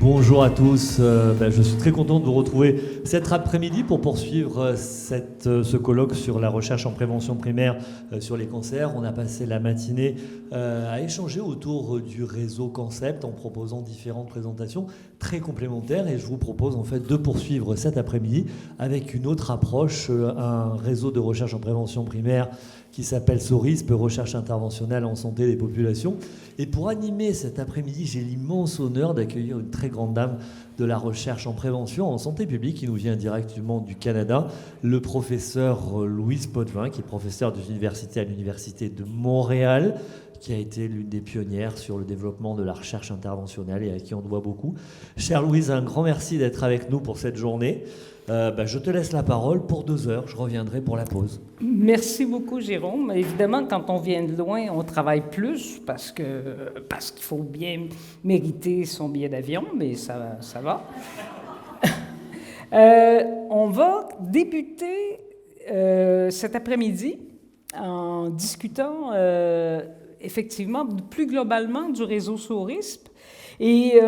Bonjour à tous, je suis très content de vous retrouver cet après-midi pour poursuivre ce colloque sur la recherche en prévention primaire sur les cancers. On a passé la matinée à échanger autour du réseau Concept en proposant différentes présentations très complémentaires et je vous propose en fait de poursuivre cet après-midi avec une autre approche, un réseau de recherche en prévention primaire qui s'appelle SORISP, Recherche interventionnelle en santé des populations. Et pour animer cet après-midi, j'ai l'immense honneur d'accueillir une très grande dame de la recherche en prévention en santé publique qui nous vient directement du Canada, le professeur Louise Potvin, qui est professeur d'université à l'Université de Montréal, qui a été l'une des pionnières sur le développement de la recherche interventionnelle et à qui on doit beaucoup. Chère Louise, un grand merci d'être avec nous pour cette journée. Je te laisse la parole pour 2 heures. Je reviendrai pour la pause. Merci beaucoup, Jérôme. Évidemment, quand on vient de loin, on travaille plus parce qu'il faut bien mériter son billet d'avion, mais ça va. On va débuter cet après-midi en discutant effectivement plus globalement du réseau SORISP et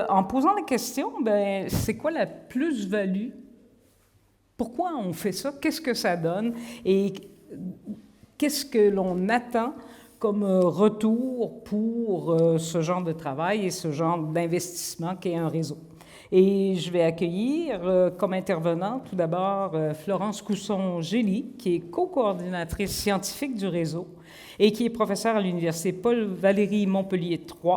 en posant la question, c'est quoi la plus-value? Pourquoi on fait ça? Qu'est-ce que ça donne? Et qu'est-ce que l'on attend comme retour pour ce genre de travail et ce genre d'investissement qu'est un réseau? Et je vais accueillir comme intervenant tout d'abord Florence Cousson-Gély, qui est co-coordinatrice scientifique du réseau et qui est professeure à l'Université Paul-Valéry Montpellier III.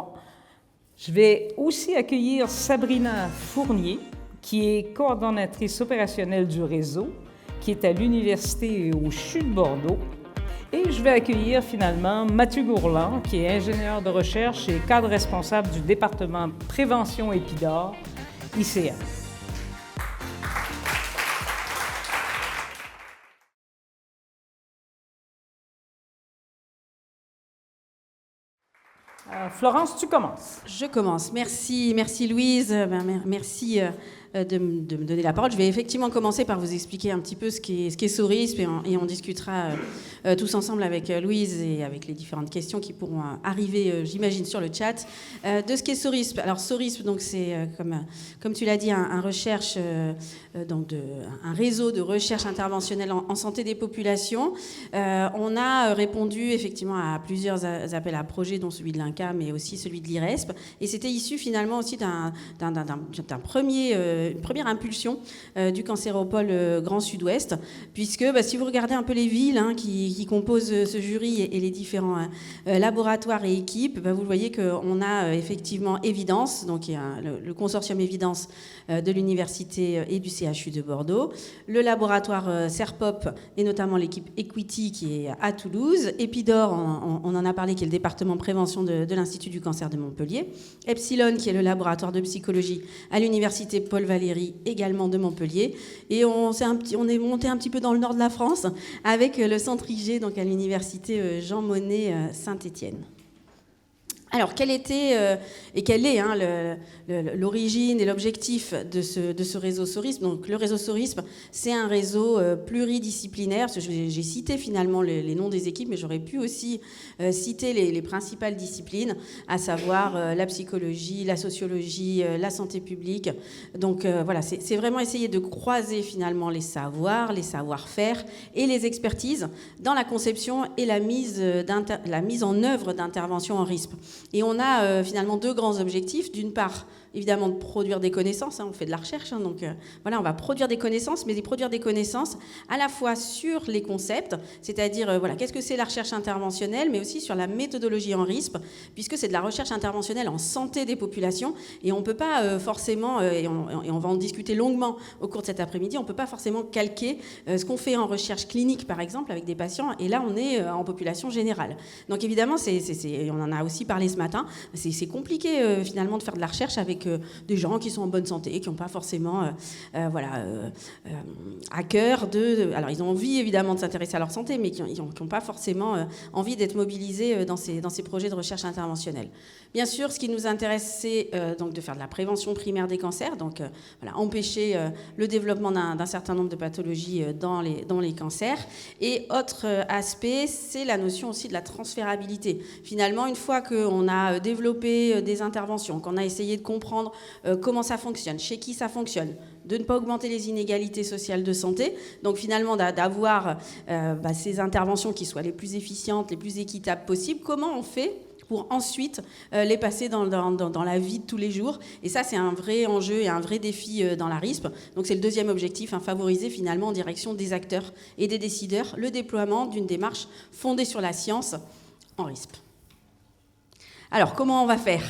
Je vais aussi accueillir Sabrina Fournier, qui est coordonnatrice opérationnelle du réseau, qui est à l'Université au CHU de Bordeaux. Et je vais accueillir finalement Mathieu Gourland, qui est ingénieur de recherche et cadre responsable du département Prévention Épidor, ICA. Florence, tu commences. Je commence. Merci Louise. Merci de me donner la parole. Je vais effectivement commencer par vous expliquer un petit peu ce qu'est SORISP et on discutera tous ensemble avec Louise et avec les différentes questions qui pourront arriver, j'imagine, sur le chat, de ce qu'est SORISP. Alors SORISP, donc c'est comme tu l'as dit, un réseau de recherche interventionnelle en santé des populations. On a répondu effectivement à plusieurs appels à projets, dont celui de l'INCa, mais aussi celui de l'IRESP. Et c'était issu finalement aussi une première impulsion du Cancéropole Grand Sud-Ouest, puisque si vous regardez un peu les villes qui composent ce jury et les différents laboratoires et équipes, vous voyez qu'on a effectivement Évidence, donc il y a le consortium Évidence de l'Université et du CHU de Bordeaux, le laboratoire CERPOP et notamment l'équipe Equity qui est à Toulouse, Épidor, on en a parlé, qui est le département prévention de l'Institut du cancer de Montpellier, Epsilon qui est le laboratoire de psychologie à l'Université Paul-Valéry également de Montpellier, et on est monté un petit peu dans le nord de la France avec le centre IG donc à l'Université Jean Monnet Saint-Étienne. Alors, quelle est l'origine et l'objectif de ce réseau SORISP? Donc, le réseau SORISP, c'est un réseau pluridisciplinaire. J'ai cité finalement les noms des équipes, mais j'aurais pu aussi citer les principales disciplines, à savoir la psychologie, la sociologie, la santé publique. Donc, voilà, c'est vraiment essayer de croiser finalement les savoirs, les savoir-faire et les expertises dans la conception et la mise en œuvre d'interventions en RISP. Et on a finalement 2 grands objectifs. D'une part, évidemment, de produire des connaissances. On fait de la recherche, donc voilà, on va produire des connaissances, mais produire des connaissances à la fois sur les concepts, c'est-à-dire qu'est-ce que c'est la recherche interventionnelle, mais aussi sur la méthodologie en RISP, puisque c'est de la recherche interventionnelle en santé des populations, et on ne peut pas forcément, et on va en discuter longuement au cours de cet après-midi, on ne peut pas forcément calquer ce qu'on fait en recherche clinique, par exemple, avec des patients, et là, on est en population générale. Donc évidemment, on en a aussi parlé ce matin, c'est compliqué finalement de faire de la recherche avec des gens qui sont en bonne santé, qui n'ont pas forcément à cœur alors ils ont envie évidemment de s'intéresser à leur santé, mais qui n'ont pas forcément envie d'être mobilisés dans ces projets de recherche interventionnelle. Bien sûr, ce qui nous intéresse, c'est donc de faire de la prévention primaire des cancers, donc empêcher le développement d'un certain nombre de pathologies dans les cancers. Et autre aspect, c'est la notion aussi de la transférabilité. Finalement, une fois qu'on a développé des interventions, qu'on a essayé de comprendre comprendre comment ça fonctionne, chez qui ça fonctionne, de ne pas augmenter les inégalités sociales de santé. Donc finalement, d'avoir ces interventions qui soient les plus efficientes, les plus équitables possibles. Comment on fait pour ensuite les passer dans la vie de tous les jours. Et ça, c'est un vrai enjeu et un vrai défi dans la RISP. Donc c'est le deuxième objectif, favoriser finalement en direction des acteurs et des décideurs le déploiement d'une démarche fondée sur la science en RISP. Alors, comment on va faire?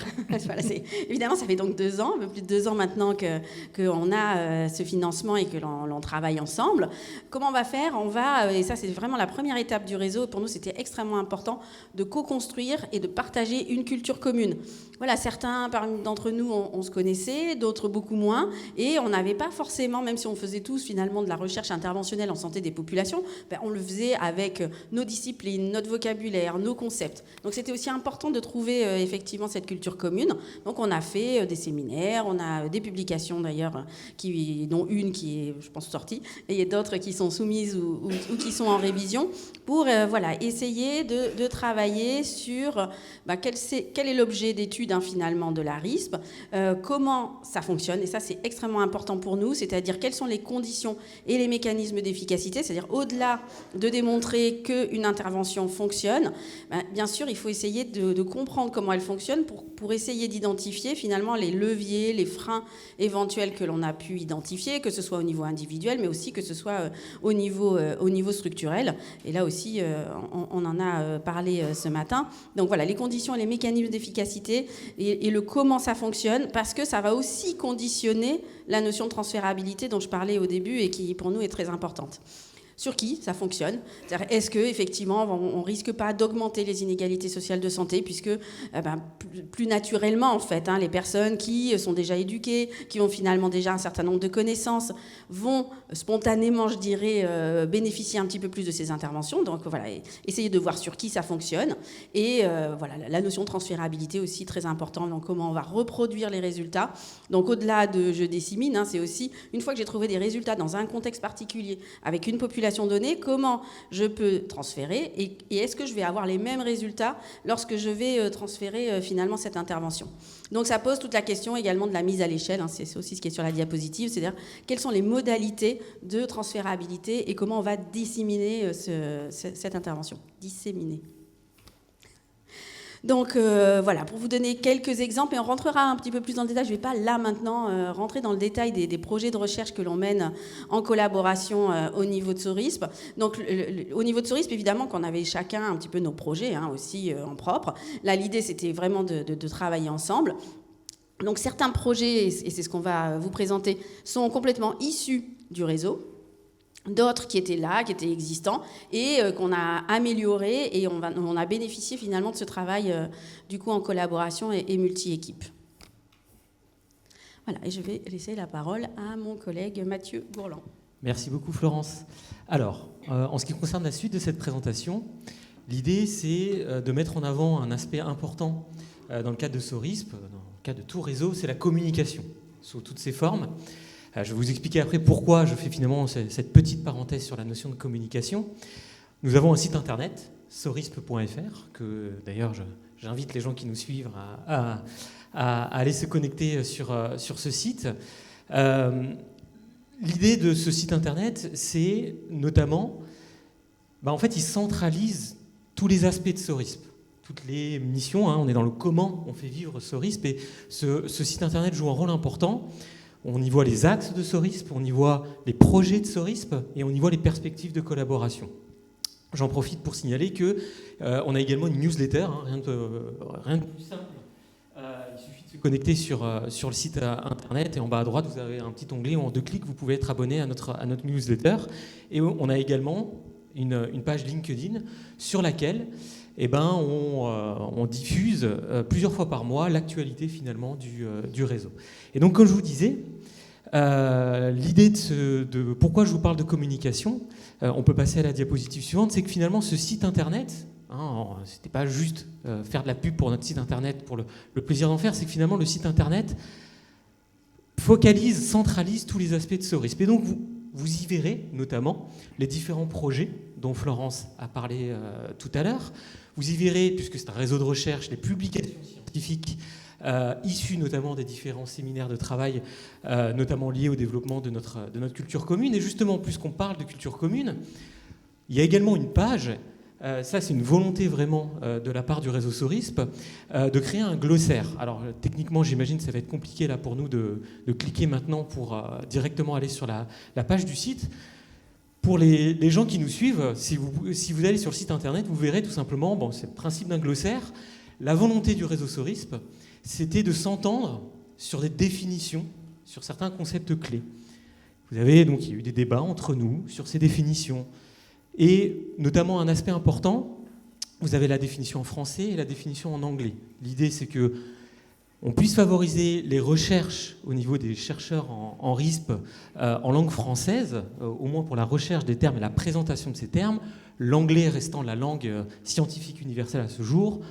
Voilà, évidemment, ça fait donc 2 ans, un peu plus de 2 ans maintenant qu'on a ce financement et que l'on travaille ensemble. Comment on va faire? On va, et ça c'est vraiment la première étape du réseau, pour nous c'était extrêmement important, de co-construire et de partager une culture commune. Voilà, certains d'entre nous, on se connaissait, d'autres beaucoup moins, et on n'avait pas forcément, même si on faisait tous finalement de la recherche interventionnelle en santé des populations, on le faisait avec nos disciplines, notre vocabulaire, nos concepts. Donc c'était aussi important de trouver effectivement cette culture commune. Donc on a fait des séminaires, on a des publications d'ailleurs, dont une qui est, je pense, sortie, et il y a d'autres qui sont soumises ou qui sont en révision, pour essayer de travailler sur quel est l'objet d'étude finalement de la RISP, comment ça fonctionne, et ça c'est extrêmement important pour nous, c'est-à-dire quelles sont les conditions et les mécanismes d'efficacité, c'est-à-dire au-delà de démontrer qu'une intervention fonctionne, bien sûr il faut essayer de comprendre comment elle fonctionne pour essayer d'identifier finalement les leviers, les freins éventuels que l'on a pu identifier, que ce soit au niveau individuel, mais aussi que ce soit au niveau structurel. Et là aussi, on en a parlé ce matin. Donc voilà, les conditions et les mécanismes d'efficacité et le comment ça fonctionne, parce que ça va aussi conditionner la notion de transférabilité dont je parlais au début et qui, pour nous, est très importante. Sur qui ça fonctionne? Est-ce qu'effectivement, on ne risque pas d'augmenter les inégalités sociales de santé, puisque plus naturellement, en fait, les personnes qui sont déjà éduquées, qui ont finalement déjà un certain nombre de connaissances, vont spontanément, je dirais, bénéficier un petit peu plus de ces interventions. Donc voilà, essayer de voir sur qui ça fonctionne. Et voilà, la notion de transférabilité aussi très importante, donc comment on va reproduire les résultats. Donc au-delà de je dissémine, c'est aussi, une fois que j'ai trouvé des résultats dans un contexte particulier, avec une population donnée, comment je peux transférer et est-ce que je vais avoir les mêmes résultats lorsque je vais transférer finalement cette intervention. Donc ça pose toute la question également de la mise à l'échelle, c'est aussi ce qui est sur la diapositive, c'est-à-dire quelles sont les modalités de transférabilité et comment on va disséminer cette intervention. Disséminer. Donc voilà, pour vous donner quelques exemples, et on rentrera un petit peu plus dans le détail, je ne vais pas là maintenant rentrer dans le détail des projets de recherche que l'on mène en collaboration au niveau de SORISP. Donc au niveau de SORISP, évidemment qu'on avait chacun un petit peu nos projets aussi en propre. Là, l'idée, c'était vraiment de travailler ensemble. Donc certains projets, et c'est ce qu'on va vous présenter, sont complètement issus du réseau. D'autres qui étaient là, qui étaient existants, et qu'on a améliorés, et on a bénéficié finalement de ce travail du coup en collaboration et multi-équipe. Voilà, et je vais laisser la parole à mon collègue Mathieu Gourland. Merci beaucoup Florence. Alors, en ce qui concerne la suite de cette présentation, l'idée c'est de mettre en avant un aspect important dans le cadre de SORISP, dans le cadre de tout réseau, c'est la communication sous toutes ses formes. Je vais vous expliquer après pourquoi je fais finalement cette petite parenthèse sur la notion de communication. Nous avons un site internet, sorisp.fr, que d'ailleurs j'invite les gens qui nous suivent à aller se connecter sur ce site. L'idée de ce site internet, c'est notamment, en fait, il centralise tous les aspects de SORISP, toutes les missions, on est dans le comment on fait vivre SORISP, et ce site internet joue un rôle important. On y voit les axes de SORISP, on y voit les projets de SORISP et on y voit les perspectives de collaboration. J'en profite pour signaler qu'on a également une newsletter, rien de plus simple. Il suffit de se connecter sur le site internet et en bas à droite, vous avez un petit onglet où en 2 clics, vous pouvez être abonné à notre newsletter. Et on a également une page LinkedIn sur laquelle on diffuse plusieurs fois par mois l'actualité finalement du réseau. Et donc, comme je vous disais, l'idée de pourquoi je vous parle de communication, on peut passer à la diapositive suivante, c'est que finalement ce site internet, c'était pas juste faire de la pub pour notre site internet pour le plaisir d'en faire, c'est que finalement le site internet focalise, centralise tous les aspects de SORISP. Et donc vous y verrez notamment les différents projets dont Florence a parlé tout à l'heure. Vous y verrez, puisque c'est un réseau de recherche, les publications scientifiques issus notamment des différents séminaires de travail, notamment liés au développement de notre culture commune. Et justement, puisqu'on parle de culture commune, il y a également une page, ça c'est une volonté vraiment de la part du réseau SORISP, de créer un glossaire. Alors techniquement, j'imagine que ça va être compliqué là pour nous de cliquer maintenant pour directement aller sur la page du site. Pour les gens qui nous suivent, si vous allez sur le site internet, vous verrez tout simplement, bon, c'est le principe d'un glossaire. La volonté du réseau SORISP, c'était de s'entendre sur des définitions, sur certains concepts clés. Vous avez donc, il y a eu des débats entre nous sur ces définitions. Et notamment un aspect important, vous avez la définition en français et la définition en anglais. L'idée, c'est que on puisse favoriser les recherches au niveau des chercheurs en RISP en langue française, au moins pour la recherche des termes et la présentation de ces termes, l'anglais restant la langue scientifique universelle à ce jour.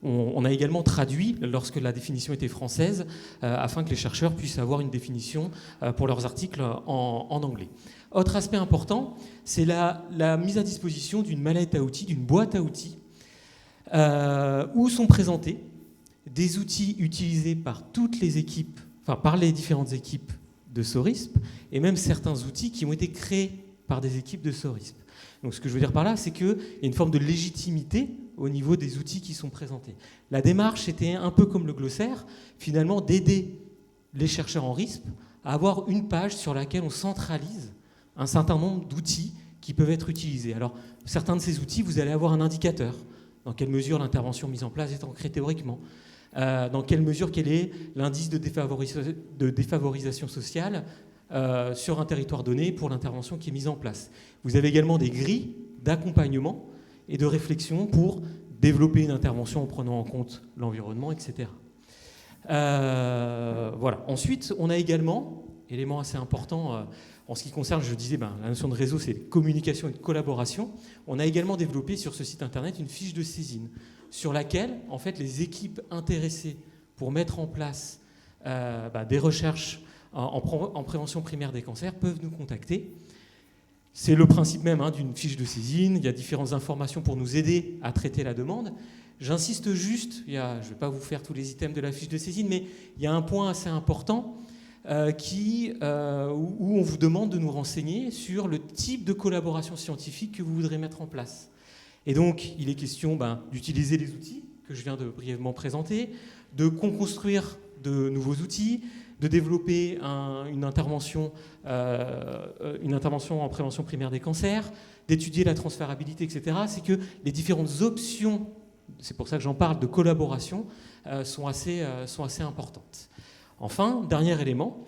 On a également traduit, lorsque la définition était française, afin que les chercheurs puissent avoir une définition pour leurs articles en anglais. Autre aspect important, c'est la mise à disposition d'une mallette à outils, d'une boîte à outils, où sont présentés des outils utilisés par toutes les équipes, enfin par les différentes équipes de SORISP, et même certains outils qui ont été créés par des équipes de SORISP. Donc ce que je veux dire par là, c'est qu'il y a une forme de légitimité au niveau des outils qui sont présentés. La démarche était un peu comme le glossaire, finalement d'aider les chercheurs en RISP à avoir une page sur laquelle on centralise un certain nombre d'outils qui peuvent être utilisés. Alors, certains de ces outils, vous allez avoir un indicateur. Dans quelle mesure l'intervention mise en place est ancrée théoriquement ? Dans quelle mesure quel est l'indice de défavorisation sociale sur un territoire donné pour l'intervention qui est mise en place. Vous avez également des grilles d'accompagnement et de réflexion pour développer une intervention en prenant en compte l'environnement, etc. Voilà. Ensuite, on a également, élément assez important en ce qui concerne, je disais, la notion de réseau, c'est communication et de collaboration. On a également développé sur ce site internet une fiche de saisine sur laquelle, en fait, les équipes intéressées pour mettre en place des recherches en prévention primaire des cancers peuvent nous contacter. C'est le principe même d'une fiche de saisine. Il y a différentes informations pour nous aider à traiter la demande. J'insiste juste, je ne vais pas vous faire tous les items de la fiche de saisine, mais il y a un point assez important où on vous demande de nous renseigner sur le type de collaboration scientifique que vous voudrez mettre en place. Et donc, il est question d'utiliser les outils que je viens de brièvement présenter, de construire de nouveaux outils, de développer une intervention en prévention primaire des cancers, d'étudier la transférabilité, etc. C'est que les différentes options, c'est pour ça que j'en parle, de collaboration, sont assez importantes. Enfin, dernier élément,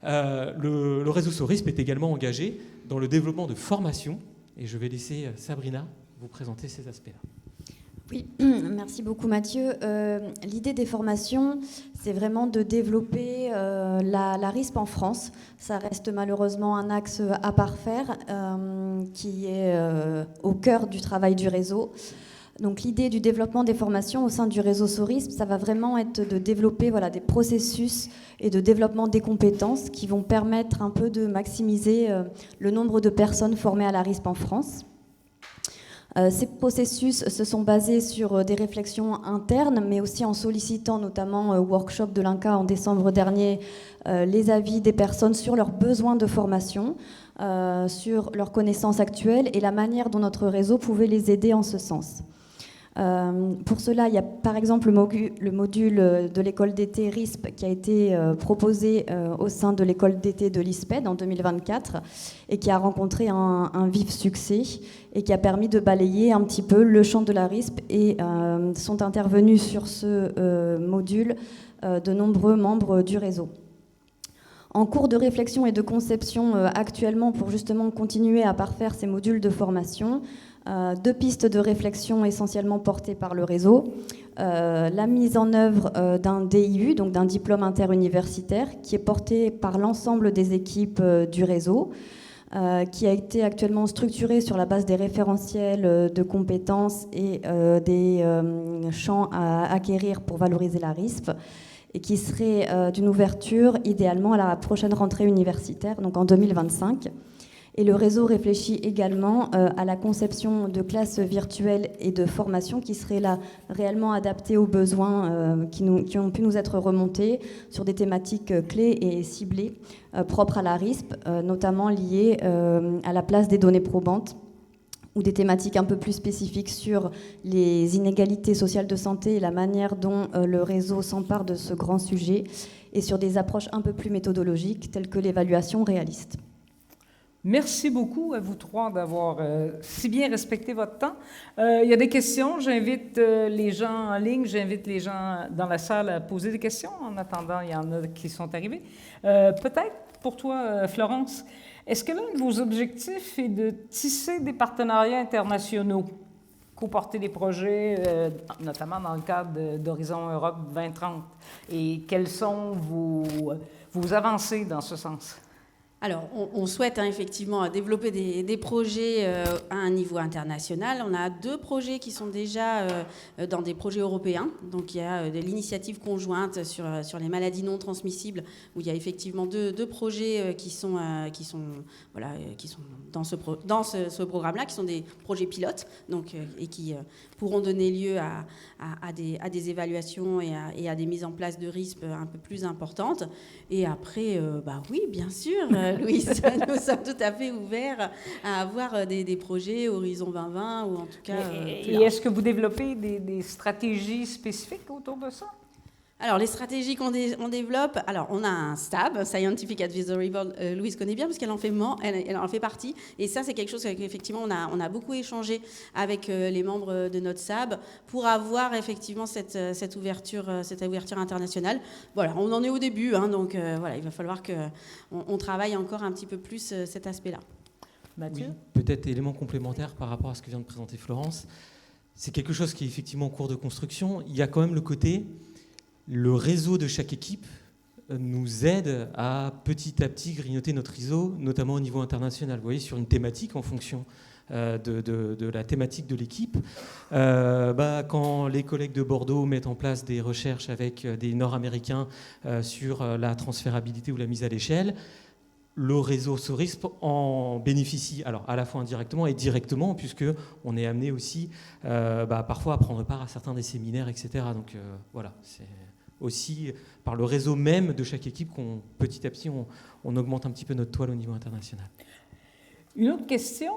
le réseau SORISP est également engagé dans le développement de formations, et je vais laisser Sabrina vous présenter ces aspects-là. Oui, merci beaucoup Mathieu. L'idée des formations, c'est vraiment de développer la RISP en France. Ça reste malheureusement un axe à parfaire qui est au cœur du travail du réseau. Donc l'idée du développement des formations au sein du réseau SORISP, ça va vraiment être de développer des processus et de développement des compétences qui vont permettre un peu de maximiser le nombre de personnes formées à la RISP en France. Ces processus se sont basés sur des réflexions internes, mais aussi en sollicitant notamment au workshop de l'INCa en décembre dernier les avis des personnes sur leurs besoins de formation, sur leurs connaissances actuelles et la manière dont notre réseau pouvait les aider en ce sens. Pour cela, il y a par exemple le module de l'école d'été RISP qui a été proposé au sein de l'école d'été de l'ISPED en 2024 et qui a rencontré un vif succès et qui a permis de balayer un petit peu le champ de la RISP et sont intervenus sur ce module de nombreux membres du réseau. En cours de réflexion et de conception actuellement pour justement continuer à parfaire ces modules de formation, 2 pistes de réflexion essentiellement portées par le réseau. La mise en œuvre d'un DIU, donc d'un diplôme interuniversitaire, qui est porté par l'ensemble des équipes du réseau, qui a été actuellement structuré sur la base des référentiels de compétences et des champs à acquérir pour valoriser la RISP, et qui serait d'une ouverture idéalement à la prochaine rentrée universitaire, donc en 2025. Et le réseau réfléchit également à la conception de classes virtuelles et de formations qui seraient là réellement adaptées aux besoins qui ont pu nous être remontés sur des thématiques clés et ciblées propres à la RISP, notamment liées à la place des données probantes, ou des thématiques un peu plus spécifiques sur les inégalités sociales de santé et la manière dont le réseau s'empare de ce grand sujet, et sur des approches un peu plus méthodologiques telles que l'évaluation réaliste. Merci beaucoup à vous trois d'avoir si bien respecté votre temps. Il y a des questions. J'invite les gens en ligne, j'invite les gens dans la salle à poser des questions. En attendant, il y en a qui sont arrivés. Peut-être pour toi, Florence, est-ce que l'un de vos objectifs est de tisser des partenariats internationaux, co-porter des projets, notamment dans le cadre d'Horizon Europe 2030? Et quelles sont vos avancées dans ce sens? Alors, on souhaite effectivement développer des projets à un niveau international. On a 2 projets qui sont déjà dans des projets européens. Donc, il y a de l'initiative conjointe sur les maladies non transmissibles, où il y a effectivement deux projets qui sont dans ce programme-là, qui sont des projets pilotes, donc, et qui pourront donner lieu à des évaluations et à des mises en place de RISP un peu plus importantes. Et après, oui, bien sûr, Louise, nous sommes tout à fait ouverts à avoir des projets Horizon 2020 ou en tout cas... Et est-ce que vous développez des stratégies spécifiques autour de ça? Alors, les stratégies qu'on développe, alors on a un STAB, Scientific Advisory Board, Louise connaît bien parce qu'elle en fait partie. Et ça, c'est quelque chose qu'effectivement, on a beaucoup échangé avec les membres de notre STAB pour avoir effectivement cette ouverture internationale. Voilà, on en est au début, donc voilà, il va falloir qu'on travaille encore un petit peu plus cet aspect-là. Mathieu? Oui, peut-être élément complémentaire par rapport à ce que vient de présenter Florence. C'est quelque chose qui est effectivement en cours de construction. Il y a quand même le côté... Le réseau de chaque équipe nous aide à petit grignoter notre réseau, notamment au niveau international. Vous voyez, sur une thématique en fonction de la thématique de l'équipe. Quand les collègues de Bordeaux mettent en place des recherches avec des Nord-Américains sur la transférabilité ou la mise à l'échelle, le réseau SORISP en bénéficie, alors à la fois indirectement et directement, puisqu'on est amené aussi parfois à prendre part à certains des séminaires, etc. Donc voilà, c'est aussi par le réseau même de chaque équipe qu'on, petit à petit, on augmente un petit peu notre toile au niveau international. Une autre question,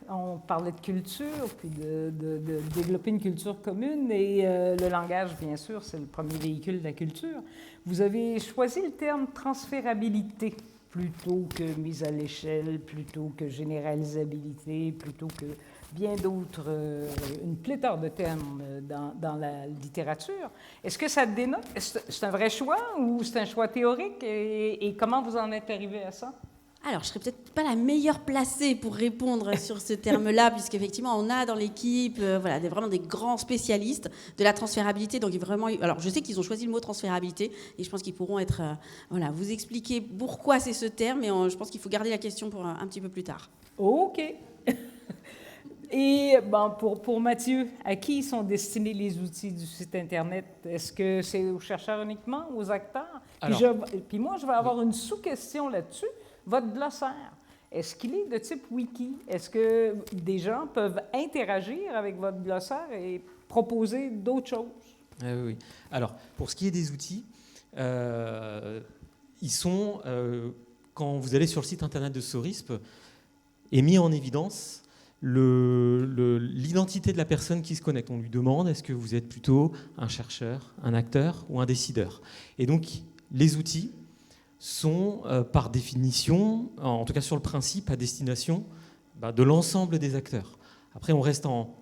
on parlait de culture, puis de développer une culture commune, et le langage, bien sûr, c'est le premier véhicule de la culture. Vous avez choisi le terme transférabilité plutôt que mise à l'échelle, plutôt que généralisabilité, plutôt que bien d'autres, une pléthore de termes dans la littérature. Est-ce que ça dénote? C'est un vrai choix ou c'est un choix théorique? Et comment vous en êtes arrivé à ça? Alors, je ne serais peut-être pas la meilleure placée pour répondre sur ce terme-là, puisqu'effectivement, on a dans l'équipe vraiment des grands spécialistes de la transférabilité. Donc, alors, je sais qu'ils ont choisi le mot transférabilité, et je pense qu'ils pourront vous expliquer pourquoi c'est ce terme, et je pense qu'il faut garder la question pour un petit peu plus tard. OK. Et pour Mathieu, à qui sont destinés les outils du site Internet? Est-ce que c'est aux chercheurs uniquement, aux acteurs? Puis moi, je vais avoir une sous-question là-dessus. Votre glossaire, est-ce qu'il est de type wiki? Est-ce que des gens peuvent interagir avec votre glossaire et proposer d'autres choses? Oui. Alors, pour ce qui est des outils, ils sont, quand vous allez sur le site internet de SORISP, est mis en évidence l'identité de la personne qui se connecte. On lui demande, est-ce que vous êtes plutôt un chercheur, un acteur ou un décideur? Et donc, les outils sont par définition, en tout cas sur le principe, à destination de l'ensemble des acteurs. Après, on reste en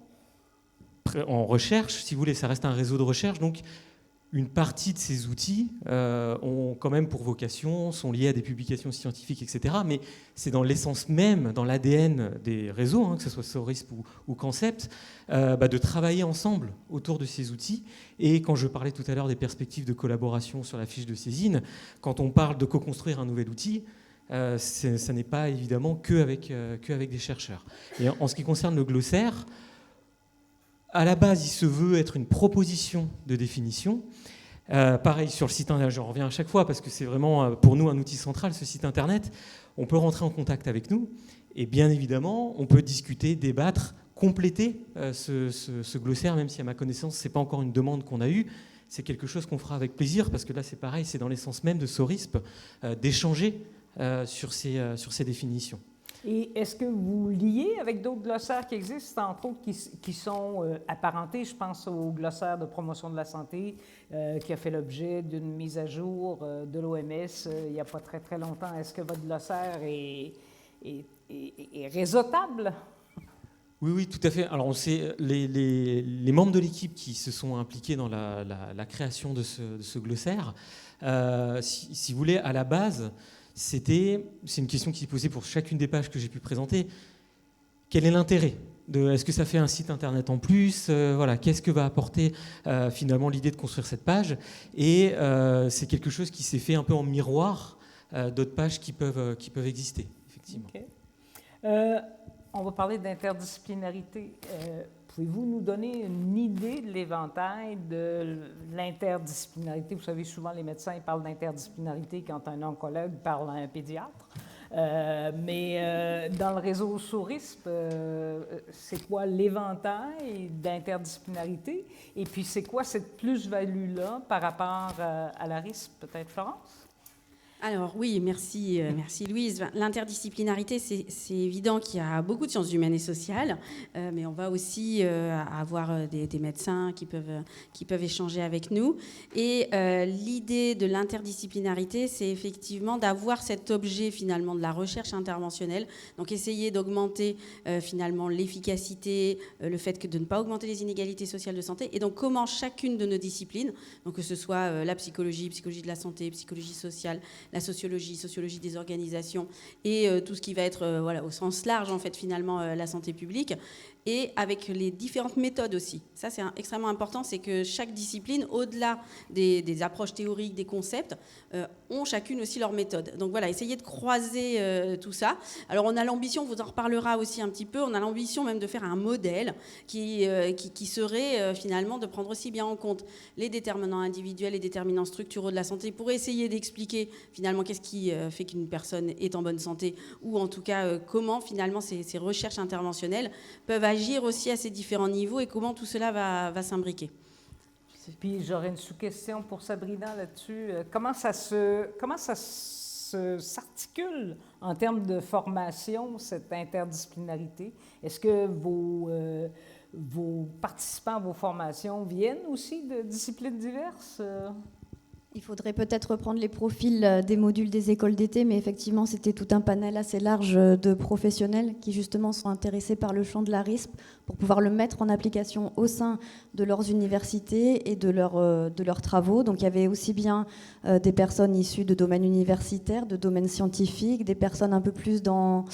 recherche, si vous voulez, ça reste un réseau de recherche, donc une partie de ces outils ont quand même pour vocation, sont liés à des publications scientifiques, etc. Mais c'est dans l'essence même, dans l'ADN des réseaux, que ce soit SORISP ou Concept, de travailler ensemble autour de ces outils. Et quand je parlais tout à l'heure des perspectives de collaboration sur la fiche de saisine, quand on parle de co-construire un nouvel outil, ça n'est pas évidemment qu'avec des chercheurs. Et en ce qui concerne le glossaire, à la base, il se veut être une proposition de définition, Pareil sur le site internet, j'en reviens à chaque fois parce que c'est vraiment pour nous un outil central, ce site internet. On peut rentrer en contact avec nous et bien évidemment, on peut discuter, débattre, compléter ce glossaire, même si à ma connaissance, ce n'est pas encore une demande qu'on a eue. C'est quelque chose qu'on fera avec plaisir parce que là, c'est pareil, c'est dans l'essence même de SORISP d'échanger sur ces définitions. Et est-ce que vous liez avec d'autres glossaires qui existent, entre autres, qui sont apparentés? Je pense au glossaire de promotion de la santé qui a fait l'objet d'une mise à jour de l'OMS il n'y a pas très, très longtemps. Est-ce que votre glossaire est réseautable? Oui, tout à fait. Alors, on sait, les membres de l'équipe qui se sont impliqués dans la création de ce glossaire, si vous voulez, à la base, c'est une question qui est posée pour chacune des pages que j'ai pu présenter. Quel est l'intérêt est-ce que ça fait un site internet en plus? Voilà, qu'est-ce que va apporter finalement l'idée de construire cette page? Et c'est quelque chose qui s'est fait un peu en miroir d'autres pages qui peuvent exister, effectivement. Okay. On va parler d'interdisciplinarité. Pouvez-vous nous donner une idée de l'éventail de l'interdisciplinarité? Vous savez, souvent, les médecins ils parlent d'interdisciplinarité quand un oncologue parle à un pédiatre. Mais dans le réseau SORISP, c'est quoi l'éventail d'interdisciplinarité? Et puis, c'est quoi cette plus-value-là par rapport à la RISP, peut-être, Florence? Alors oui, merci Louise. L'interdisciplinarité, c'est évident qu'il y a beaucoup de sciences humaines et sociales, mais on va aussi avoir des médecins qui peuvent échanger avec nous. Et l'idée de l'interdisciplinarité, c'est effectivement d'avoir cet objet finalement de la recherche interventionnelle, donc essayer d'augmenter finalement l'efficacité, le fait de ne pas augmenter les inégalités sociales de santé, et donc comment chacune de nos disciplines, donc que ce soit la psychologie de la santé, psychologie sociale, la sociologie des organisations et tout ce qui va être au sens large en fait finalement la santé publique, et avec les différentes méthodes aussi. Ça c'est extrêmement important, c'est que chaque discipline, au-delà des approches théoriques, des concepts, ont chacune aussi leur méthode. Donc voilà, essayer de croiser tout ça. Alors on a l'ambition, on vous en reparlera aussi un petit peu, on a l'ambition même de faire un modèle qui serait finalement de prendre aussi bien en compte les déterminants individuels, les déterminants structuraux de la santé, pour essayer d'expliquer finalement qu'est-ce qui fait qu'une personne est en bonne santé, ou en tout cas comment finalement ces recherches interventionnelles peuvent agir aussi à ces différents niveaux et comment tout cela va s'imbriquer. Puis j'aurais une sous-question pour Sabrina là-dessus. Comment ça s'articule en termes de formation, cette interdisciplinarité? Est-ce que vos participants à vos formations viennent aussi de disciplines diverses? Il faudrait peut-être reprendre les profils des modules des écoles d'été, mais effectivement, c'était tout un panel assez large de professionnels qui justement sont intéressés par le champ de la RISP pour pouvoir le mettre en application au sein de leurs universités et de leurs travaux. Donc il y avait aussi bien des personnes issues de domaines universitaires, de domaines scientifiques, des personnes un peu plus dans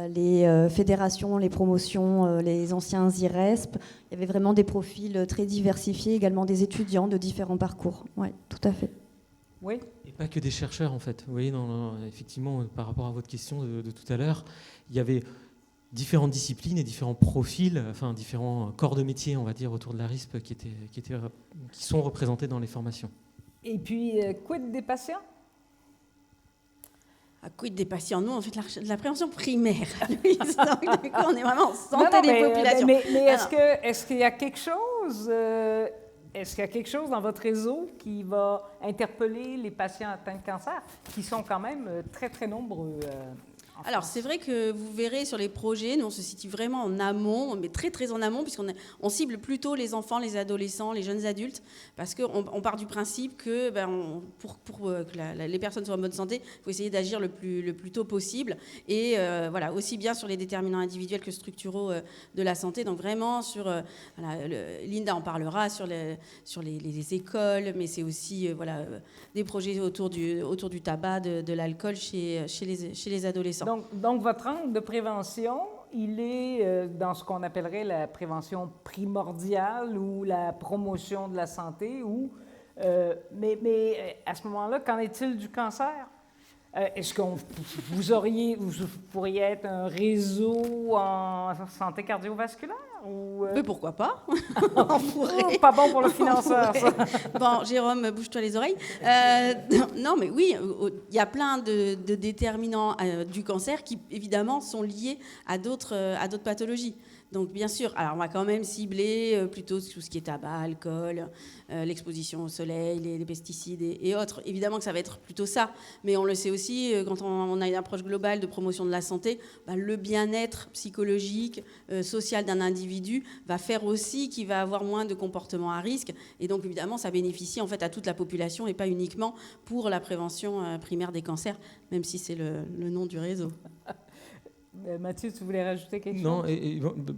les fédérations, les promotions, les anciens IRESP. Il y avait vraiment des profils très diversifiés, également des étudiants de différents parcours. Oui, tout à fait. Oui. Et pas que des chercheurs, en fait. Vous voyez, effectivement, par rapport à votre question de tout à l'heure, il y avait différentes disciplines et différents profils, enfin différents corps de métier, on va dire, autour de la RISP qui sont représentés dans les formations. Et puis, quid des patients? Quid des patients? Nous, on fait de la prévention primaire. Donc, du coup, on est vraiment en santé des populations. Mais est-ce qu'il y a quelque chose... Est-ce qu'il y a quelque chose dans votre réseau qui va interpeller les patients atteints de cancer, qui sont quand même très, très nombreux Alors, c'est vrai que vous verrez sur les projets, nous, on se situe vraiment en amont, mais très, très en amont, puisqu'on cible plutôt les enfants, les adolescents, les jeunes adultes, parce qu'on part du principe que pour que les personnes soient en bonne santé, il faut essayer d'agir le plus tôt possible, et voilà, aussi bien sur les déterminants individuels que structuraux de la santé. Donc vraiment, Linda en parlera sur les écoles, mais c'est aussi des projets autour du tabac, de l'alcool chez les adolescents. Donc, votre angle de prévention, il est dans ce qu'on appellerait la prévention primordiale ou la promotion de la santé. Mais à ce moment-là, qu'en est-il du cancer? Est-ce que vous pourriez être un réseau en santé cardiovasculaire? Mais pourquoi pas? On pourrait. Pas bon pour le financeur, ça. Bon, Jérôme, bouge-toi les oreilles. Non, mais oui, il y a plein de déterminants du cancer qui, évidemment, sont liés à d'autres pathologies. Donc, bien sûr, alors on va quand même cibler plutôt tout ce qui est tabac, alcool, l'exposition au soleil, les pesticides et autres. Évidemment que ça va être plutôt ça. Mais on le sait aussi, quand on a une approche globale de promotion de la santé, le bien-être psychologique, social d'un individu va faire aussi qu'il va avoir moins de comportements à risque. Et donc, évidemment, ça bénéficie en fait à toute la population et pas uniquement pour la prévention primaire des cancers, même si c'est le nom du réseau. Mathieu, tu voulais rajouter quelque chose? Non,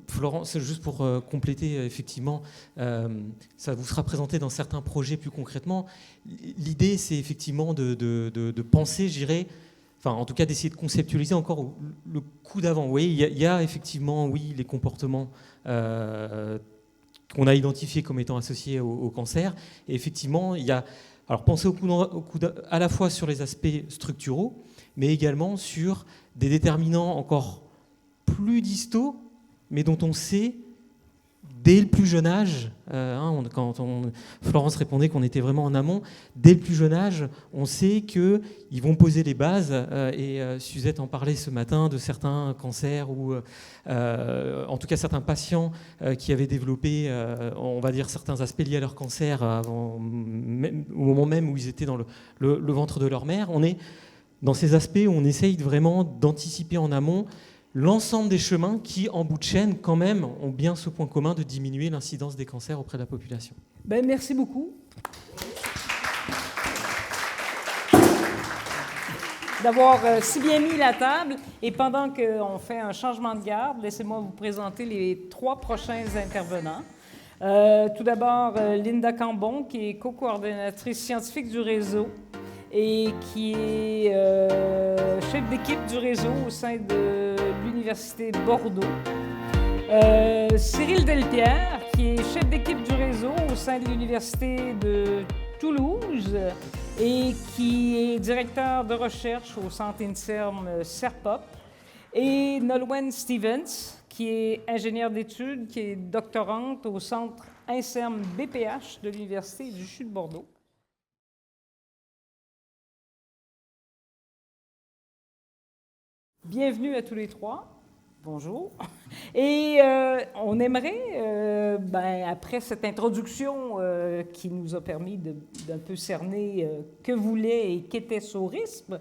Florent, c'est juste pour compléter, effectivement, ça vous sera présenté dans certains projets plus concrètement. L'idée, c'est effectivement de penser, je dirais, enfin, en tout cas, d'essayer de conceptualiser encore le coup d'avant. Vous voyez, il y a effectivement, oui, les comportements qu'on a identifiés comme étant associés au cancer. Et effectivement, il y a... Alors, penser à la fois sur les aspects structuraux, mais également sur des déterminants encore plus distaux, mais dont on sait dès le plus jeune âge, Florence répondait qu'on était vraiment en amont, dès le plus jeune âge, on sait qu'ils vont poser les bases, et Suzette en parlait ce matin de certains cancers, ou en tout cas certains patients qui avaient développé, on va dire, certains aspects liés à leur cancer au moment même où ils étaient dans le ventre de leur mère. On est dans ces aspects où on essaye vraiment d'anticiper en amont l'ensemble des chemins qui, en bout de chaîne, quand même, ont bien ce point commun de diminuer l'incidence des cancers auprès de la population. Merci beaucoup d'avoir si bien mis la table. Et pendant qu'on fait un changement de garde, laissez-moi vous présenter les 3 prochains intervenants. Tout d'abord, Linda Cambon, qui est co-coordonnatrice scientifique du réseau et qui est chef d'équipe du réseau au sein de l'Université de Bordeaux. Cyril Delpierre, qui est chef d'équipe du réseau au sein de l'Université de Toulouse et qui est directeur de recherche au Centre INSERM CERPOP. Et Nolwenn Stevens, qui est ingénieure d'études, qui est doctorante au Centre INSERM BPH de l'Université du CHU de Bordeaux. Bienvenue à tous les 3. Bonjour. Et on aimerait, après cette introduction qui nous a permis d'un peu cerner que voulait et qu'était Sorisme,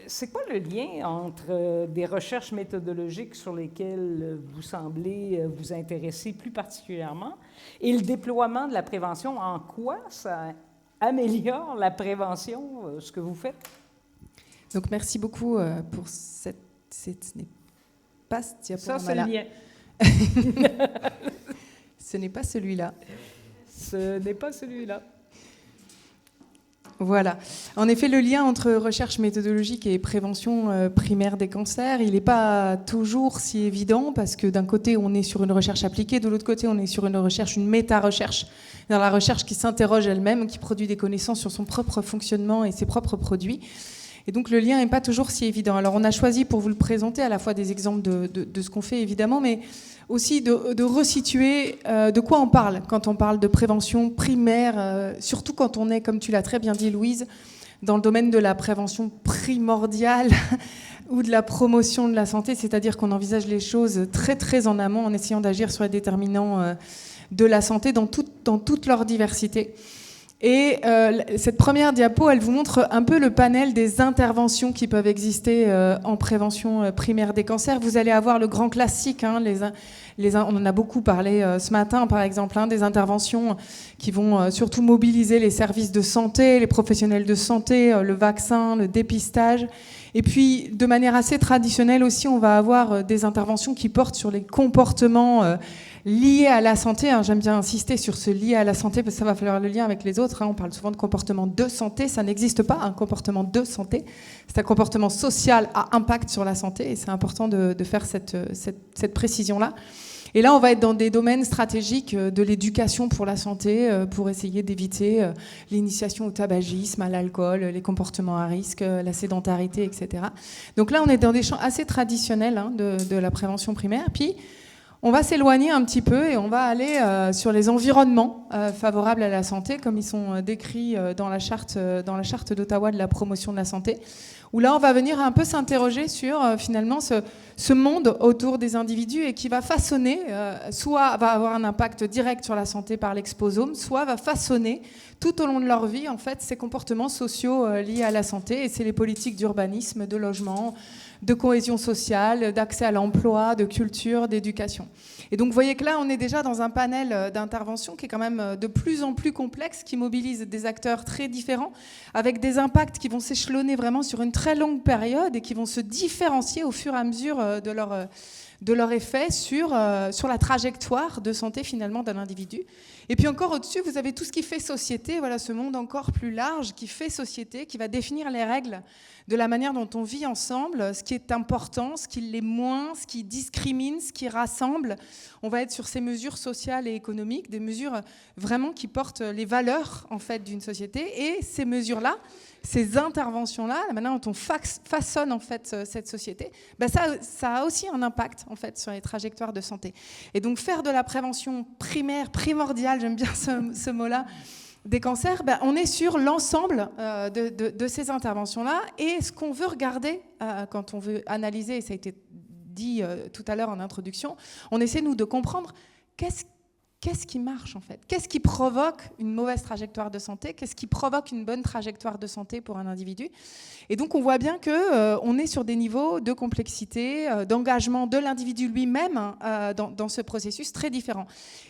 c'est quoi le lien entre des recherches méthodologiques sur lesquelles vous semblez vous intéresser plus particulièrement et le déploiement de la prévention? En quoi ça améliore la prévention, ce que vous faites? Donc, merci beaucoup pour ce n'est pas ce diaporama-là. Ça, c'est le lien. Ce n'est pas celui-là. Ce n'est pas celui-là. Voilà. En effet, le lien entre recherche méthodologique et prévention primaire des cancers, il n'est pas toujours si évident parce que d'un côté, on est sur une recherche appliquée, de l'autre côté, on est sur une méta-recherche, dans la recherche qui s'interroge elle-même, qui produit des connaissances sur son propre fonctionnement et ses propres produits. Et donc le lien n'est pas toujours si évident. Alors on a choisi pour vous le présenter à la fois des exemples de ce qu'on fait évidemment, mais aussi de resituer de quoi on parle quand on parle de prévention primaire, surtout quand on est, comme tu l'as très bien dit Louise, dans le domaine de la prévention primordiale ou de la promotion de la santé, c'est-à-dire qu'on envisage les choses très très en amont en essayant d'agir sur les déterminants de la santé dans toute leur diversité. Et cette première diapo, elle vous montre un peu le panel des interventions qui peuvent exister en prévention primaire des cancers. Vous allez avoir le grand classique, on en a beaucoup parlé ce matin par exemple, des interventions qui vont surtout mobiliser les services de santé, les professionnels de santé, le vaccin, le dépistage. Et puis, de manière assez traditionnelle aussi, on va avoir des interventions qui portent sur les comportements liés à la santé. J'aime bien insister sur ce lié à la santé parce que ça va falloir le lien avec les autres. On parle souvent de comportement de santé. Ça n'existe pas, un comportement de santé. C'est un comportement social à impact sur la santé et c'est important de faire cette précision-là. Et là, on va être dans des domaines stratégiques de l'éducation pour la santé, pour essayer d'éviter l'initiation au tabagisme, à l'alcool, les comportements à risque, la sédentarité, etc. Donc là, on est dans des champs assez traditionnels de la prévention primaire. Puis, on va s'éloigner un petit peu et on va aller sur les environnements favorables à la santé, comme ils sont décrits dans la charte d'Ottawa de la promotion de la santé, où là, on va venir un peu s'interroger sur finalement ce monde autour des individus et qui va façonner, soit va avoir un impact direct sur la santé par l'exposome, soit va façonner tout au long de leur vie en fait ces comportements sociaux liés à la santé. Et c'est les politiques d'urbanisme, de logement, de cohésion sociale, d'accès à l'emploi, de culture, d'éducation. Et donc vous voyez que là, on est déjà dans un panel d'intervention qui est quand même de plus en plus complexe, qui mobilise des acteurs très différents, avec des impacts qui vont s'échelonner vraiment sur une très longue période et qui vont se différencier au fur et à mesure de leur effet sur la trajectoire de santé finalement d'un individu. Et puis encore au-dessus, vous avez tout ce qui fait société, voilà, ce monde encore plus large qui fait société, qui va définir les règles de la manière dont on vit ensemble, ce qui est important, ce qui l'est moins, ce qui discrimine, ce qui rassemble. On va être sur ces mesures sociales et économiques, des mesures vraiment qui portent les valeurs en fait d'une société. Et ces mesures-là, ces interventions-là, la manière dont on façonne en fait cette société, ben ça a aussi un impact en fait sur les trajectoires de santé. Et donc faire de la prévention primaire, primordiale, j'aime bien ce mot-là, des cancers, ben on est sur l'ensemble de ces interventions-là. Et ce qu'on veut regarder quand on veut analyser, et ça a été dit tout à l'heure en introduction, on essaie nous de comprendre qu'est-ce qui marche en fait ? Qu'est-ce qui provoque une mauvaise trajectoire de santé ? Qu'est-ce qui provoque une bonne trajectoire de santé pour un individu ? Et donc on voit bien qu'on est sur des niveaux de complexité, d'engagement de l'individu lui-même dans ce processus très différent.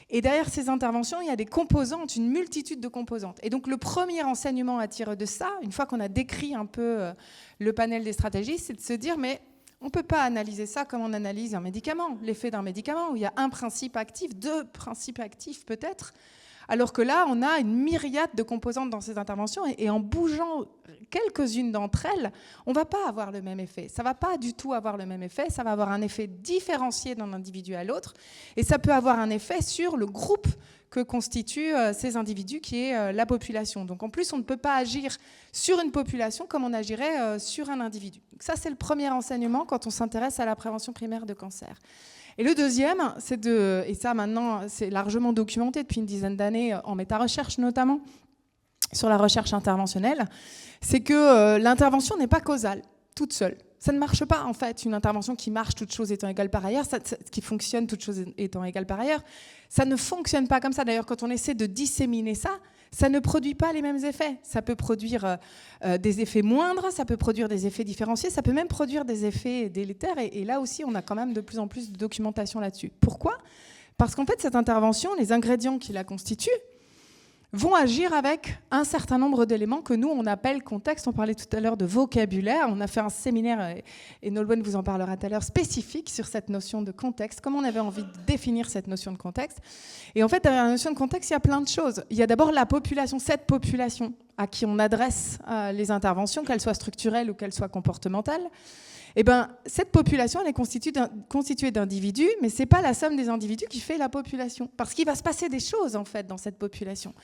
Et derrière ces interventions, il y a des composantes, une multitude de composantes. Et donc le premier enseignement à tirer de ça, une fois qu'on a décrit un peu le panel des stratégies, c'est de se dire mais on ne peut pas analyser ça comme on analyse un médicament, l'effet d'un médicament, où il y a un principe actif, deux principes actifs peut-être, alors que là, on a une myriade de composantes dans ces interventions, et en bougeant quelques-unes d'entre elles, on ne va pas avoir le même effet. Ça ne va pas du tout avoir le même effet, ça va avoir un effet différencié d'un individu à l'autre, et ça peut avoir un effet sur le groupe que constituent ces individus, qui est la population. Donc en plus, on ne peut pas agir sur une population comme on agirait sur un individu. Donc ça, c'est le premier enseignement quand on s'intéresse à la prévention primaire de cancer. Et le deuxième, et ça maintenant, c'est largement documenté depuis une dizaine d'années en méta-recherche notamment, sur la recherche interventionnelle, c'est que l'intervention n'est pas causale, toute seule. Ça ne marche pas, en fait, une intervention qui marche, toutes choses étant égales par ailleurs, qui fonctionne, toutes choses étant égales par ailleurs. Ça ne fonctionne pas comme ça. D'ailleurs, quand on essaie de disséminer ça, ça ne produit pas les mêmes effets. Ça peut produire des effets moindres, ça peut produire des effets différenciés, ça peut même produire des effets délétères. Et là aussi, on a quand même de plus en plus de documentation là-dessus. Pourquoi ? Parce qu'en fait, cette intervention, les ingrédients qui la constituent, vont agir avec un certain nombre d'éléments que nous, on appelle contexte. On parlait tout à l'heure de vocabulaire. On a fait un séminaire, et Nolwenn vous en parlera tout à l'heure, spécifique sur cette notion de contexte, comment on avait envie de définir cette notion de contexte. Et en fait, derrière la notion de contexte, il y a plein de choses. Il y a d'abord la population, cette population à qui on adresse les interventions, qu'elles soient structurelles ou qu'elles soient comportementales. Eh ben, cette population, elle est constituée d'individus, mais ce n'est pas la somme des individus qui fait la population. Parce qu'il va se passer des choses, en fait, dans cette population.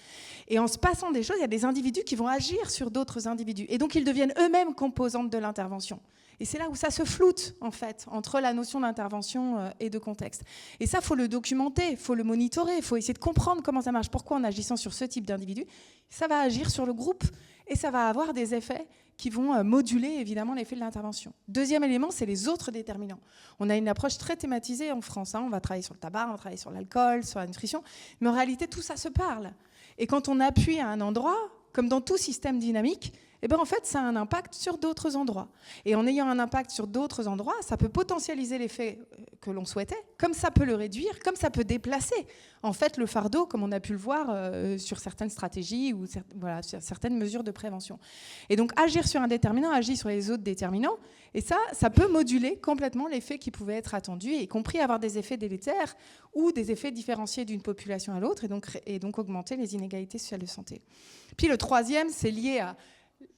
Et en se passant des choses, il y a des individus qui vont agir sur d'autres individus. Et donc, ils deviennent eux-mêmes composantes de l'intervention. Et c'est là où ça se floute, en fait, entre la notion d'intervention et de contexte. Et ça, il faut le documenter, il faut le monitorer, il faut essayer de comprendre comment ça marche. Pourquoi, en agissant sur ce type d'individu, ça va agir sur le groupe et ça va avoir des effets qui vont moduler évidemment l'effet de l'intervention. Deuxième élément, c'est les autres déterminants. On a une approche très thématisée en France. On va travailler sur le tabac, on va travailler sur l'alcool, sur la nutrition, mais en réalité, tout ça se parle. Et quand on appuie à un endroit, comme dans tout système dynamique, eh ben en fait, ça a un impact sur d'autres endroits. Et en ayant un impact sur d'autres endroits, ça peut potentialiser l'effet que l'on souhaitait, comme ça peut le réduire, comme ça peut déplacer en fait le fardeau, comme on a pu le voir sur certaines stratégies ou voilà, sur certaines mesures de prévention. Et donc, agir sur un déterminant agit sur les autres déterminants, et ça peut moduler complètement l'effet qui pouvait être attendu, y compris avoir des effets délétères ou des effets différenciés d'une population à l'autre, et donc augmenter les inégalités sociales de santé. Puis le troisième, c'est lié à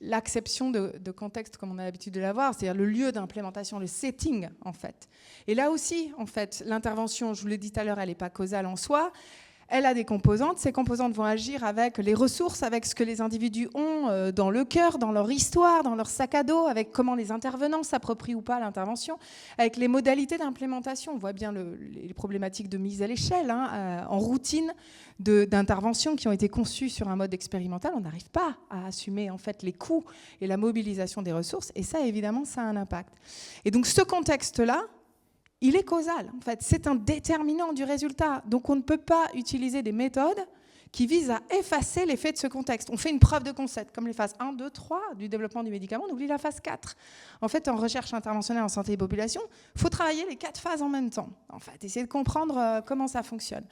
l'acception de contexte comme on a l'habitude de l'avoir, c'est-à-dire le lieu d'implémentation, le setting en fait. Et là aussi, en fait, l'intervention, je vous l'ai dit tout à l'heure, elle n'est pas causale en soi. Elle a des composantes. Ces composantes vont agir avec les ressources, avec ce que les individus ont dans le cœur, dans leur histoire, dans leur sac à dos, avec comment les intervenants s'approprient ou pas l'intervention, avec les modalités d'implémentation. On voit bien les problématiques de mise à l'échelle, en routine d'intervention qui ont été conçues sur un mode expérimental. On n'arrive pas à assumer en fait les coûts et la mobilisation des ressources. Et ça, évidemment, ça a un impact. Et donc, ce contexte-là, il est causal, en fait. C'est un déterminant du résultat. Donc, on ne peut pas utiliser des méthodes qui visent à effacer l'effet de ce contexte. On fait une preuve de concept, comme les phases 1, 2, 3 du développement du médicament, on oublie la phase 4. En fait, en recherche interventionnelle en santé et population, il faut travailler les 4 phases en même temps. En fait, essayer de comprendre comment ça fonctionne.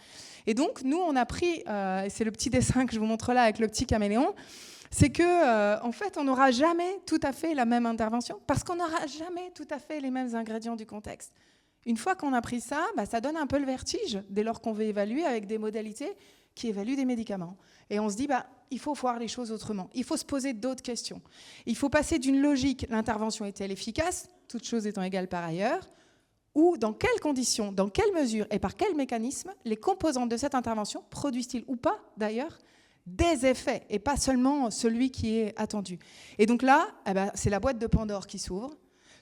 Et donc, nous, on a pris, c'est le petit dessin que je vous montre là avec le petit caméléon, c'est que, en fait, on n'aura jamais tout à fait la même intervention, parce qu'on n'aura jamais tout à fait les mêmes ingrédients du contexte. Une fois qu'on a pris ça, ça donne un peu le vertige dès lors qu'on veut évaluer avec des modalités qui évaluent des médicaments. Et on se dit, il faut voir les choses autrement. Il faut se poser d'autres questions. Il faut passer d'une logique, l'intervention est-elle efficace, toutes choses étant égales par ailleurs, ou dans quelles conditions, dans quelle mesure et par quel mécanisme les composantes de cette intervention produisent-ils ou pas, d'ailleurs, des effets, et pas seulement celui qui est attendu. Et donc là, c'est la boîte de Pandore qui s'ouvre.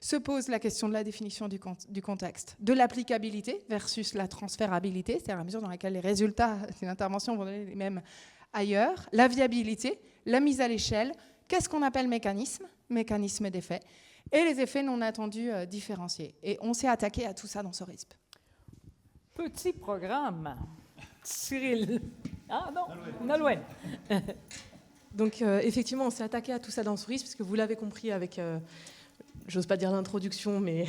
Se pose la question de la définition du contexte, de l'applicabilité versus la transférabilité, c'est-à-dire la mesure dans laquelle les résultats de l'intervention vont donner les mêmes ailleurs, la viabilité, la mise à l'échelle, qu'est-ce qu'on appelle mécanisme d'effet, et les effets non attendus différenciés. Et on s'est attaqué à tout ça dans SORISP. Petit programme. Cyril. Ah non, Nolwenn. Donc effectivement, on s'est attaqué à tout ça dans SORISP, parce que vous l'avez compris avec... j'ose pas dire l'introduction, mais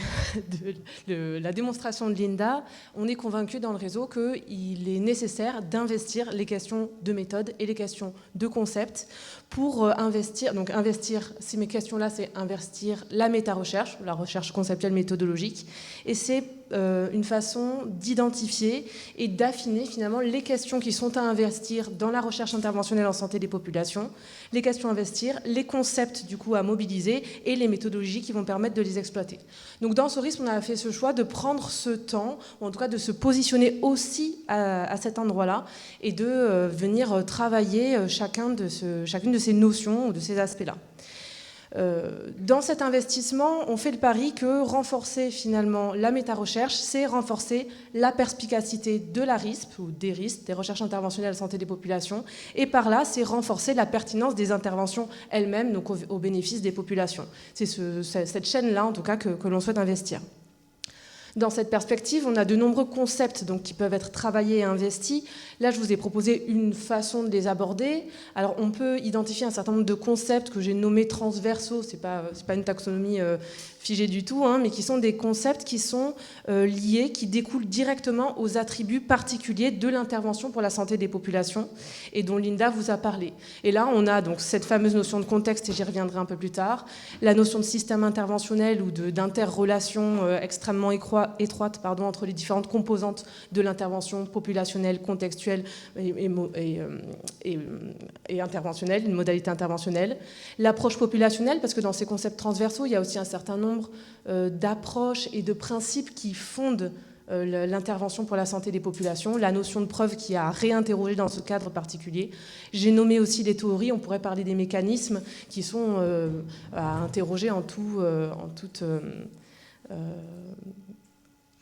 de la démonstration de Linda, on est convaincu dans le réseau qu'il est nécessaire d'investir les questions de méthode et les questions de concept pour investir. Donc investir, ces questions-là, c'est investir la méta-recherche, la recherche conceptuelle méthodologique, et c'est une façon d'identifier et d'affiner finalement les questions qui sont à investir dans la recherche interventionnelle en santé des populations, les questions à investir, les concepts du coup à mobiliser et les méthodologies qui vont permettre de les exploiter. Donc dans SORISP, on a fait ce choix de prendre ce temps, ou en tout cas de se positionner aussi à cet endroit-là et de venir travailler chacune de ces notions ou de ces aspects-là. Dans cet investissement, on fait le pari que renforcer finalement la méta-recherche, c'est renforcer la perspicacité de la RISP, ou des RISP, des recherches interventionnelles en santé des populations, et par là, c'est renforcer la pertinence des interventions elles-mêmes, donc au bénéfice des populations. C'est cette chaîne-là, en tout cas, que l'on souhaite investir. Dans cette perspective, on a de nombreux concepts donc, qui peuvent être travaillés et investis. Là, je vous ai proposé une façon de les aborder. Alors, on peut identifier un certain nombre de concepts que j'ai nommés transversaux. C'est pas une taxonomie figée du tout, mais qui sont des concepts qui sont liés, qui découlent directement aux attributs particuliers de l'intervention pour la santé des populations et dont Linda vous a parlé. Et là, on a donc cette fameuse notion de contexte, et j'y reviendrai un peu plus tard, la notion de système interventionnel ou d'interrelation extrêmement étroite entre les différentes composantes de l'intervention populationnelle, contextuelle et interventionnelle, une modalité interventionnelle. L'approche populationnelle, parce que dans ces concepts transversaux, il y a aussi un certain nombre d'approches et de principes qui fondent l'intervention pour la santé des populations, la notion de preuve qui a réinterrogé dans ce cadre particulier. J'ai nommé aussi les théories, on pourrait parler des mécanismes qui sont à interroger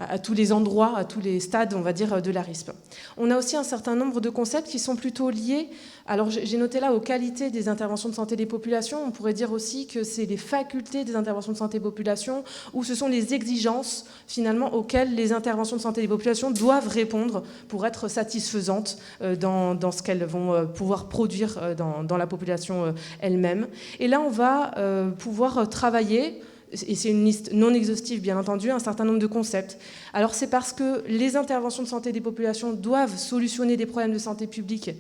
à tous les endroits, à tous les stades, on va dire, de la RISP. On a aussi un certain nombre de concepts qui sont plutôt liés, alors j'ai noté là, aux qualités des interventions de santé des populations. On pourrait dire aussi que c'est les facultés des interventions de santé des populations, ou ce sont les exigences, finalement, auxquelles les interventions de santé des populations doivent répondre pour être satisfaisantes dans ce qu'elles vont pouvoir produire dans la population elle-même. Et là, on va pouvoir travailler, et c'est une liste non exhaustive bien entendu, un certain nombre de concepts. Alors c'est parce que les interventions de santé des populations doivent solutionner des problèmes de santé publique,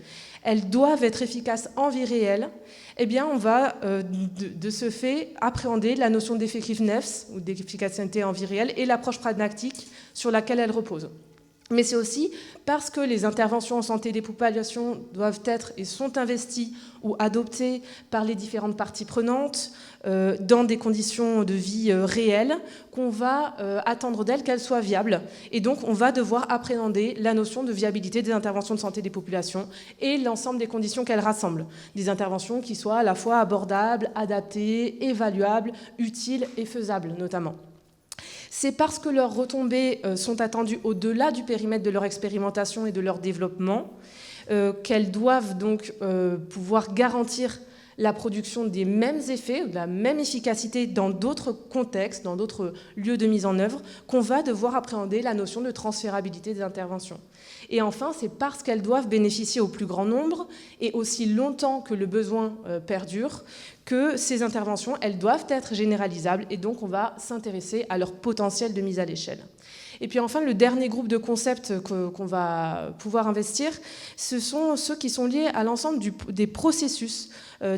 elles doivent être efficaces en vie réelle, eh bien on va de ce fait appréhender la notion d'effectiveness ou d'efficacité en vie réelle et l'approche pragmatique sur laquelle elle repose. Mais c'est aussi parce que les interventions en santé des populations doivent être et sont investies ou adoptées par les différentes parties prenantes dans des conditions de vie réelles qu'on va attendre d'elles qu'elles soient viables. Et donc on va devoir appréhender la notion de viabilité des interventions de santé des populations et l'ensemble des conditions qu'elles rassemblent. Des interventions qui soient à la fois abordables, adaptées, évaluables, utiles et faisables notamment. C'est parce que leurs retombées sont attendues au-delà du périmètre de leur expérimentation et de leur développement qu'elles doivent donc pouvoir garantir la production des mêmes effets, de la même efficacité dans d'autres contextes, dans d'autres lieux de mise en œuvre, qu'on va devoir appréhender la notion de transférabilité des interventions. Et enfin, c'est parce qu'elles doivent bénéficier au plus grand nombre et aussi longtemps que le besoin perdure que ces interventions, elles doivent être généralisables et donc on va s'intéresser à leur potentiel de mise à l'échelle. Et puis enfin, le dernier groupe de concepts qu'on va pouvoir investir, ce sont ceux qui sont liés à l'ensemble des processus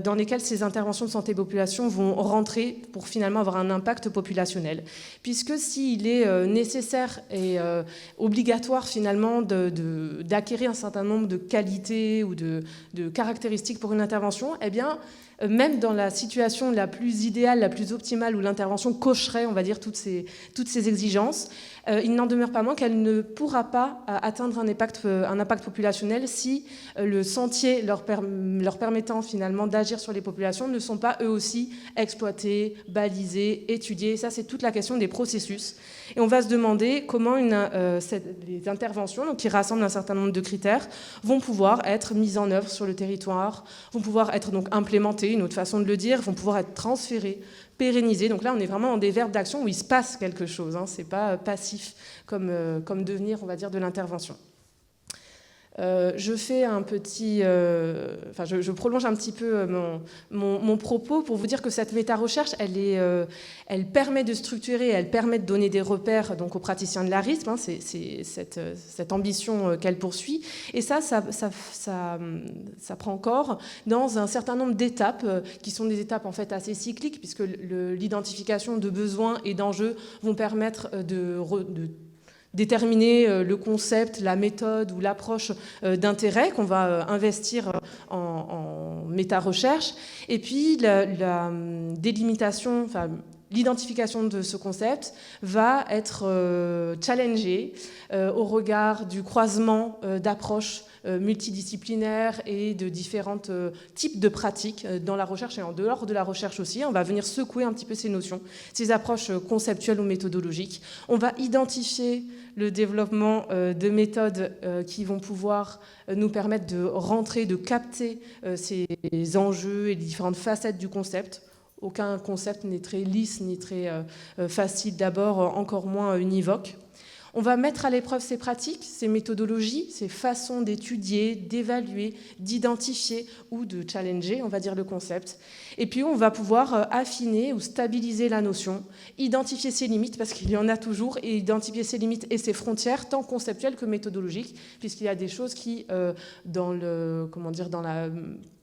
dans lesquels ces interventions de santé population vont rentrer pour finalement avoir un impact populationnel. Puisque s'il est nécessaire et obligatoire finalement d'acquérir un certain nombre de qualités ou de caractéristiques pour une intervention, eh bien, même dans la situation la plus idéale, la plus optimale, où l'intervention cocherait, on va dire, toutes ces exigences, il n'en demeure pas moins qu'elle ne pourra pas atteindre un impact populationnel si le sentier leur permettant finalement d'agir sur les populations ne sont pas eux aussi exploités, balisés, étudiés. Ça, c'est toute la question des processus. Et on va se demander comment les interventions, donc, qui rassemblent un certain nombre de critères, vont pouvoir être mises en œuvre sur le territoire, vont pouvoir être donc implémentées, une autre façon de le dire, vont pouvoir être transférées, pérennisées. Donc là, on est vraiment dans des verbes d'action où il se passe quelque chose. Hein. Ce n'est pas passif comme devenir, on va dire, de l'intervention. Je fais un petit, je prolonge un petit peu mon propos pour vous dire que cette méta-recherche, elle permet de structurer, elle permet de donner des repères donc aux praticiens de la RISP. Hein, c'est cette ambition qu'elle poursuit. Et ça prend corps dans un certain nombre d'étapes qui sont des étapes en fait assez cycliques, puisque l'identification de besoins et d'enjeux vont permettre de déterminer le concept, la méthode ou l'approche d'intérêt qu'on va investir en méta-recherche. Et puis la délimitation, l'identification de ce concept va être challengée au regard du croisement d'approches multidisciplinaires et de différents types de pratiques dans la recherche et en dehors de la recherche aussi. On va venir secouer un petit peu ces notions, ces approches conceptuelles ou méthodologiques. On va identifier le développement de méthodes qui vont pouvoir nous permettre de rentrer, de capter ces enjeux et les différentes facettes du concept. Aucun concept n'est très lisse ni très facile d'abord, encore moins univoque. On va mettre à l'épreuve ces pratiques, ces méthodologies, ces façons d'étudier, d'évaluer, d'identifier ou de challenger, on va dire, le concept. Et puis on va pouvoir affiner ou stabiliser la notion, identifier ses limites, parce qu'il y en a toujours, et identifier ses limites et ses frontières, tant conceptuelles que méthodologiques, puisqu'il y a des choses qui, dans la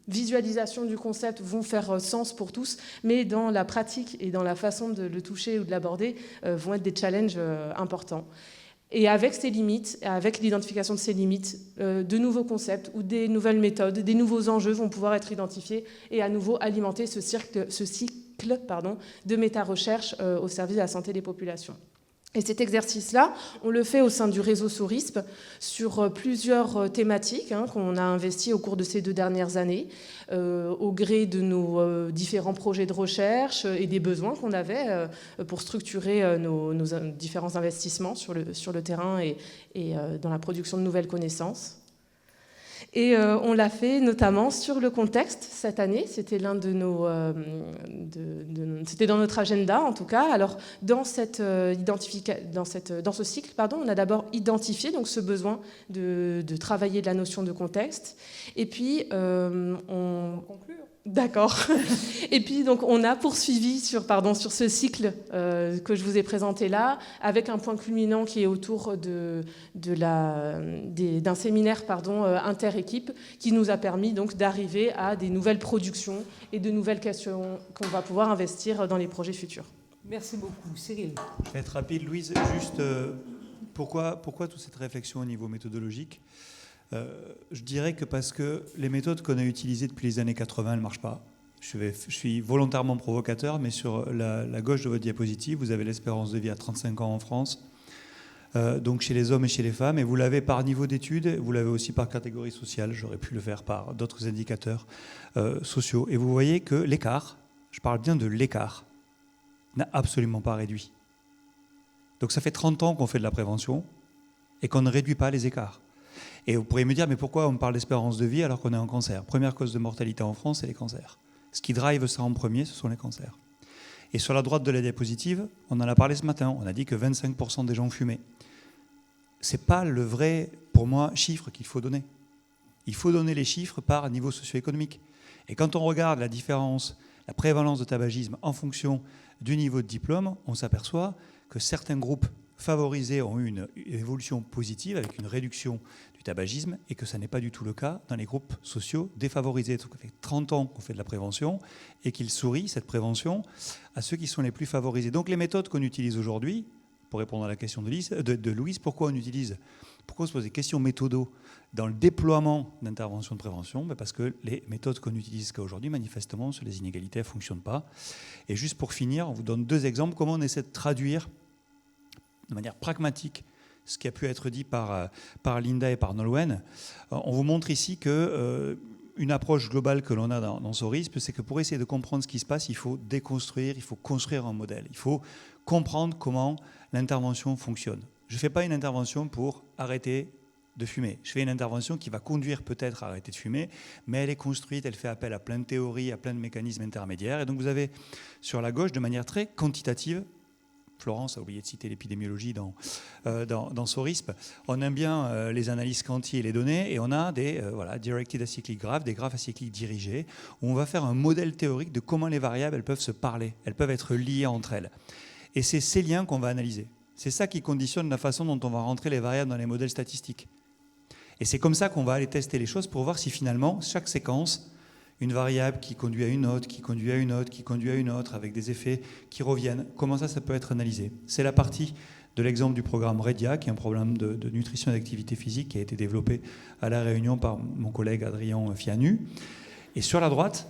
visualisation du concept vont faire sens pour tous, mais dans la pratique et dans la façon de le toucher ou de l'aborder vont être des challenges importants. Et avec ces limites, avec l'identification de ces limites, de nouveaux concepts ou des nouvelles méthodes, des nouveaux enjeux vont pouvoir être identifiés et à nouveau alimenter ce cycle de méta-recherche au service de la santé des populations. Et cet exercice-là, on le fait au sein du réseau SORISP sur plusieurs thématiques qu'on a investies au cours de ces 2 dernières années, au gré de nos différents projets de recherche et des besoins qu'on avait pour structurer nos différents investissements sur le terrain et dans la production de nouvelles connaissances. Et on l'a fait notamment sur le contexte cette année. C'était l'un de nos, c'était dans notre agenda en tout cas. Alors dans ce cycle, on a d'abord identifié donc ce besoin de travailler de la notion de contexte. Et puis on conclut. D'accord. Et puis donc on a poursuivi sur ce cycle que je vous ai présenté là, avec un point culminant qui est autour d'un séminaire inter-équipe qui nous a permis donc d'arriver à des nouvelles productions et de nouvelles questions qu'on va pouvoir investir dans les projets futurs. Merci beaucoup. Cyril. Je vais être rapide, Louise. Juste Pourquoi toute cette réflexion au niveau méthodologique ? Je dirais que parce que les méthodes qu'on a utilisées depuis les années 80, elles ne marchent pas. Je suis volontairement provocateur, mais sur la gauche de votre diapositive, vous avez l'espérance de vie à 35 ans en France, donc chez les hommes et chez les femmes, et vous l'avez par niveau d'études, vous l'avez aussi par catégorie sociale, j'aurais pu le faire par d'autres indicateurs sociaux. Et vous voyez que l'écart, je parle bien de l'écart, n'a absolument pas réduit. Donc ça fait 30 ans qu'on fait de la prévention et qu'on ne réduit pas les écarts. Et vous pourriez me dire, mais pourquoi on parle d'espérance de vie alors qu'on est en cancer ? Première cause de mortalité en France, c'est les cancers. Ce qui drive ça en premier, ce sont les cancers. Et sur la droite de la diapositive, on en a parlé ce matin, on a dit que 25% des gens fumaient. Ce n'est pas le vrai, pour moi, chiffre qu'il faut donner. Il faut donner les chiffres par niveau socio-économique. Et quand on regarde la différence, la prévalence de tabagisme en fonction du niveau de diplôme, on s'aperçoit que certains groupes favorisés ont eu une évolution positive avec une réduction du tabagisme et que ça n'est pas du tout le cas dans les groupes sociaux défavorisés. Donc, ça fait 30 ans qu'on fait de la prévention et qu'il sourit, cette prévention, à ceux qui sont les plus favorisés. Donc les méthodes qu'on utilise aujourd'hui, pour répondre à la question de Louise, pourquoi on se pose des questions méthodaux dans le déploiement d'interventions de prévention ? Parce que les méthodes qu'on utilise jusqu'à aujourd'hui, manifestement, sur les inégalités, elles ne fonctionnent pas. Et juste pour finir, on vous donne 2 exemples, comment on essaie de traduire de manière pragmatique ce qui a pu être dit par Linda et par Nolwenn. On vous montre ici que une approche globale que l'on a dans SORISP, c'est que pour essayer de comprendre ce qui se passe, il faut déconstruire, il faut construire un modèle, il faut comprendre comment l'intervention fonctionne. Je ne fais pas une intervention pour arrêter de fumer. Je fais une intervention qui va conduire peut-être à arrêter de fumer, mais elle est construite, elle fait appel à plein de théories, à plein de mécanismes intermédiaires. Et donc vous avez sur la gauche, de manière très quantitative, Florence a oublié de citer l'épidémiologie dans SORISP. On aime bien les analyses quanti et les données, et on a des directed acyclic graph, des graphes acycliques dirigés, où on va faire un modèle théorique de comment les variables elles peuvent se parler, elles peuvent être liées entre elles. Et c'est ces liens qu'on va analyser. C'est ça qui conditionne la façon dont on va rentrer les variables dans les modèles statistiques. Et c'est comme ça qu'on va aller tester les choses pour voir si finalement, chaque séquence, une variable qui conduit à une autre, qui conduit à une autre, qui conduit à une autre, avec des effets qui reviennent. Comment ça peut être analysé ? C'est la partie de l'exemple du programme REDIA, qui est un programme de nutrition et d'activité physique qui a été développé à La Réunion par mon collègue Adrien Fianu. Et sur la droite,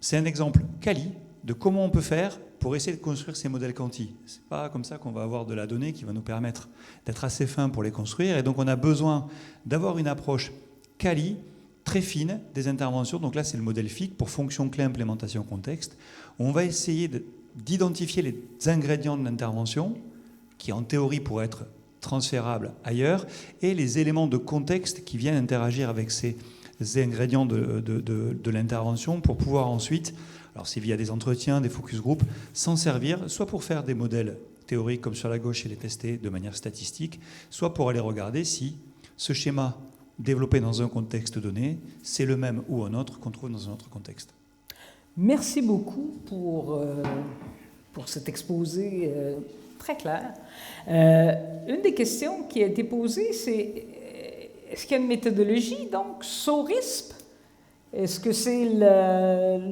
c'est un exemple quali de comment on peut faire pour essayer de construire ces modèles quanti. Ce n'est pas comme ça qu'on va avoir de la donnée qui va nous permettre d'être assez fin pour les construire. Et donc on a besoin d'avoir une approche quali, très fine des interventions. Donc là, c'est le modèle FIC pour fonction clé implémentation contexte. On va essayer d'identifier les ingrédients de l'intervention qui, en théorie, pourraient être transférables ailleurs et les éléments de contexte qui viennent interagir avec ces ingrédients de l'intervention pour pouvoir ensuite, alors c'est via des entretiens, des focus group, s'en servir, soit pour faire des modèles théoriques comme sur la gauche et les tester de manière statistique, soit pour aller regarder si ce schéma développé dans un contexte donné, c'est le même ou un autre qu'on trouve dans un autre contexte. Merci beaucoup pour cet exposé très clair. Une des questions qui a été posée, c'est est-ce qu'il y a une méthodologie, donc SORISP? Est-ce que c'est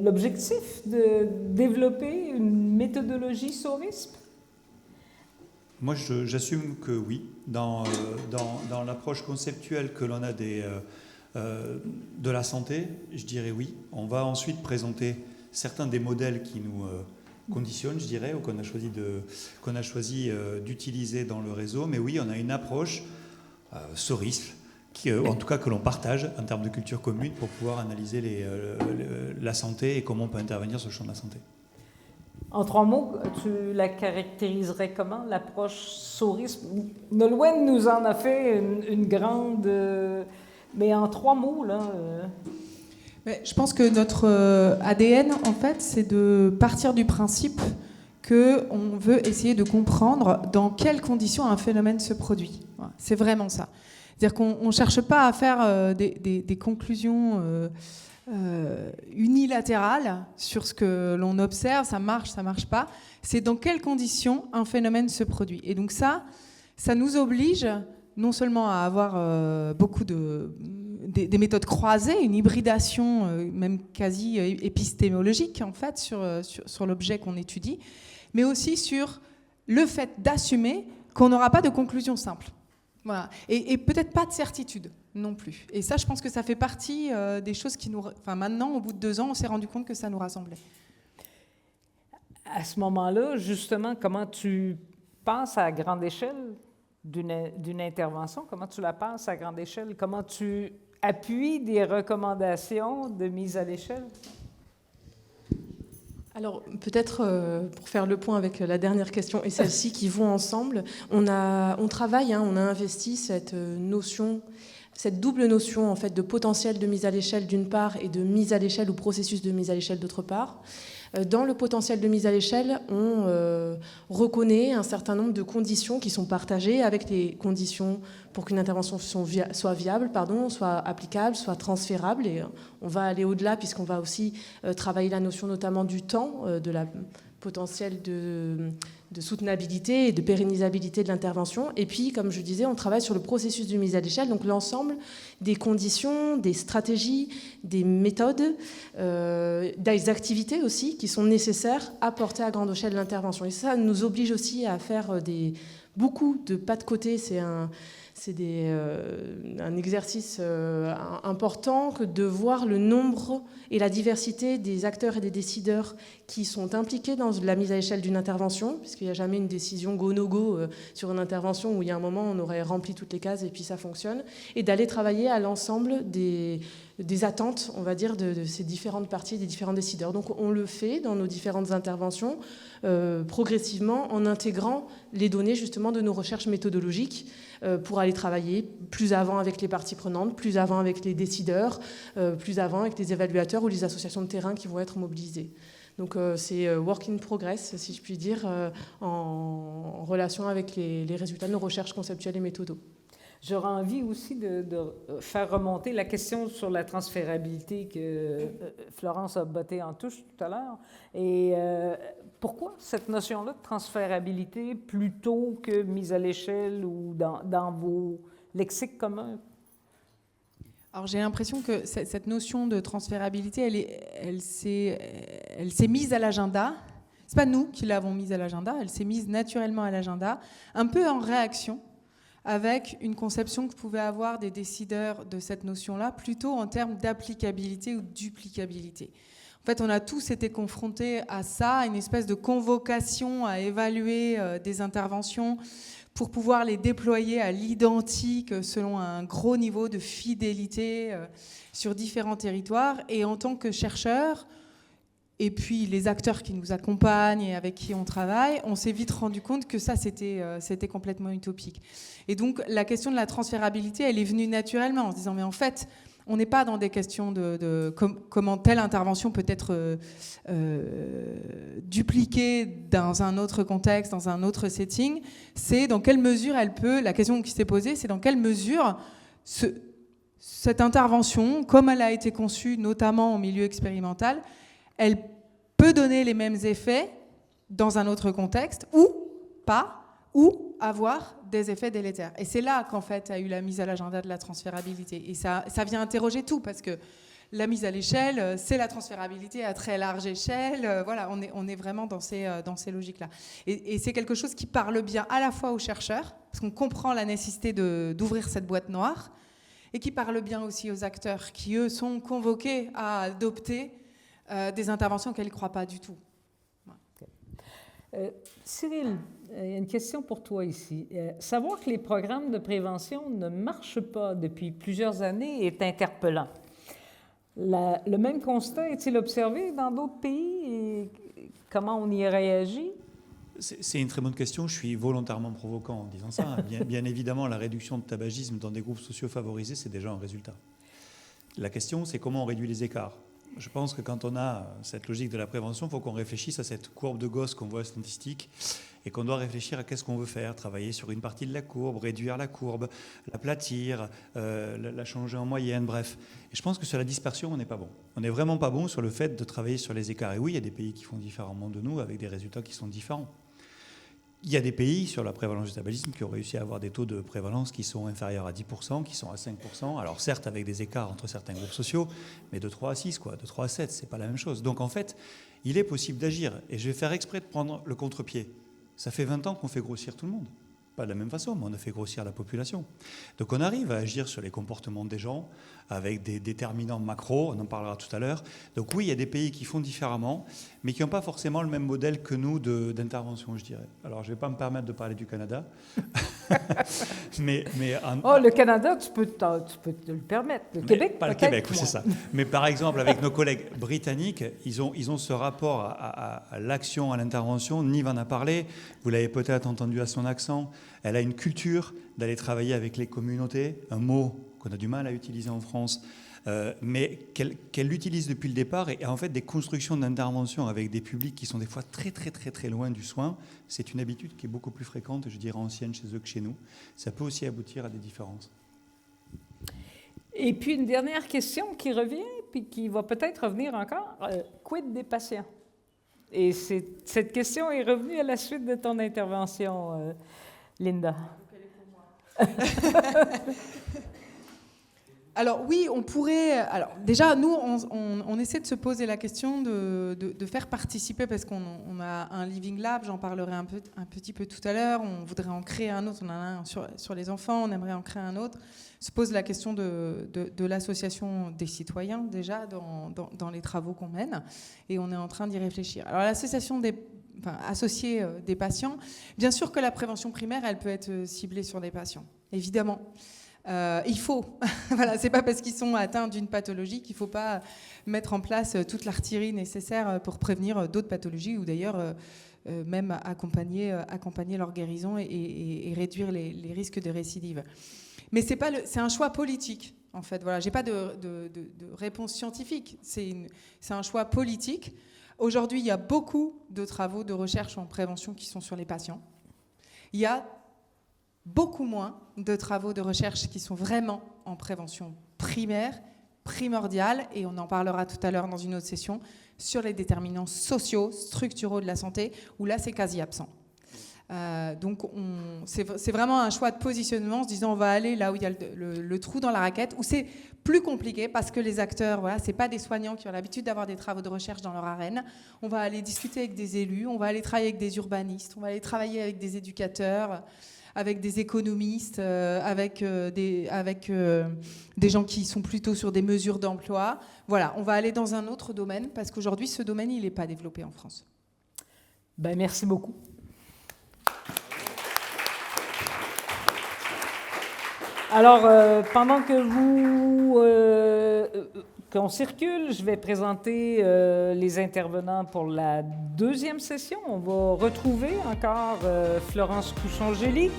l'objectif de développer une méthodologie SORISP? Moi, j'assume que oui. Dans l'approche conceptuelle que l'on a de la santé, je dirais oui. On va ensuite présenter certains des modèles qui nous conditionnent, je dirais, ou qu'on a choisi d'utiliser dans le réseau. Mais oui, on a une approche SORISP, en tout cas que l'on partage en termes de culture commune pour pouvoir analyser la santé et comment on peut intervenir sur le champ de la santé. En 3 mots, tu la caractériserais comment, l'approche SORISP? Nolwenn nous en a fait une grande... mais en 3 mots, là... Mais je pense que notre ADN, en fait, c'est de partir du principe qu'on veut essayer de comprendre dans quelles conditions un phénomène se produit. Voilà, c'est vraiment ça. C'est-à-dire qu'on ne cherche pas à faire des conclusions... unilatérale sur ce que l'on observe, ça marche pas. C'est dans quelles conditions un phénomène se produit. Et donc ça nous oblige non seulement à avoir beaucoup des méthodes croisées, une hybridation même quasi épistémologique en fait sur l'objet qu'on étudie, mais aussi sur le fait d'assumer qu'on n'aura pas de conclusion simple. Voilà. Et peut-être pas de certitude non plus. Et ça, je pense que ça fait partie des choses qui nous... Enfin, maintenant, au bout de 2 ans, on s'est rendu compte que ça nous rassemblait. À ce moment-là, justement, comment tu penses à grande échelle d'une intervention? Comment tu la penses à grande échelle? Comment tu appuies des recommandations de mise à l'échelle? Alors peut-être pour faire le point avec la dernière question et celle-ci qui vont ensemble, on travaille, on a investi cette double notion en fait de potentiel de mise à l'échelle d'une part et de mise à l'échelle ou processus de mise à l'échelle d'autre part. Dans le potentiel de mise à l'échelle, on reconnaît un certain nombre de conditions qui sont partagées avec les conditions pour qu'une intervention soit viable, soit applicable, soit transférable. Et on va aller au-delà puisqu'on va aussi travailler la notion notamment du temps, de la potentiel de soutenabilité et de pérennisabilité de l'intervention. Et puis, comme je disais, on travaille sur le processus de mise à l'échelle, donc l'ensemble des conditions, des stratégies, des méthodes, des activités aussi qui sont nécessaires à porter à grande échelle l'intervention. Et ça nous oblige aussi à faire beaucoup de pas de côté. C'est un exercice important que de voir le nombre et la diversité des acteurs et des décideurs qui sont impliqués dans la mise à l'échelle d'une intervention, puisqu'il n'y a jamais une décision go-no-go sur une intervention où il y a un moment on aurait rempli toutes les cases et puis ça fonctionne, et d'aller travailler à l'ensemble des attentes, on va dire, de ces différentes parties, des différents décideurs. Donc on le fait dans nos différentes interventions, progressivement, en intégrant les données justement de nos recherches méthodologiques pour aller travailler plus avant avec les parties prenantes, plus avant avec les décideurs, plus avant avec les évaluateurs ou les associations de terrain qui vont être mobilisées. Donc c'est work in progress, si je puis dire, en relation avec les résultats de nos recherches conceptuelles et méthodaux. J'aurais envie aussi de faire remonter la question sur la transférabilité que Florence a botté en touche tout à l'heure. Et pourquoi cette notion-là de transférabilité plutôt que mise à l'échelle ou dans vos lexiques communs? Alors j'ai l'impression que cette notion de transférabilité, elle s'est mise à l'agenda. C'est pas nous qui l'avons mise à l'agenda, elle s'est mise naturellement à l'agenda, un peu en réaction avec une conception que pouvaient avoir des décideurs de cette notion-là, plutôt en termes d'applicabilité ou de duplicabilité. En fait, on a tous été confrontés à ça, à une espèce de convocation à évaluer des interventions pour pouvoir les déployer à l'identique selon un gros niveau de fidélité sur différents territoires. Et en tant que chercheurs, et puis les acteurs qui nous accompagnent et avec qui on travaille, on s'est vite rendu compte que ça, c'était complètement utopique. Et donc, la question de la transférabilité, elle est venue naturellement en se disant, mais en fait, on n'est pas dans des questions de comment telle intervention peut être dupliquée dans un autre contexte, dans un autre setting. C'est dans quelle mesure elle peut, la question qui s'est posée, c'est dans quelle mesure cette intervention, comme elle a été conçue, notamment au milieu expérimental, elle peut donner les mêmes effets dans un autre contexte ou pas, ou avoir des effets délétères. Et c'est là qu'en fait a eu la mise à l'agenda de la transférabilité. Et ça vient interroger tout, parce que la mise à l'échelle, c'est la transférabilité à très large échelle. Voilà, on est vraiment dans ces logiques-là. Et c'est quelque chose qui parle bien à la fois aux chercheurs, parce qu'on comprend la nécessité d'ouvrir cette boîte noire, et qui parle bien aussi aux acteurs, qui eux sont convoqués à adopter des interventions auxquelles ils ne croient pas du tout. Cyril, il y a une question pour toi ici. Savoir que les programmes de prévention ne marchent pas depuis plusieurs années est interpellant. Le même constat est-il observé dans d'autres pays et comment on y réagit? C'est une très bonne question. Je suis volontairement provocant en disant ça. Bien évidemment, la réduction de tabagisme dans des groupes sociaux favorisés, c'est déjà un résultat. La question, c'est comment on réduit les écarts. Je pense que quand on a cette logique de la prévention, il faut qu'on réfléchisse à cette courbe de Gauss qu'on voit statistique et qu'on doit réfléchir à qu'est-ce qu'on veut faire, travailler sur une partie de la courbe, réduire la courbe, l'aplatir, la changer en moyenne, bref. Et je pense que sur la dispersion, on n'est pas bon. On n'est vraiment pas bon sur le fait de travailler sur les écarts. Et oui, il y a des pays qui font différemment de nous avec des résultats qui sont différents. Il y a des pays sur la prévalence du tabagisme qui ont réussi à avoir des taux de prévalence qui sont inférieurs à 10%, qui sont à 5%. Alors certes, avec des écarts entre certains groupes sociaux, mais de 3 à 6, de 3 à 7, c'est pas la même chose. Donc en fait, il est possible d'agir. Et je vais faire exprès de prendre le contre-pied. Ça fait 20 ans qu'on fait grossir tout le monde. pas de la même façon, mais on a fait grossir la population. Donc on arrive à agir sur les comportements des gens avec des déterminants macro, on en parlera tout à l'heure. Donc oui, il y a des pays qui font différemment, mais qui n'ont pas forcément le même modèle que nous d'intervention, je dirais. Alors je ne vais pas me permettre de parler du Canada. Le Canada, tu peux te le permettre. Le Québec, pas le Québec, c'est ça. Mais par exemple, avec nos collègues britanniques, ils ont ce rapport à l'action, à l'intervention. Nive en a parlé, vous l'avez peut-être entendu à son accent. Elle a une culture d'aller travailler avec les communautés, un mot qu'on a du mal à utiliser en France, mais qu'elle utilise depuis le départ. Et en fait, des constructions d'intervention avec des publics qui sont des fois très, très, très, très loin du soin, c'est une habitude qui est beaucoup plus fréquente, je dirais ancienne chez eux que chez nous. Ça peut aussi aboutir à des différences. Et puis, une dernière question qui revient, puis qui va peut-être revenir encore. Quid des patients? Et cette question est revenue à la suite de ton intervention, Linda. Alors oui, on pourrait... Alors déjà, nous, on essaie de se poser la question de faire participer, parce qu'on a un Living Lab, j'en parlerai un petit peu tout à l'heure, on voudrait en créer un autre, on en a un sur les enfants, on aimerait en créer un autre. Se pose la question de l'association des citoyens, déjà, dans les travaux qu'on mène, et on est en train d'y réfléchir. Alors l'association associée des patients, bien sûr que la prévention primaire, elle peut être ciblée sur des patients, évidemment. Il faut, voilà, c'est pas parce qu'ils sont atteints d'une pathologie qu'il faut pas mettre en place toute l'artillerie nécessaire pour prévenir d'autres pathologies, ou d'ailleurs même accompagner leur guérison et réduire les risques de récidive. Mais c'est un choix politique, en fait. Voilà, j'ai pas de réponse scientifique. C'est un choix politique. Aujourd'hui, il y a beaucoup de travaux de recherche en prévention qui sont sur les patients. Il y a beaucoup moins de travaux de recherche qui sont vraiment en prévention primaire, primordiale, et on en parlera tout à l'heure dans une autre session, sur les déterminants sociaux, structuraux de la santé, où là, c'est quasi absent. Donc, c'est vraiment un choix de positionnement, en se disant on va aller là où il y a le trou dans la raquette, où c'est plus compliqué, parce que les acteurs, voilà, c'est pas des soignants qui ont l'habitude d'avoir des travaux de recherche dans leur arène. On va aller discuter avec des élus, on va aller travailler avec des urbanistes, on va aller travailler avec des éducateurs, avec des économistes, avec des gens qui sont plutôt sur des mesures d'emploi. Voilà, on va aller dans un autre domaine, parce qu'aujourd'hui, ce domaine, il n'est pas développé en France. Merci beaucoup. Alors, pendant qu'on circule, je vais présenter les intervenants pour la deuxième session. On va retrouver encore Florence Couchon-Gély,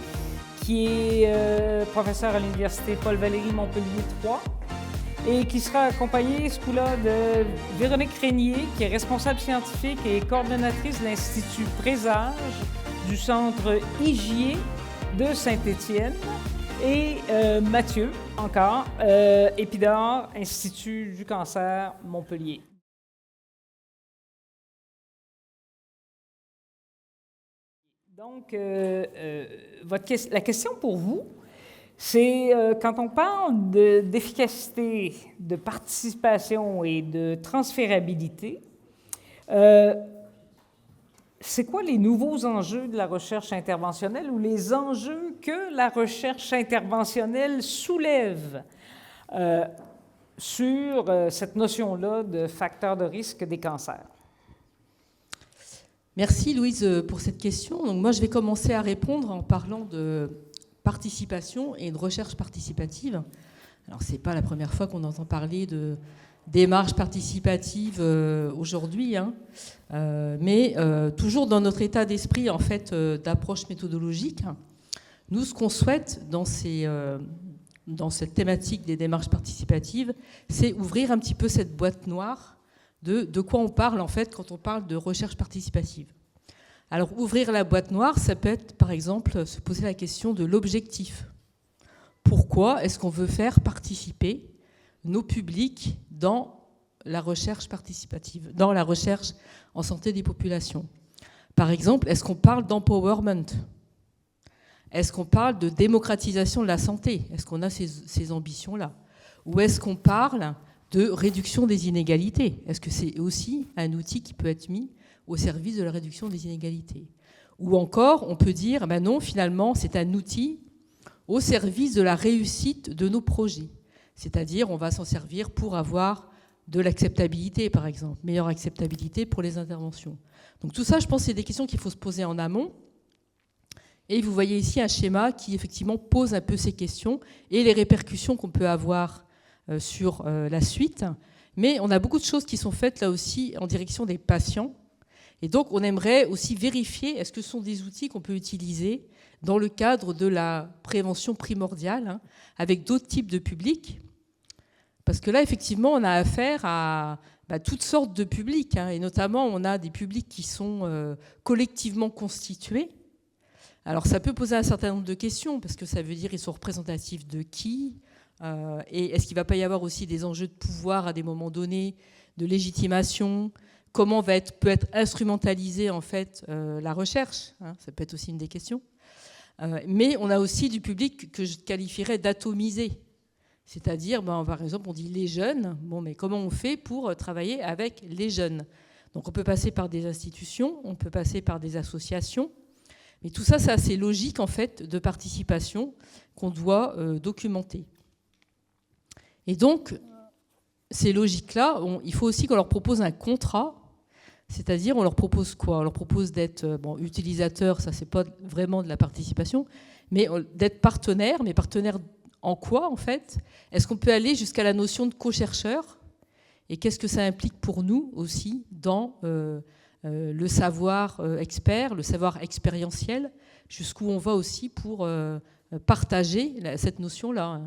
qui est professeure à l'Université Paul-Valéry Montpellier 3 et qui sera accompagnée ce coup-là de Véronique Régnier, qui est responsable scientifique et coordonnatrice de l'Institut Présage du Centre Igier de Saint-Étienne. Et Mathieu, encore, Épidore, Institut du cancer, Montpellier. Donc, la question pour vous, c'est quand on parle d'efficacité, de participation et de transférabilité, c'est quoi les nouveaux enjeux de la recherche interventionnelle ou les enjeux que la recherche interventionnelle soulève sur cette notion-là de facteur de risque des cancers? Merci Louise pour cette question. Donc moi, je vais commencer à répondre en parlant de participation et de recherche participative. Alors, ce n'est pas la première fois qu'on entend parler de démarche participative aujourd'hui, hein. Mais toujours dans notre état d'esprit en fait d'approche méthodologique. Nous, ce qu'on souhaite dans cette thématique des démarches participatives, c'est ouvrir un petit peu cette boîte noire de quoi on parle en fait quand on parle de recherche participative. Alors ouvrir la boîte noire, ça peut être par exemple se poser la question de l'objectif. Pourquoi est-ce qu'on veut faire participer nos publics dans la recherche participative, dans la recherche en santé des populations? Par exemple, est-ce qu'on parle d'empowerment? Est-ce qu'on parle de démocratisation de la santé? Est-ce qu'on a ces ambitions-là? Ou est-ce qu'on parle de réduction des inégalités? Est-ce que c'est aussi un outil qui peut être mis au service de la réduction des inégalités? Ou encore, on peut dire, ben non, finalement, c'est un outil au service de la réussite de nos projets. C'est-à-dire, on va s'en servir pour avoir de l'acceptabilité, par exemple, meilleure acceptabilité pour les interventions. Donc tout ça, je pense, c'est des questions qu'il faut se poser en amont. Et vous voyez ici un schéma qui, effectivement, pose un peu ces questions et les répercussions qu'on peut avoir sur la suite. Mais on a beaucoup de choses qui sont faites, là aussi, en direction des patients. Et donc, on aimerait aussi vérifier, est-ce que ce sont des outils qu'on peut utiliser dans le cadre de la prévention primordiale, avec d'autres types de publics. Parce que là, effectivement, on a affaire à toutes sortes de publics, et notamment, on a des publics qui sont collectivement constitués. Alors, ça peut poser un certain nombre de questions, parce que ça veut dire qu'ils sont représentatifs de qui, et est-ce qu'il ne va pas y avoir aussi des enjeux de pouvoir à des moments donnés, de légitimation, comment peut être instrumentalisée en fait la recherche, ça peut être aussi une des questions. Mais on a aussi du public que je qualifierais d'atomisé. C'est-à-dire, par exemple, on dit les jeunes, mais comment on fait pour travailler avec les jeunes? Donc on peut passer par des institutions, on peut passer par des associations, mais tout ça, c'est assez logique en fait de participation qu'on doit documenter. Et donc, ces logiques-là, il faut aussi qu'on leur propose un contrat, c'est-à-dire on leur propose quoi? On leur propose d'être utilisateurs, ça c'est pas vraiment de la participation, mais d'être partenaires, mais partenaires en quoi en fait? Est-ce qu'on peut aller jusqu'à la notion de co-chercheur? Et qu'est-ce que ça implique pour nous aussi dans le savoir expert, le savoir expérientiel, jusqu'où on va aussi pour partager cette notion-là.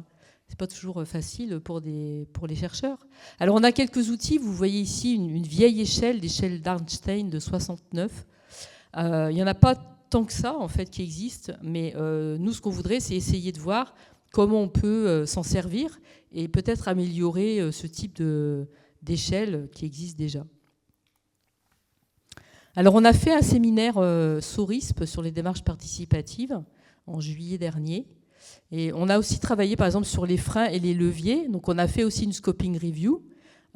C'est pas toujours facile pour les chercheurs. Alors on a quelques outils, vous voyez ici une vieille échelle, l'échelle d'Arnstein de 69. Il n'y en a pas tant que ça en fait qui existe, mais nous ce qu'on voudrait c'est essayer de voir comment on peut s'en servir et peut-être améliorer ce type d'échelle qui existe déjà. Alors on a fait un séminaire SORISP sur les démarches participatives en juillet dernier. Et on a aussi travaillé par exemple sur les freins et les leviers. Donc on a fait aussi une scoping review.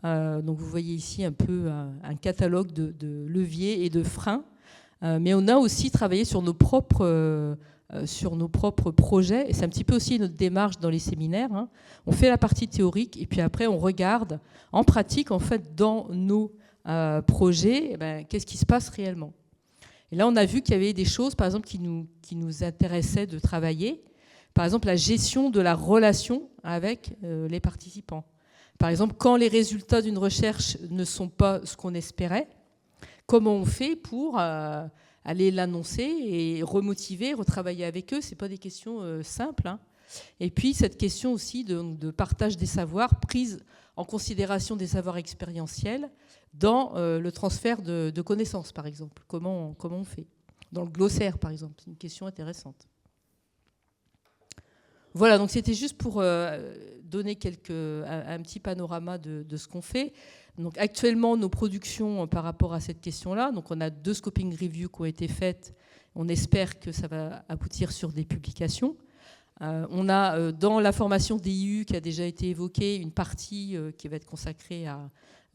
Donc vous voyez ici un peu un catalogue de leviers et de freins. Mais on a aussi travaillé sur nos propres projets. Et c'est un petit peu aussi notre démarche dans les séminaires. On fait la partie théorique et puis après on regarde en pratique en fait dans nos projets qu'est-ce qui se passe réellement. Et là on a vu qu'il y avait des choses par exemple qui nous intéressaient de travailler. Par exemple, la gestion de la relation avec les participants. Par exemple, quand les résultats d'une recherche ne sont pas ce qu'on espérait, comment on fait pour aller l'annoncer et remotiver, retravailler avec eux? Ce n'est pas des questions simples. Et puis, cette question aussi de partage des savoirs, prise en considération des savoirs expérientiels dans le transfert de connaissances, par exemple. Comment on fait? Dans le glossaire, par exemple. C'est une question intéressante. Voilà, donc c'était juste pour donner un petit panorama de ce qu'on fait. Donc actuellement, nos productions par rapport à cette question-là, donc on a 2 scoping reviews qui ont été faites. On espère que ça va aboutir sur des publications. On a dans la formation DIU qui a déjà été évoquée une partie qui va être consacrée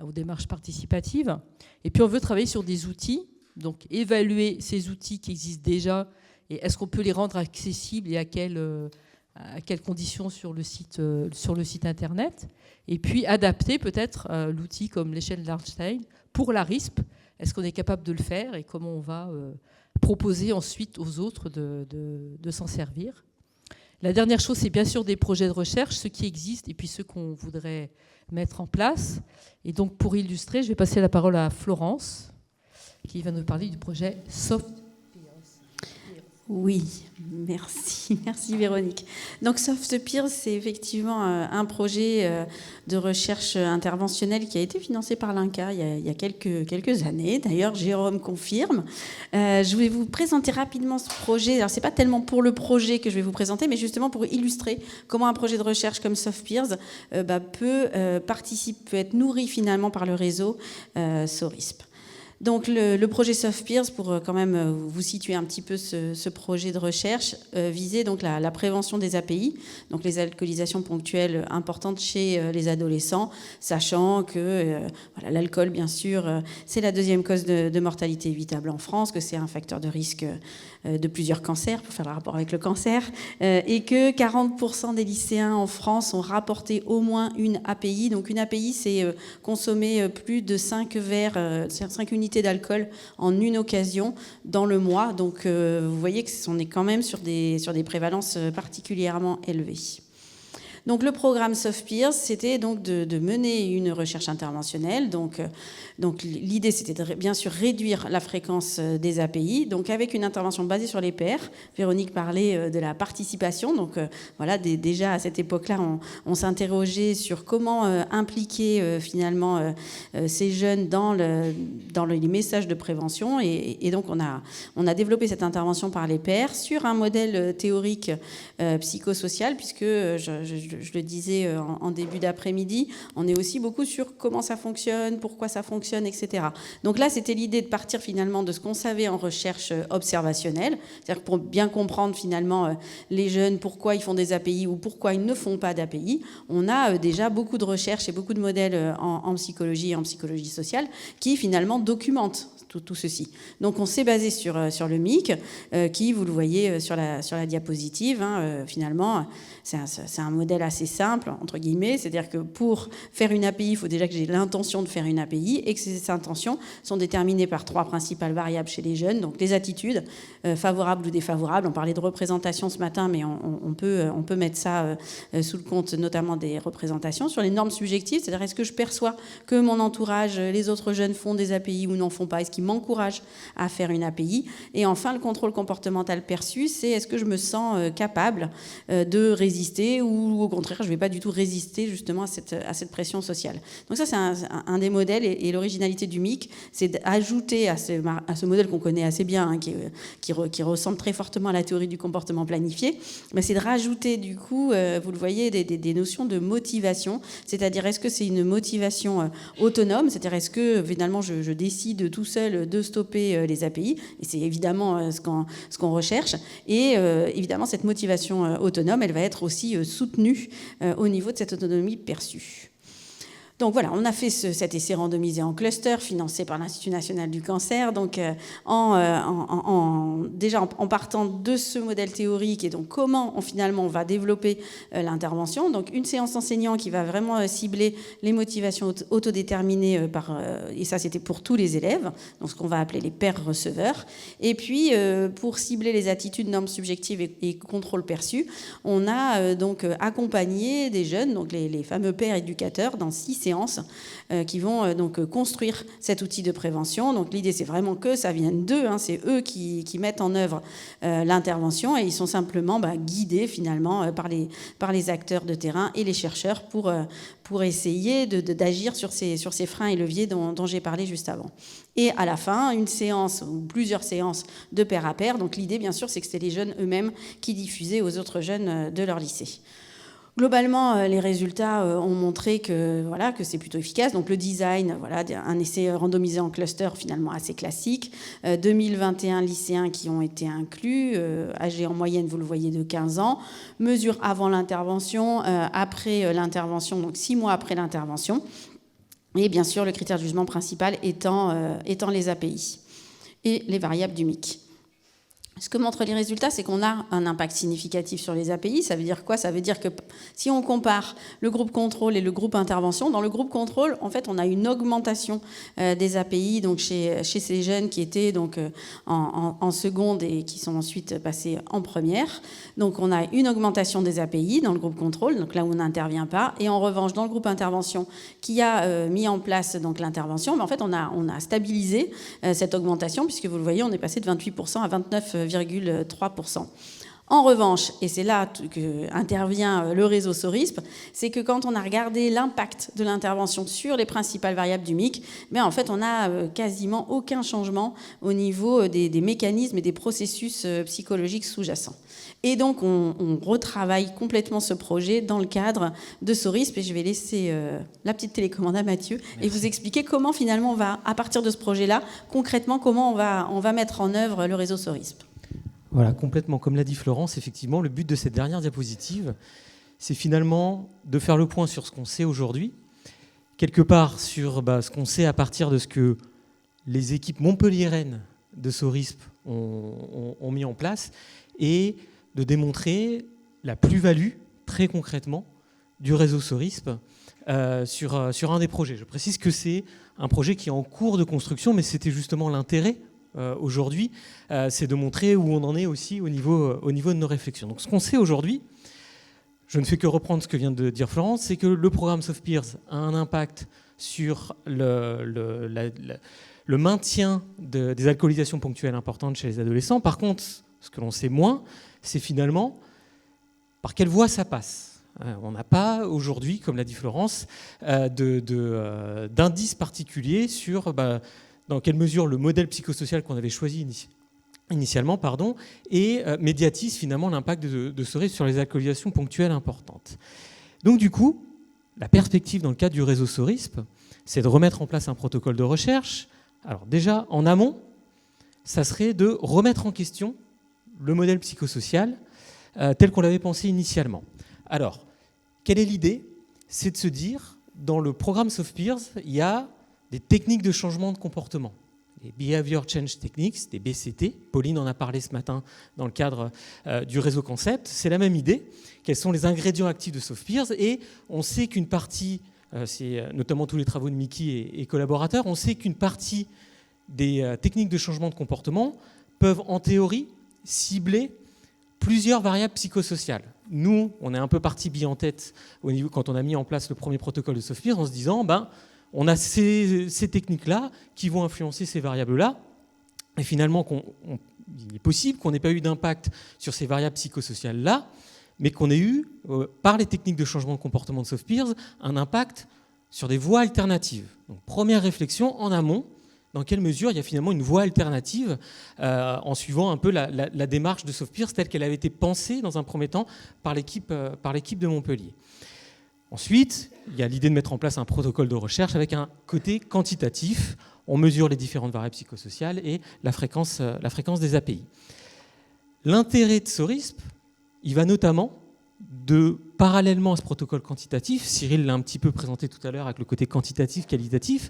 aux démarches participatives. Et puis on veut travailler sur des outils, donc évaluer ces outils qui existent déjà et est-ce qu'on peut les rendre accessibles et à quelles conditions sur le site internet, et puis adapter peut-être l'outil comme l'échelle d'Arnstein pour la RISP. Est-ce qu'on est capable de le faire et comment on va proposer ensuite aux autres de s'en servir. La dernière chose, c'est bien sûr des projets de recherche, ceux qui existent et puis ceux qu'on voudrait mettre en place. Et donc pour illustrer, je vais passer la parole à Florence qui va nous parler du projet Soft. Oui, merci Véronique. Donc Soft Peers, c'est effectivement un projet de recherche interventionnelle qui a été financé par l'INCa il y a quelques années. D'ailleurs, Jérôme confirme. Je vais vous présenter rapidement ce projet. Alors, c'est pas tellement pour le projet que je vais vous présenter, mais justement pour illustrer comment un projet de recherche comme Soft Peers peut être nourri finalement par le réseau SORISP. Donc le projet SoftPeers, pour quand même vous situer un petit peu ce projet de recherche, visait donc la prévention des API, donc les alcoolisations ponctuelles importantes chez les adolescents, sachant que voilà, l'alcool, bien sûr, c'est la deuxième cause de mortalité évitable en France, que c'est un facteur de risque de plusieurs cancers, pour faire le rapport avec le cancer, et que 40% des lycéens en France ont rapporté au moins une API. Donc une API, c'est consommer plus de 5 unités d'alcool en une occasion dans le mois. Donc vous voyez qu'on est quand même sur des prévalences particulièrement élevées. Donc le programme SoftPeers, c'était donc de mener une recherche interventionnelle. Donc l'idée, c'était de bien sûr réduire la fréquence des API, donc avec une intervention basée sur les pairs. Véronique parlait de la participation. Donc voilà, déjà à cette époque-là, on s'interrogeait sur comment impliquer finalement ces jeunes dans les messages de prévention. Et donc on a développé cette intervention par les pairs sur un modèle théorique psychosocial, puisque je le disais en début d'après-midi, on est aussi beaucoup sur comment ça fonctionne, pourquoi ça fonctionne, etc. Donc là, c'était l'idée de partir finalement de ce qu'on savait en recherche observationnelle, c'est-à-dire pour bien comprendre finalement les jeunes, pourquoi ils font des API ou pourquoi ils ne font pas d'API. On a déjà beaucoup de recherches et beaucoup de modèles en psychologie et en psychologie sociale qui finalement documentent tout ceci. Donc on s'est basé sur le MIC, qui, vous le voyez sur la diapositive, finalement, c'est un modèle assez simple, entre guillemets, c'est-à-dire que pour faire une API, il faut déjà que j'ai l'intention de faire une API et que ces intentions sont déterminées par 3 principales variables chez les jeunes, donc les attitudes, favorables ou défavorables. On parlait de représentation ce matin, mais on peut mettre ça sous le compte notamment des représentations. Sur les normes subjectives, c'est-à-dire est-ce que je perçois que mon entourage, les autres jeunes font des API ou n'en font pas, est-ce qu'ils m'encouragent à faire une API. Et enfin, le contrôle comportemental perçu, c'est est-ce que je me sens capable de résister ou au contraire, je ne vais pas du tout résister justement à cette pression sociale. Donc ça, c'est un des modèles et l'originalité du MIC, c'est d'ajouter à ce modèle qu'on connaît assez bien, qui ressemble très fortement à la théorie du comportement planifié, mais c'est de rajouter du coup, vous le voyez, des notions de motivation, c'est-à-dire est-ce que c'est une motivation autonome, c'est-à-dire est-ce que finalement je décide tout seul de stopper les API, et c'est évidemment ce qu'on recherche, et évidemment cette motivation autonome, elle va être aussi soutenue au niveau de cette autonomie perçue. Donc voilà, on a fait cet essai randomisé en cluster, financé par l'Institut national du cancer, donc déjà en partant de ce modèle théorique et donc comment on va développer l'intervention. Donc une séance enseignant qui va vraiment cibler les motivations autodéterminées et ça c'était pour tous les élèves, donc ce qu'on va appeler les pairs receveurs. Et puis pour cibler les attitudes, normes subjectives et contrôle perçu, on a donc accompagné des jeunes, donc les fameux pairs éducateurs, dans 6 séances qui vont donc construire cet outil de prévention. Donc l'idée, c'est vraiment que ça vienne d'eux, c'est eux qui mettent en œuvre l'intervention et ils sont simplement guidés finalement par les acteurs de terrain et les chercheurs pour essayer d'agir sur ces freins et leviers dont j'ai parlé juste avant. Et à la fin, une séance ou plusieurs séances de pair à pair. Donc l'idée, bien sûr, c'est que c'était les jeunes eux-mêmes qui diffusaient aux autres jeunes de leur lycée. Globalement, les résultats ont montré que c'est plutôt efficace. Donc le design, un essai randomisé en cluster finalement assez classique. 2021 lycéens qui ont été inclus, âgés en moyenne, vous le voyez, de 15 ans. Mesure avant l'intervention, après l'intervention, donc 6 mois après l'intervention. Et bien sûr, le critère de jugement principal étant les API et les variables du MIC. Ce que montrent les résultats, c'est qu'on a un impact significatif sur les API. Ça veut dire quoi ? Ça veut dire que si on compare le groupe contrôle et le groupe intervention, dans le groupe contrôle, en fait, on a une augmentation des API donc chez ces jeunes qui étaient donc en seconde et qui sont ensuite passés en première. Donc, on a une augmentation des API dans le groupe contrôle, donc là où on n'intervient pas. Et en revanche, dans le groupe intervention, qui a mis en place donc l'intervention, mais en fait, on a stabilisé cette augmentation, puisque vous le voyez, on est passé de 28% à 29,3%. En revanche, et c'est là qu'intervient le réseau SORISP, c'est que quand on a regardé l'impact de l'intervention sur les principales variables du MIC, en fait, on n'a quasiment aucun changement au niveau des mécanismes et des processus psychologiques sous-jacents. Et donc, on retravaille complètement ce projet dans le cadre de Sorisp. Et je vais laisser la petite télécommande à Mathieu. Merci. Et vous expliquer comment, finalement, on va, à partir de ce projet-là, concrètement, comment on va mettre en œuvre le réseau Sorisp. Voilà, complètement. Comme l'a dit Florence, effectivement, le but de cette dernière diapositive, c'est finalement de faire le point sur ce qu'on sait aujourd'hui, quelque part sur ce qu'on sait à partir de ce que les équipes montpelliéraines de Sorisp ont mis en place, et de démontrer la plus-value, très concrètement, du réseau Sorisp sur un des projets. Je précise que c'est un projet qui est en cours de construction, mais c'était justement l'intérêt aujourd'hui, c'est de montrer où on en est aussi au niveau de nos réflexions. Donc ce qu'on sait aujourd'hui, je ne fais que reprendre ce que vient de dire Florence, c'est que le programme SoftPeers a un impact sur le maintien des alcoolisations ponctuelles importantes chez les adolescents. Par contre, ce que l'on sait moins, c'est finalement par quelle voie ça passe. On n'a pas aujourd'hui, comme l'a dit Florence, d'indice particulier sur dans quelle mesure le modèle psychosocial qu'on avait choisi initialement médiatise finalement l'impact de Sorisp sur les alcoolisations ponctuelles importantes. Donc du coup, la perspective dans le cadre du réseau Sorisp, c'est de remettre en place un protocole de recherche. Alors déjà, en amont, ça serait de remettre en question le modèle psychosocial tel qu'on l'avait pensé initialement. Alors, quelle est l'idée? C'est de se dire, dans le programme SoftPeers, il y a des techniques de changement de comportement, les Behavior Change Techniques, des BCT. Pauline en a parlé ce matin dans le cadre du réseau Concept. C'est la même idée. Quels sont les ingrédients actifs de SoftPeers? Et on sait qu'une partie, c'est notamment tous les travaux de Mickey et collaborateurs, on sait qu'une partie des techniques de changement de comportement peuvent en théorie cibler plusieurs variables psychosociales. Nous, on est un peu parti bille en tête quand on a mis en place le premier protocole de SoftPeers en se disant on a ces techniques-là qui vont influencer ces variables-là, et finalement, il est possible qu'on n'ait pas eu d'impact sur ces variables psychosociales-là, mais qu'on ait eu, par les techniques de changement de comportement de SoftPeers, un impact sur des voies alternatives. Donc, première réflexion en amont, dans quelle mesure il y a finalement une voie alternative en suivant un peu la démarche de SoftPeers telle qu'elle avait été pensée dans un premier temps par l'équipe de Montpellier. Ensuite, il y a l'idée de mettre en place un protocole de recherche avec un côté quantitatif. On mesure les différentes variables psychosociales et la fréquence des API. L'intérêt de Sorisp, il va notamment parallèlement à ce protocole quantitatif, Cyril l'a un petit peu présenté tout à l'heure avec le côté quantitatif, qualitatif,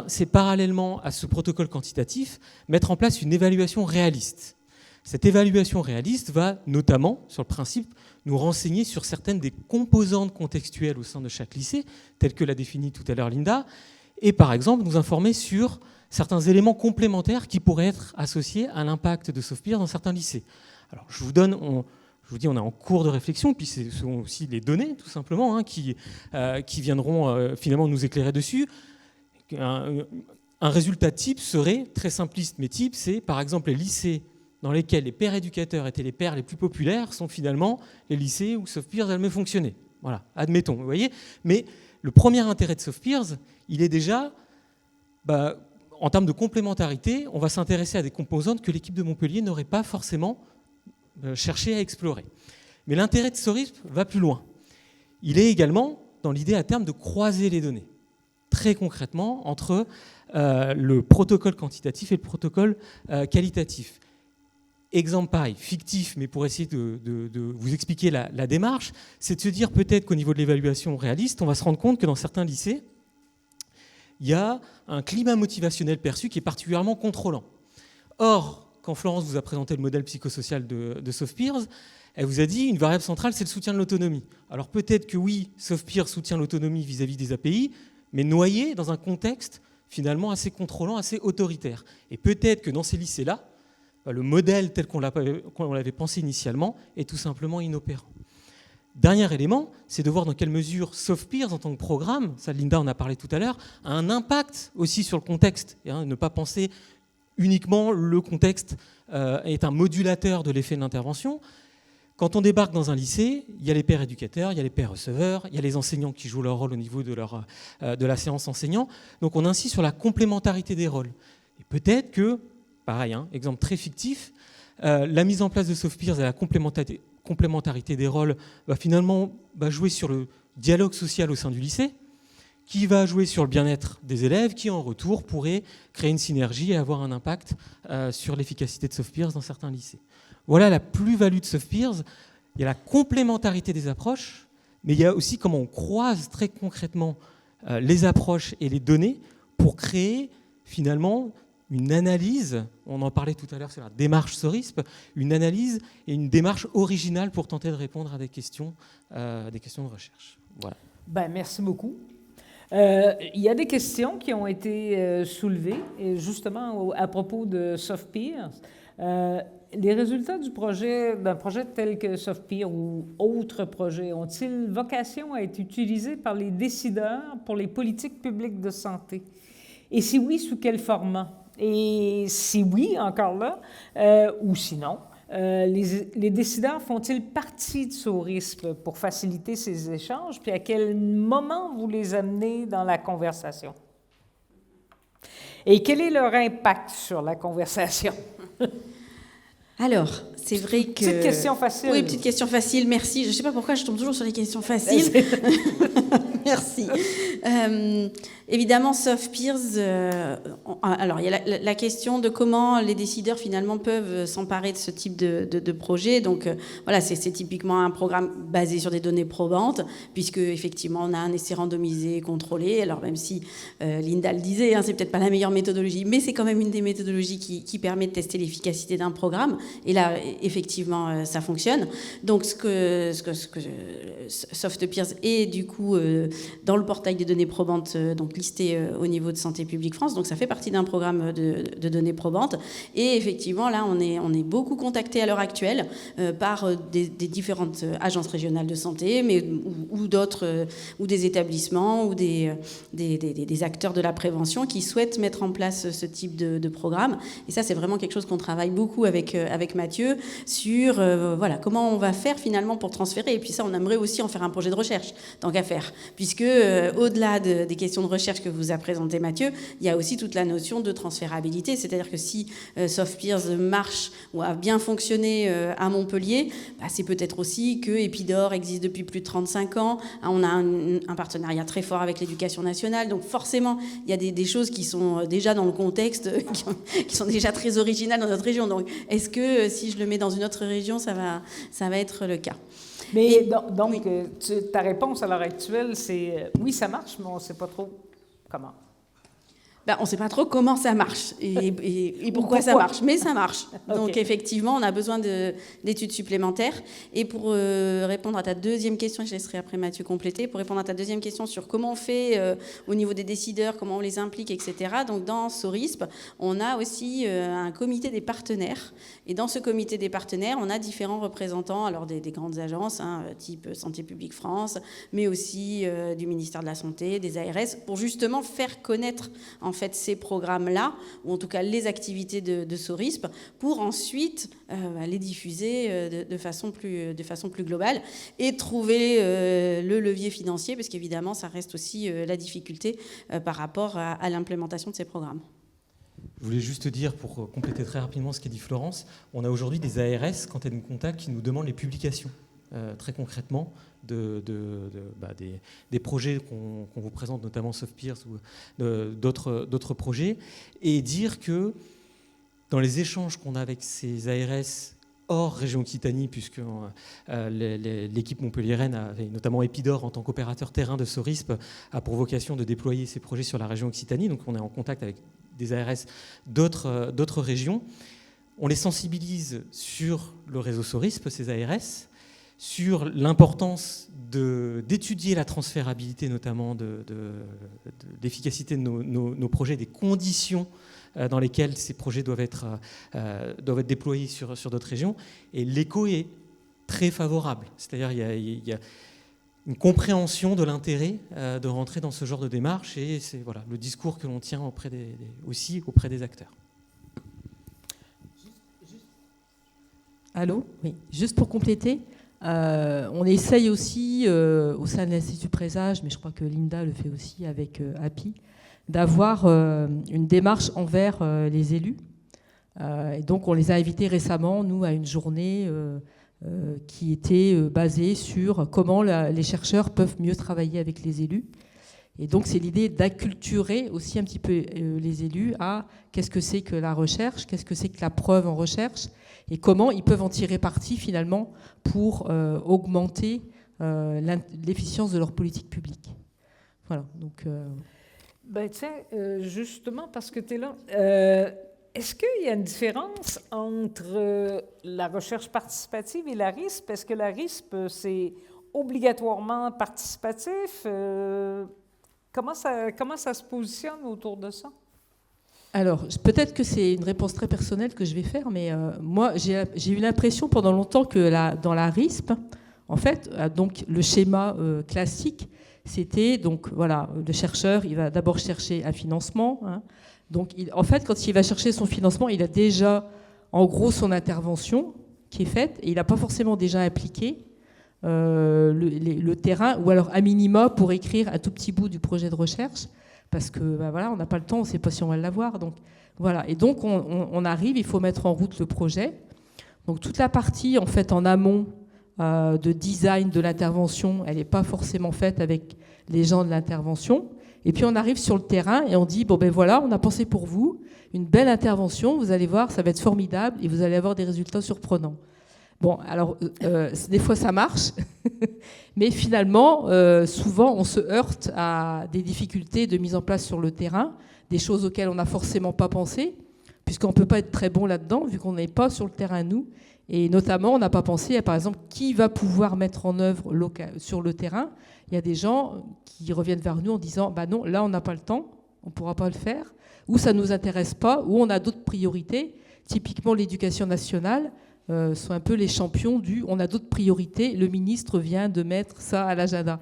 c'est parallèlement à ce protocole quantitatif mettre en place une évaluation réaliste. Cette évaluation réaliste va notamment, sur le principe, nous renseigner sur certaines des composantes contextuelles au sein de chaque lycée, telles que l'a défini tout à l'heure Linda, et par exemple nous informer sur certains éléments complémentaires qui pourraient être associés à l'impact de SoftPeers dans certains lycées. Alors je vous dis, on est en cours de réflexion, puis ce sont aussi les données, tout simplement, qui viendront finalement nous éclairer dessus. Un résultat type serait, très simpliste mais type, c'est par exemple les lycées dans lesquels les pairs éducateurs étaient les pairs les plus populaires sont finalement les lycées où SoftPeers a mieux fonctionné. Voilà, admettons, vous voyez. Mais le premier intérêt de SoftPeers, il est déjà, en termes de complémentarité, on va s'intéresser à des composantes que l'équipe de Montpellier n'aurait pas forcément cherché à explorer. Mais l'intérêt de Sorisp va plus loin. Il est également dans l'idée à terme de croiser les données, très concrètement, entre le protocole quantitatif et le protocole qualitatif. Exemple pareil, fictif, mais pour essayer de vous expliquer la démarche, c'est de se dire peut-être qu'au niveau de l'évaluation réaliste, on va se rendre compte que dans certains lycées, il y a un climat motivationnel perçu qui est particulièrement contrôlant. Or, quand Florence vous a présenté le modèle psychosocial de SoftPeers, elle vous a dit une variable centrale, c'est le soutien de l'autonomie. Alors peut-être que oui, SoftPeers soutient l'autonomie vis-à-vis des API, mais noyé dans un contexte finalement assez contrôlant, assez autoritaire. Et peut-être que dans ces lycées-là, le modèle tel qu'on l'avait pensé initialement est tout simplement inopérant. Dernier élément, c'est de voir dans quelle mesure SoftPeers en tant que programme, ça Linda en a parlé tout à l'heure, a un impact aussi sur le contexte. Et ne pas penser uniquement le contexte est un modulateur de l'effet de l'intervention. Quand on débarque dans un lycée, il y a les pairs éducateurs, il y a les pairs receveurs, il y a les enseignants qui jouent leur rôle au niveau de la séance enseignant. Donc on insiste sur la complémentarité des rôles. Et peut-être que, pareil, exemple très fictif, La mise en place de soft peers et la complémentarité des rôles va finalement jouer sur le dialogue social au sein du lycée, qui va jouer sur le bien-être des élèves, qui en retour pourrait créer une synergie et avoir un impact sur l'efficacité de soft peers dans certains lycées. Voilà la plus-value de soft peers. Il y a la complémentarité des approches, mais il y a aussi comment on croise très concrètement les approches et les données pour créer finalement une analyse, on en parlait tout à l'heure sur la démarche SORISP, une analyse et une démarche originale pour tenter de répondre à des questions de recherche. Voilà. Merci beaucoup. Il y a des questions qui ont été soulevées, et justement à propos de soft peers. Les résultats d'un projet tel que SoftPeer ou autres projets ont-ils vocation à être utilisés par les décideurs pour les politiques publiques de santé? Et si oui, sous quel format? Et si oui, encore là, ou sinon, les décideurs font-ils partie de SORISP pour faciliter ces échanges? Puis à quel moment vous les amenez dans la conversation? Et quel est leur impact sur la conversation? Alors, c'est vrai que... Petite question facile. Oui, petite question facile, merci. Je ne sais pas pourquoi je tombe toujours sur les questions faciles. Merci. Évidemment, soft peers, alors il y a la question de comment les décideurs finalement peuvent s'emparer de ce type de projet. Donc voilà, c'est typiquement un programme basé sur des données probantes, puisque effectivement on a un essai randomisé, contrôlé. Alors même si Linda le disait, c'est peut-être pas la meilleure méthodologie, mais c'est quand même une des méthodologies qui permet de tester l'efficacité d'un programme. Et là, effectivement, ça fonctionne. Donc ce que soft peers est du coup dans le portail des données probantes, donc listé au niveau de Santé publique France. Donc ça fait partie d'un programme de données probantes. Et effectivement, là, on est beaucoup contacté à l'heure actuelle par des différentes agences régionales de santé, mais ou d'autres, ou des établissements, ou des acteurs de la prévention qui souhaitent mettre en place ce type de programme. Et ça, c'est vraiment quelque chose qu'on travaille beaucoup avec Mathieu sur voilà, comment on va faire finalement pour transférer. Et puis ça, on aimerait aussi en faire un projet de recherche, tant qu'à faire. Puisque au-delà des questions de recherche que vous a présenté Mathieu, il y a aussi toute la notion de transférabilité, c'est-à-dire que si soft peers marche ou a bien fonctionné à Montpellier, c'est peut-être aussi que Epidor existe depuis plus de 35 ans, on a un partenariat très fort avec l'éducation nationale, donc forcément il y a des choses qui sont déjà dans le contexte, qui sont déjà très originales dans notre région. Donc est-ce que si je le mets dans une autre région, ça va être le cas? Mais donc, oui. Ta réponse à l'heure actuelle, c'est oui, ça marche, mais on ne sait pas trop comment. On ne sait pas trop comment ça marche et pourquoi ça marche, mais ça marche. Donc okay. Effectivement, on a besoin d'études supplémentaires. Et pour répondre à ta deuxième question, je laisserai après Mathieu compléter, pour répondre à ta deuxième question sur comment on fait au niveau des décideurs, comment on les implique, etc. Donc dans SORISP, on a aussi un comité des partenaires. Et dans ce comité des partenaires, on a différents représentants, alors des grandes agences, type Santé publique France, mais aussi du ministère de la Santé, des ARS, pour justement faire connaître en fait ces programmes-là, ou en tout cas les activités de SORISP, pour ensuite les diffuser de façon plus globale et trouver le levier financier, parce qu'évidemment, ça reste aussi la difficulté par rapport à l'implémentation de ces programmes. Je voulais juste dire, pour compléter très rapidement ce qu'a dit Florence, on a aujourd'hui des ARS, quand elles nous contactent, qui nous demandent les publications, très concrètement, des projets qu'on vous présente, notamment SoftPeers ou d'autres projets, et dire que dans les échanges qu'on a avec ces ARS hors région Occitanie, puisque l'équipe montpelliéraine, avait notamment Epidor en tant qu'opérateur terrain de SORISP, a pour vocation de déployer ces projets sur la région Occitanie, donc on est en contact avec des ARS d'autres régions. On les sensibilise sur le réseau SORISP, ces ARS, sur l'importance d'étudier la transférabilité, notamment de l'efficacité de nos projets, des conditions dans lesquelles ces projets doivent être déployés sur d'autres régions. Et l'écho est très favorable. C'est-à-dire il y a une compréhension de l'intérêt de rentrer dans ce genre de démarche, et c'est voilà, le discours que l'on tient aussi auprès des acteurs. Allô ? Oui, juste pour compléter, on essaye aussi, au sein de l'Institut Présage, mais je crois que Linda le fait aussi avec API, d'avoir une démarche envers les élus, Et donc on les a invités récemment, nous, à une journée qui était basée sur comment les chercheurs peuvent mieux travailler avec les élus. Et donc c'est l'idée d'acculturer aussi un petit peu les élus à qu'est-ce que c'est que la recherche, qu'est-ce que c'est que la preuve en recherche, et comment ils peuvent en tirer parti finalement pour augmenter l'efficience de leur politique publique. Voilà, donc... Ben, tiens, justement, parce que tu es là, est-ce qu'il y a une différence entre la recherche participative et la RISP? Est-ce que la RISP, c'est obligatoirement participatif? Comment ça se positionne autour de ça? Alors, peut-être que c'est une réponse très personnelle que je vais faire, mais moi, j'ai eu l'impression pendant longtemps que dans la RISP, en fait, donc le schéma classique, c'était, donc voilà, le chercheur, il va d'abord chercher un financement. Hein. Donc, en fait, quand il va chercher son financement, il a déjà, en gros, son intervention qui est faite, et il n'a pas forcément déjà impliqué le terrain, ou alors à minima pour écrire un tout petit bout du projet de recherche, parce que ben voilà, on n'a pas le temps, on ne sait pas si on va l'avoir. Donc, voilà. Et donc, on arrive, il faut mettre en route le projet. Donc, toute la partie, en fait, en amont, de design de l'intervention, elle n'est pas forcément faite avec les gens de l'intervention. Et puis on arrive sur le terrain et on dit, bon ben voilà, on a pensé pour vous, une belle intervention, vous allez voir, ça va être formidable et vous allez avoir des résultats surprenants. Bon, alors, des fois ça marche, mais finalement, souvent on se heurte à des difficultés de mise en place sur le terrain, des choses auxquelles on n'a forcément pas pensé, puisqu'on ne peut pas être très bon là-dedans, vu qu'on n'est pas sur le terrain nous. Et notamment, on n'a pas pensé à, par exemple, qui va pouvoir mettre en œuvre sur le terrain. Il y a des gens qui reviennent vers nous en disant bah non, là, on n'a pas le temps, on ne pourra pas le faire, ou ça ne nous intéresse pas, ou on a d'autres priorités. Typiquement, l'éducation nationale sont un peu les champions on a d'autres priorités, le ministre vient de mettre ça à l'agenda.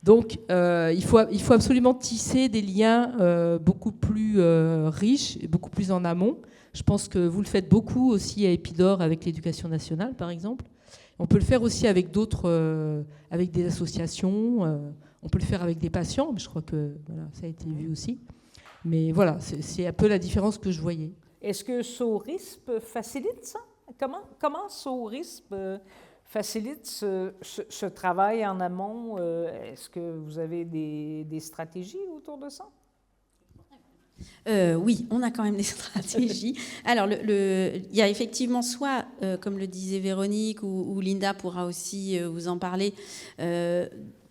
Donc, il faut absolument tisser des liens beaucoup plus riches et beaucoup plus en amont. Je pense que vous le faites beaucoup aussi à Épidore avec l'éducation nationale, par exemple. On peut le faire aussi avec d'autres, avec des associations. On peut le faire avec des patients, mais je crois que voilà, ça a été vu aussi. Mais voilà, c'est un peu la différence que je voyais. Est-ce que SORISP facilite ça? Comment SORISP facilite ce travail en amont? Est-ce que vous avez des stratégies autour de ça? Oui, on a quand même des stratégies. Alors, il y a effectivement soit, comme le disait Véronique, ou Linda pourra aussi vous en parler,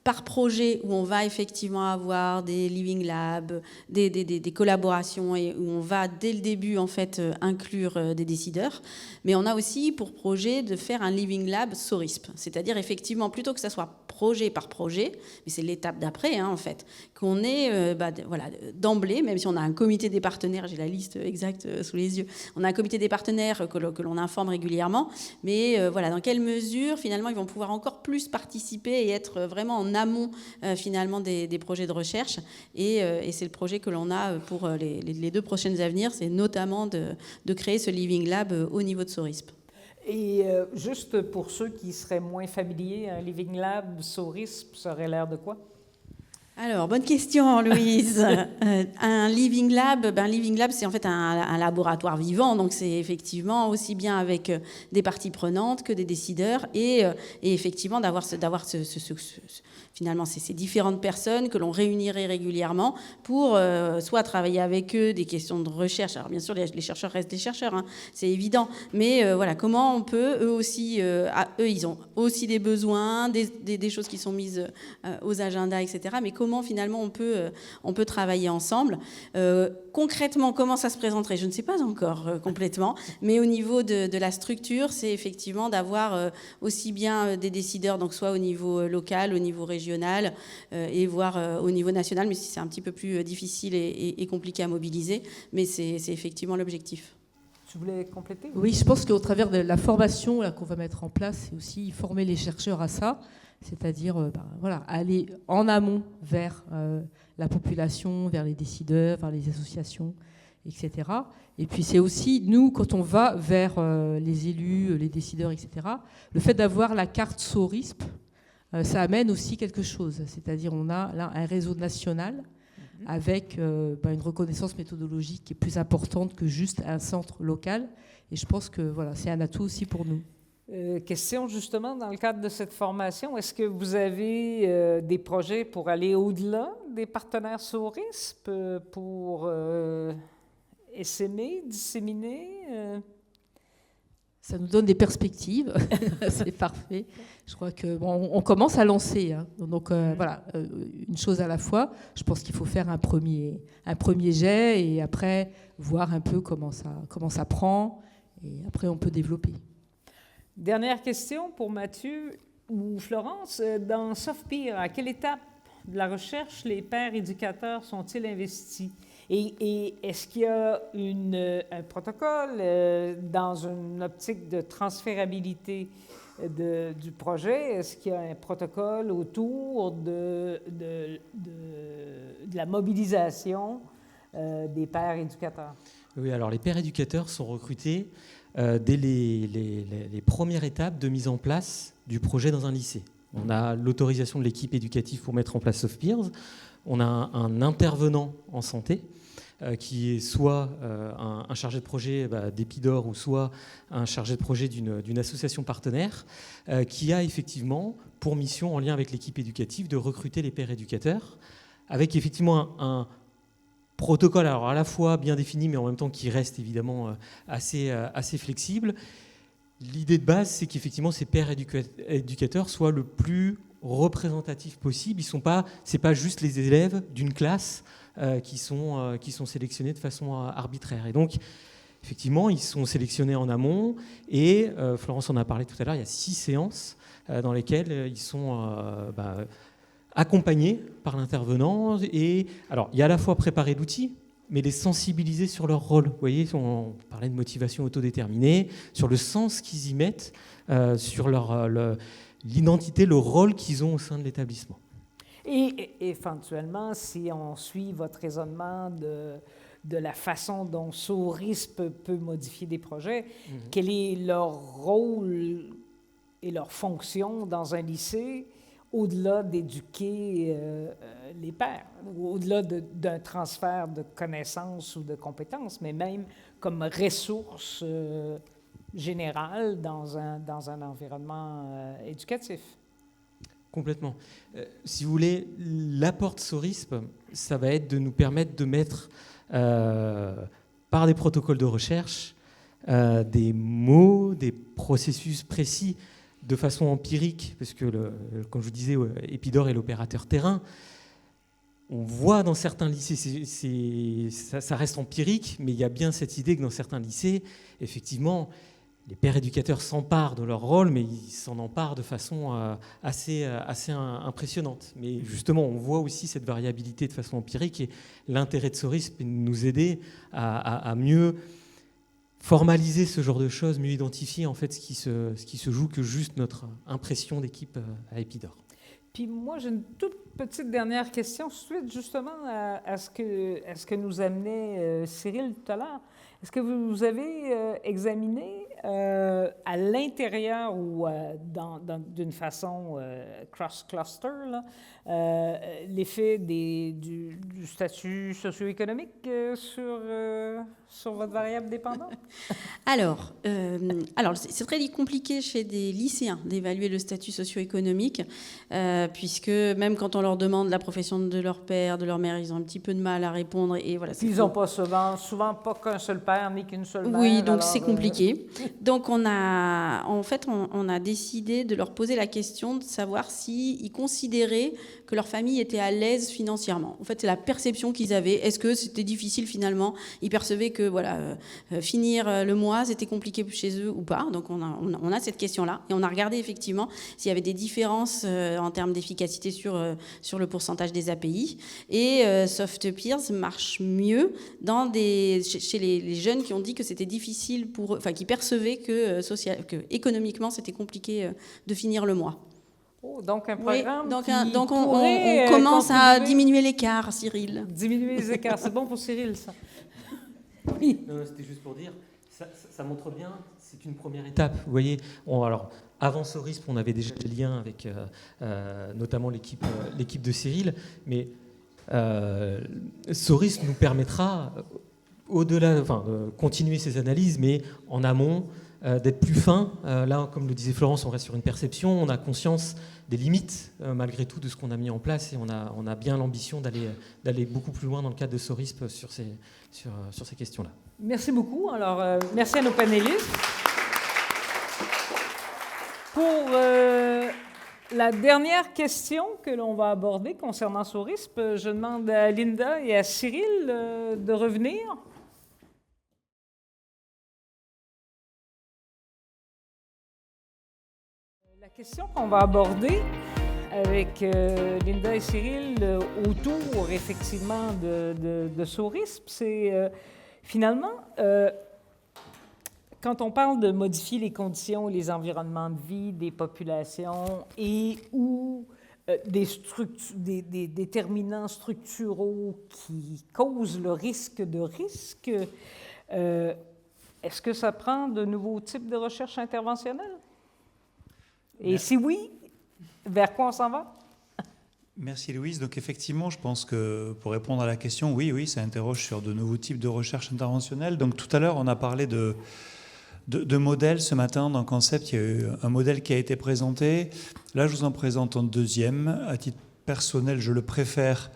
par projet où on va effectivement avoir des living labs, des collaborations et où on va dès le début en fait inclure des décideurs. Mais on a aussi pour projet de faire un living lab SORISP, c'est-à-dire effectivement plutôt que ça soit projet par projet, mais c'est l'étape d'après hein, en fait, qu'on ait voilà, d'emblée, même si on a un comité des partenaires, j'ai la liste exacte sous les yeux, on a un comité des partenaires que l'on informe régulièrement, mais voilà, dans quelle mesure finalement ils vont pouvoir encore plus participer et être vraiment en amont finalement des projets de recherche et c'est le projet que l'on a pour les 2 prochaines à venir, c'est notamment de créer ce Living Lab au niveau de SORISP. Et juste pour ceux qui seraient moins familiers, un Living Lab SORISP, ça aurait l'air de quoi? Alors, bonne question, Louise. Un Living Lab, c'est en fait un laboratoire vivant, donc c'est effectivement aussi bien avec des parties prenantes que des décideurs et effectivement d'avoir finalement ces différentes personnes que l'on réunirait régulièrement pour soit travailler avec eux des questions de recherche. Alors bien sûr, les chercheurs restent des chercheurs, hein, c'est évident, mais voilà, comment on peut, eux aussi, eux ils ont aussi des besoins, des choses qui sont mises aux agendas, etc. Mais comment finalement on peut travailler ensemble. Concrètement, comment ça se présenterait? Je ne sais pas encore complètement, mais au niveau de la structure, c'est effectivement d'avoir aussi bien des décideurs, donc soit au niveau local, au niveau régional, et voire au niveau national, mais si c'est un petit peu plus difficile et compliqué à mobiliser, mais c'est effectivement l'objectif. Tu voulais compléter? Oui, je pense qu'au travers de la formation qu'on va mettre en place, c'est aussi former les chercheurs à ça, c'est-à-dire voilà, aller en amont vers la population, vers les décideurs, vers les associations, etc. Et puis c'est aussi, nous, quand on va vers les élus, les décideurs, etc., le fait d'avoir la carte SORISP, ça amène aussi quelque chose. C'est-à-dire on a là un réseau national avec une reconnaissance méthodologique qui est plus importante que juste un centre local. Et je pense que voilà, c'est un atout aussi pour nous. Question justement dans le cadre de cette formation, est-ce que vous avez des projets pour aller au-delà des partenaires SORISP pour essaimer, disséminer Ça nous donne des perspectives, c'est parfait. Je crois que on commence à lancer, hein. Donc voilà, une chose à la fois. Je pense qu'il faut faire un premier jet et après voir un peu comment ça prend et après on peut développer. Dernière question pour Mathieu ou Florence. Dans SOFPIR, à quelle étape de la recherche les pairs éducateurs sont-ils investis? Et est-ce qu'il y a un protocole dans une optique de transférabilité du projet? Est-ce qu'il y a un protocole autour de la mobilisation des pairs éducateurs? Oui, alors les pairs éducateurs sont recrutés dès les premières étapes de mise en place du projet dans un lycée. On a l'autorisation de l'équipe éducative pour mettre en place SOFPIRS. On a un intervenant en santé qui est soit un chargé de projet d'Epidor ou soit un chargé de projet d'une association partenaire qui a effectivement pour mission, en lien avec l'équipe éducative, de recruter les pairs éducateurs avec effectivement un protocole alors à la fois bien défini mais en même temps qui reste évidemment assez flexible. L'idée de base, c'est qu'effectivement ces pairs éducateurs soient le plus représentatifs possible. C'est pas juste les élèves d'une classe qui sont sélectionnés de façon arbitraire. Et donc, effectivement, ils sont sélectionnés en amont. Et Florence en a parlé tout à l'heure, il y a 6 séances dans lesquelles ils sont accompagnés par l'intervenant. Et alors, il y a à la fois préparer l'outil, mais les sensibiliser sur leur rôle. Vous voyez, on parlait de motivation autodéterminée, sur le sens qu'ils y mettent, sur l'identité, le rôle qu'ils ont au sein de l'établissement. Et éventuellement, si on suit votre raisonnement de la façon dont SORISP peut modifier des projets, quel est leur rôle et leur fonction dans un lycée au-delà d'éduquer les pairs, au-delà d'un transfert de connaissances ou de compétences, mais même comme ressource générale dans un environnement éducatif? Complètement. Si vous voulez, l'apport de SORISP, ça va être de nous permettre de mettre, par des protocoles de recherche, des mots, des processus précis, de façon empirique, parce que, comme je vous disais, Epidor est l'opérateur terrain. On voit dans certains lycées, ça reste empirique, mais il y a bien cette idée que dans certains lycées, effectivement, les pairs éducateurs s'emparent de leur rôle, mais ils s'en emparent de façon assez impressionnante. Mais justement, on voit aussi cette variabilité de façon empirique, et l'intérêt de SORISP est de nous aider à mieux formaliser ce genre de choses, mieux identifier en fait ce qui se joue que juste notre impression d'équipe à Epidor. Puis moi, j'ai une toute petite dernière question suite justement à ce que nous amenait Cyril tout à l'heure. Est-ce que vous avez examiné à l'intérieur ou d'une façon cross-cluster l'effet du statut socio-économique sur votre variable dépendante? Alors c'est très compliqué chez des lycéens d'évaluer le statut socio-économique, puisque même quand on leur demande la profession de leur père, de leur mère, ils ont un petit peu de mal à répondre. Et voilà, ils n'ont pas souvent pas qu'un seul père ni qu'une seule mère. Oui, donc c'est compliqué. Donc on a décidé de leur poser la question de savoir s'ils considéraient que leur famille était à l'aise financièrement. En fait, c'est la perception qu'ils avaient. Est-ce que c'était difficile finalement? Ils percevaient que finir le mois, c'était compliqué chez eux ou pas. Donc on a cette question-là. Et on a regardé effectivement s'il y avait des différences en termes d'efficacité sur le pourcentage des API. Et SoftPeers marche mieux chez les jeunes qui ont dit que c'était difficile pour eux, qui percevaient que économiquement, c'était compliqué de finir le mois. Oh, donc un programme donc on commence à diminuer l'écart, Cyril. Diminuer les écarts, c'est bon pour Cyril, ça. Oui. Non, c'était juste pour dire, ça montre bien, c'est une première étape. Vous voyez, avant SORISP, on avait déjà des liens avec notamment l'équipe de Cyril, mais SORISP nous permettra, au-delà, enfin, de continuer ces analyses, mais en amont, d'être plus fin. Là, comme le disait Florence, on reste sur une perception, on a conscience des limites, malgré tout, de ce qu'on a mis en place, et on a bien l'ambition d'aller beaucoup plus loin dans le cadre de SORISP sur ces questions-là. Merci beaucoup. Alors, merci à nos panélistes. Pour la dernière question que l'on va aborder concernant SORISP, je demande à Linda et à Cyril de revenir. La question qu'on va aborder avec Linda et Cyril autour effectivement de SORISP, c'est finalement, quand on parle de modifier les conditions et les environnements de vie des populations et ou des déterminants structuraux qui causent le risque de risque, est-ce que ça prend de nouveaux types de recherche interventionnelle? Et si oui, vers quoi on s'en va? Merci Louise. Donc effectivement, je pense que pour répondre à la question, oui, ça interroge sur de nouveaux types de recherche interventionnelle. Donc tout à l'heure, on a parlé de modèles ce matin dans Concept. Il y a eu un modèle qui a été présenté. Là, je vous en présente un deuxième. À titre personnel, je le préfère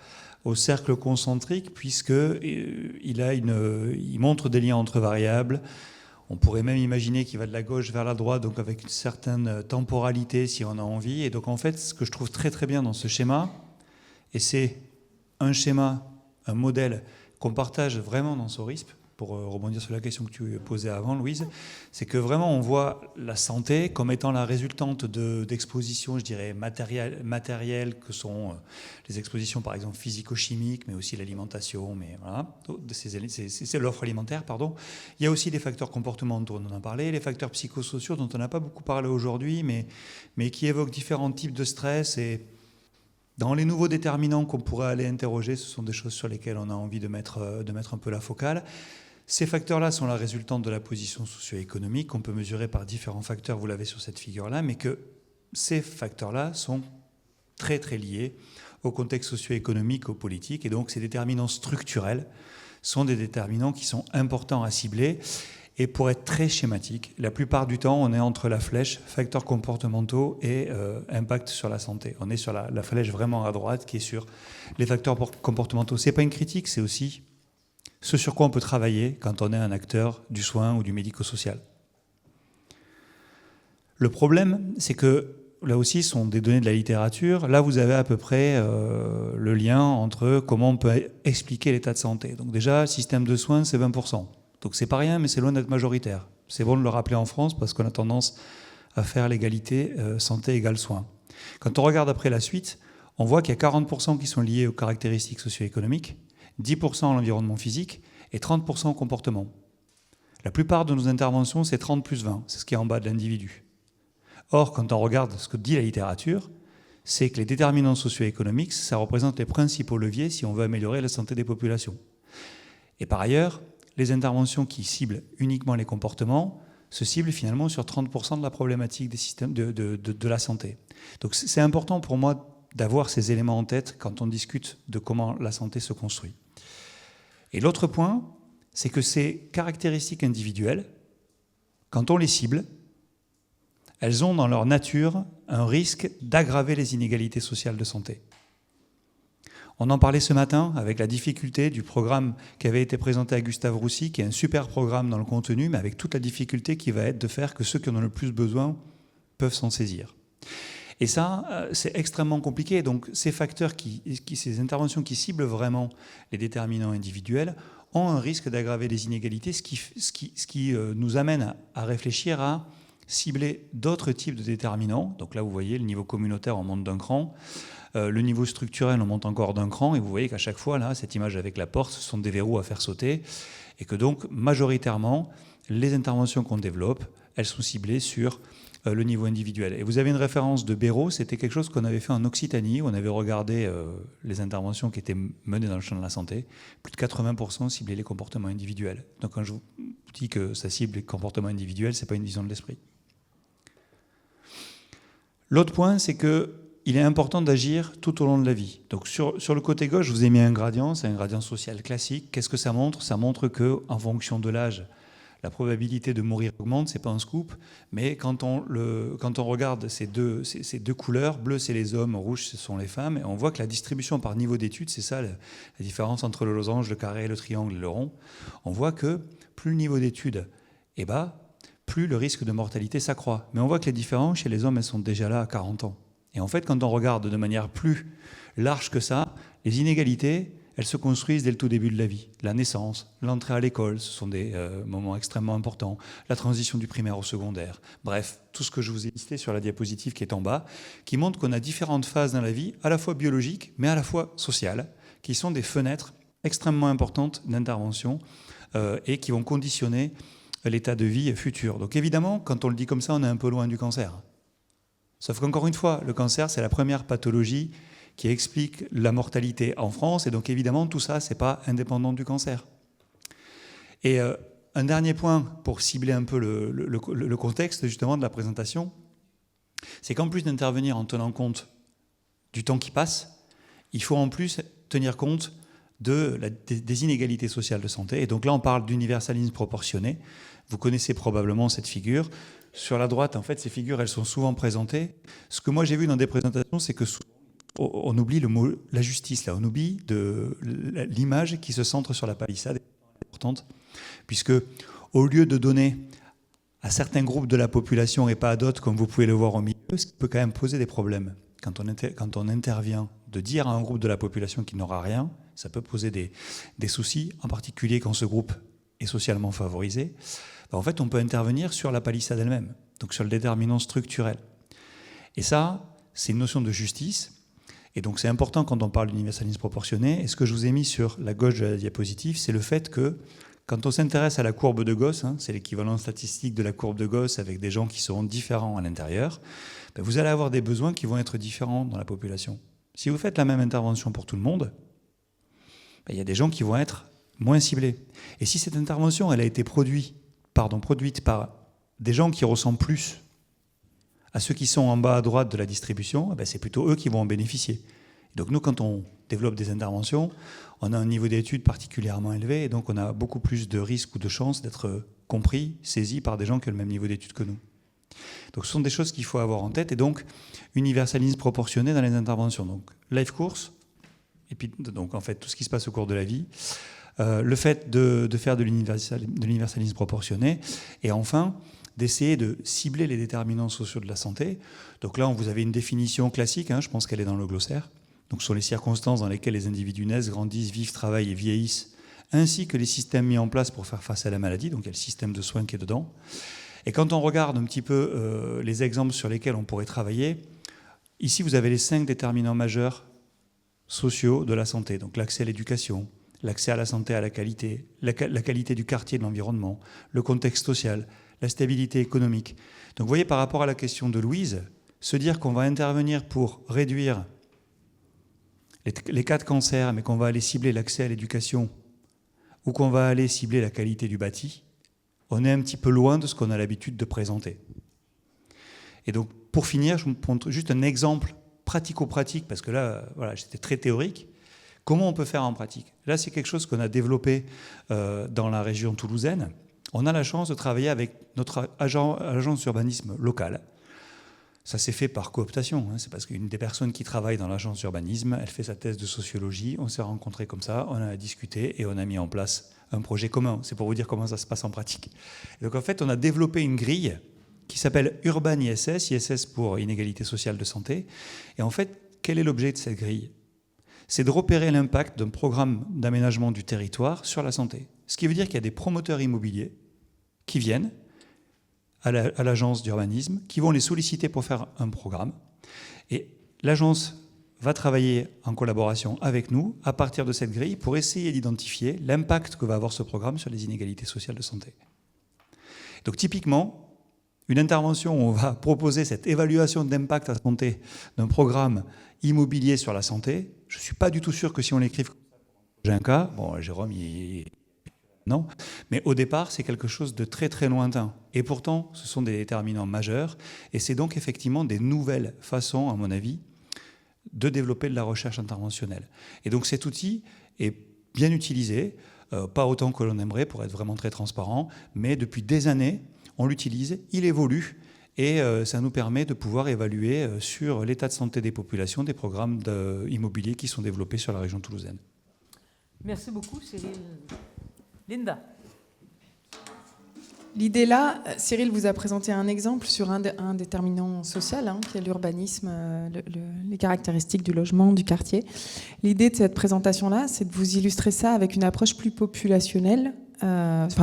au cercle concentrique puisqu'il montre des liens entre variables. On pourrait même imaginer qu'il va de la gauche vers la droite, donc avec une certaine temporalité si on a envie. Et donc en fait, ce que je trouve très très bien dans ce schéma, et c'est un schéma, un modèle qu'on partage vraiment dans SORISP, pour rebondir sur la question que tu posais avant, Louise, c'est que vraiment on voit la santé comme étant la résultante d'expositions, je dirais, matérielles, que sont les expositions par exemple physico-chimiques, mais aussi l'alimentation, mais voilà, c'est l'offre alimentaire, pardon. Il y a aussi les facteurs comportementaux, on en a parlé, les facteurs psychosociaux dont on n'a pas beaucoup parlé aujourd'hui, mais qui évoquent différents types de stress. Et dans les nouveaux déterminants qu'on pourrait aller interroger, ce sont des choses sur lesquelles on a envie de mettre un peu la focale. Ces facteurs-là sont la résultante de la position socio-économique qu'on peut mesurer par différents facteurs, vous l'avez sur cette figure-là, mais que ces facteurs-là sont très très liés au contexte socio-économique, au politique, et donc ces déterminants structurels sont des déterminants qui sont importants à cibler. Et pour être très schématique, la plupart du temps, on est entre la flèche facteurs comportementaux et impact sur la santé. On est sur la flèche vraiment à droite qui est sur les facteurs comportementaux. Ce n'est pas une critique, c'est aussi ce sur quoi on peut travailler quand on est un acteur du soin ou du médico-social. Le problème, c'est que là aussi, ce sont des données de la littérature. Là, vous avez à peu près le lien entre comment on peut expliquer l'état de santé. Donc déjà, le système de soins, c'est 20%. Donc c'est pas rien, mais c'est loin d'être majoritaire. C'est bon de le rappeler en France parce qu'on a tendance à faire l'égalité santé égale soins. Quand on regarde après la suite, on voit qu'il y a 40% qui sont liés aux caractéristiques socio-économiques, 10% à l'environnement physique et 30% au comportement. La plupart de nos interventions, c'est 30 plus 20, c'est ce qui est en bas de l'individu. Or, quand on regarde ce que dit la littérature, c'est que les déterminants socio-économiques, ça représente les principaux leviers si on veut améliorer la santé des populations. Et par ailleurs, les interventions qui ciblent uniquement les comportements se ciblent finalement sur 30% de la problématique des systèmes de la santé. Donc c'est important pour moi d'avoir ces éléments en tête quand on discute de comment la santé se construit. Et l'autre point, c'est que ces caractéristiques individuelles, quand on les cible, elles ont dans leur nature un risque d'aggraver les inégalités sociales de santé. On en parlait ce matin avec la difficulté du programme qui avait été présenté à Gustave Roussy, qui est un super programme dans le contenu, mais avec toute la difficulté qui va être de faire que ceux qui en ont le plus besoin peuvent s'en saisir. Et ça, c'est extrêmement compliqué. Donc ces facteurs, ces interventions qui ciblent vraiment les déterminants individuels ont un risque d'aggraver les inégalités, ce qui nous amène à réfléchir à cibler d'autres types de déterminants. Donc là, vous voyez, le niveau communautaire, on monte d'un cran. Le niveau structurel, on monte encore d'un cran. Et vous voyez qu'à chaque fois, là, cette image avec la porte, ce sont des verrous à faire sauter. Et que donc, majoritairement, les interventions qu'on développe, elles sont ciblées sur le niveau individuel. Et vous avez une référence de Béraud, c'était quelque chose qu'on avait fait en Occitanie, où on avait regardé les interventions qui étaient menées dans le champ de la santé. Plus de 80% ciblaient les comportements individuels. Donc quand je vous dis que ça cible les comportements individuels, ce n'est pas une vision de l'esprit. L'autre point, c'est que il est important d'agir tout au long de la vie. Donc sur le côté gauche, je vous ai mis un gradient, c'est un gradient social classique. Qu'est-ce que ça montre? Ça montre qu'en fonction de l'âge, la probabilité de mourir augmente, c'est pas un scoop, mais quand on regarde ces deux couleurs, bleu c'est les hommes, rouge ce sont les femmes, et on voit que la distribution par niveau d'études, c'est ça la différence entre le losange, le carré, le triangle et le rond. On voit que plus le niveau d'études est bas, plus le risque de mortalité s'accroît. Mais on voit que les différences chez les hommes, elles sont déjà là à 40 ans. Et en fait, quand on regarde de manière plus large que ça, les inégalités, elles se construisent dès le tout début de la vie. La naissance, l'entrée à l'école, ce sont des moments extrêmement importants. La transition du primaire au secondaire. Bref, tout ce que je vous ai listé sur la diapositive qui est en bas, qui montre qu'on a différentes phases dans la vie, à la fois biologiques, mais à la fois sociales, qui sont des fenêtres extrêmement importantes d'intervention et qui vont conditionner l'état de vie futur. Donc évidemment, quand on le dit comme ça, on est un peu loin du cancer. Sauf qu'encore une fois, le cancer, c'est la première pathologie qui explique la mortalité en France, et donc évidemment, tout ça, c'est pas indépendant du cancer. Et un dernier point, pour cibler un peu le contexte justement de la présentation, c'est qu'en plus d'intervenir en tenant compte du temps qui passe, il faut en plus tenir compte des inégalités sociales de santé. Et donc là, on parle d'universalisme proportionné. Vous connaissez probablement cette figure. Sur la droite, en fait, ces figures, elles sont souvent présentées. Ce que moi, j'ai vu dans des présentations, c'est que on oublie le mot la justice. Là, on oublie l'image qui se centre sur la palissade, est importante, puisque au lieu de donner à certains groupes de la population et pas à d'autres, comme vous pouvez le voir au milieu, ce qui peut quand même poser des problèmes. Quand on intervient, de dire à un groupe de la population qui n'aura rien, ça peut poser des soucis, en particulier quand ce groupe est socialement favorisé. En fait, on peut intervenir sur la palissade elle-même, donc sur le déterminant structurel. Et ça, c'est une notion de justice. Et donc, c'est important quand on parle d'universalisme proportionné. Et ce que je vous ai mis sur la gauche de la diapositive, c'est le fait que quand on s'intéresse à la courbe de Gauss, c'est l'équivalent statistique de la courbe de Gauss avec des gens qui seront différents à l'intérieur, vous allez avoir des besoins qui vont être différents dans la population. Si vous faites la même intervention pour tout le monde, il y a des gens qui vont être moins ciblés. Et si cette intervention elle a été produite par des gens qui ressemblent plus à ceux qui sont en bas à droite de la distribution, c'est plutôt eux qui vont en bénéficier. Et donc nous, quand on développe des interventions, on a un niveau d'études particulièrement élevé, et donc on a beaucoup plus de risques ou de chances d'être compris, saisis par des gens qui ont le même niveau d'études que nous. Donc ce sont des choses qu'il faut avoir en tête, et donc universalisme proportionné dans les interventions. Donc life course, et puis donc en fait tout ce qui se passe au cours de la vie, le fait de faire de l'universalisme proportionné, et enfin d'essayer de cibler les déterminants sociaux de la santé. Donc là, vous avez une définition classique, je pense qu'elle est dans le glossaire. Donc ce sont les circonstances dans lesquelles les individus naissent, grandissent, vivent, travaillent et vieillissent, ainsi que les systèmes mis en place pour faire face à la maladie. Donc il y a le système de soins qui est dedans. Et quand on regarde un petit peu les exemples sur lesquels on pourrait travailler, ici vous avez les 5 déterminants majeurs sociaux de la santé. Donc l'accès à l'éducation, l'accès à la santé, à la qualité du quartier, de l'environnement, le contexte social, la stabilité économique. Donc vous voyez, par rapport à la question de Louise, se dire qu'on va intervenir pour réduire les cas de cancer, mais qu'on va aller cibler l'accès à l'éducation ou qu'on va aller cibler la qualité du bâti, on est un petit peu loin de ce qu'on a l'habitude de présenter. Et donc, pour finir, je vous montre juste un exemple pratico-pratique, parce que là, voilà, j'étais très théorique. Comment on peut faire en pratique? Là, c'est quelque chose qu'on a développé dans la région toulousaine. On a la chance de travailler avec notre agence d'urbanisme locale. Ça s'est fait par cooptation. C'est parce qu'une des personnes qui travaille dans l'agence d'urbanisme, elle fait sa thèse de sociologie. On s'est rencontrés comme ça, on a discuté et on a mis en place un projet commun. C'est pour vous dire comment ça se passe en pratique. Et donc en fait, on a développé une grille qui s'appelle Urban ISS, ISS pour Inégalité sociale de santé. Et en fait, quel est l'objet de cette grille? C'est de repérer l'impact d'un programme d'aménagement du territoire sur la santé. Ce qui veut dire qu'il y a des promoteurs immobiliers qui viennent à l'agence d'urbanisme, qui vont les solliciter pour faire un programme. Et l'agence va travailler en collaboration avec nous à partir de cette grille pour essayer d'identifier l'impact que va avoir ce programme sur les inégalités sociales de santé. Donc typiquement, une intervention où on va proposer cette évaluation d'impact à santé d'un programme immobilier sur la santé, je ne suis pas du tout sûr que si on l'écrive, j'ai un cas, bon, Jérôme, non, mais au départ, c'est quelque chose de très très lointain. Et pourtant, ce sont des déterminants majeurs, et c'est donc effectivement des nouvelles façons, à mon avis, de développer de la recherche interventionnelle. Et donc cet outil est bien utilisé, pas autant que l'on aimerait pour être vraiment très transparent, mais depuis des années, on l'utilise, il évolue, et ça nous permet de pouvoir évaluer sur l'état de santé des populations des programmes immobiliers qui sont développés sur la région toulousaine. Merci beaucoup, Cyril. Linda. L'idée là, Cyril vous a présenté un exemple sur un déterminant social, qui est l'urbanisme, les caractéristiques du logement, du quartier. L'idée de cette présentation-là, c'est de vous illustrer ça avec une approche plus populationnelle,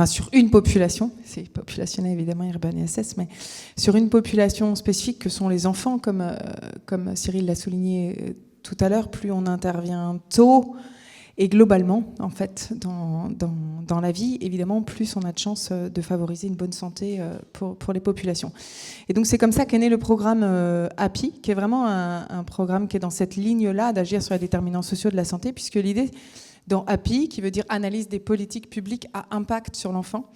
sur une population, c'est populationnel évidemment, Urban SS, mais sur une population spécifique que sont les enfants, comme Cyril l'a souligné tout à l'heure, plus on intervient tôt, et globalement, en fait, dans la vie, évidemment, plus on a de chances de favoriser une bonne santé pour les populations. Et donc, c'est comme ça qu'est né le programme API, qui est vraiment un programme qui est dans cette ligne-là d'agir sur les déterminants sociaux de la santé, puisque l'idée, dans API, qui veut dire analyse des politiques publiques à impact sur l'enfant,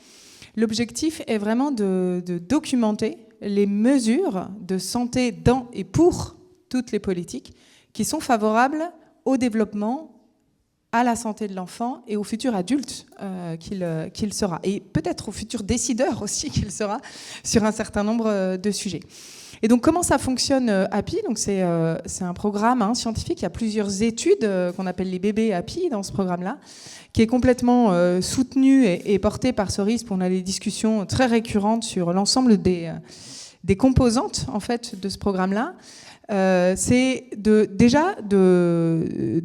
l'objectif est vraiment de documenter les mesures de santé dans et pour toutes les politiques qui sont favorables au développement, à la santé de l'enfant et au futur adulte qu'il sera. Et peut-être au futur décideur aussi qu'il sera sur un certain nombre de sujets. Et donc comment ça fonctionne API? Donc c'est un programme scientifique, il y a plusieurs études qu'on appelle les bébés API dans ce programme-là, qui est complètement soutenu et porté par SORISP. On a des discussions très récurrentes sur l'ensemble des composantes en fait, de ce programme-là. C'est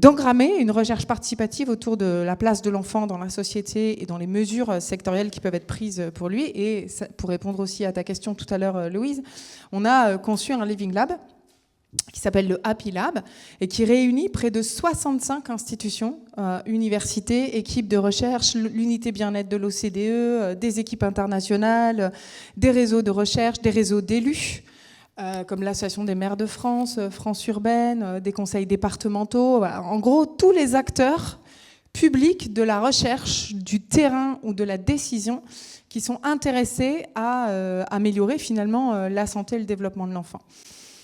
d'engrammer une recherche participative autour de la place de l'enfant dans la société et dans les mesures sectorielles qui peuvent être prises pour lui. Et ça, pour répondre aussi à ta question tout à l'heure, Louise, on a conçu un Living Lab qui s'appelle le Happy Lab et qui réunit près de 65 institutions, universités, équipes de recherche, l'unité bien-être de l'OCDE, des équipes internationales, des réseaux de recherche, des réseaux d'élus, comme l'Association des maires de France, France Urbaine, des conseils départementaux, voilà. En gros, tous les acteurs publics de la recherche, du terrain ou de la décision qui sont intéressés à améliorer finalement la santé et le développement de l'enfant.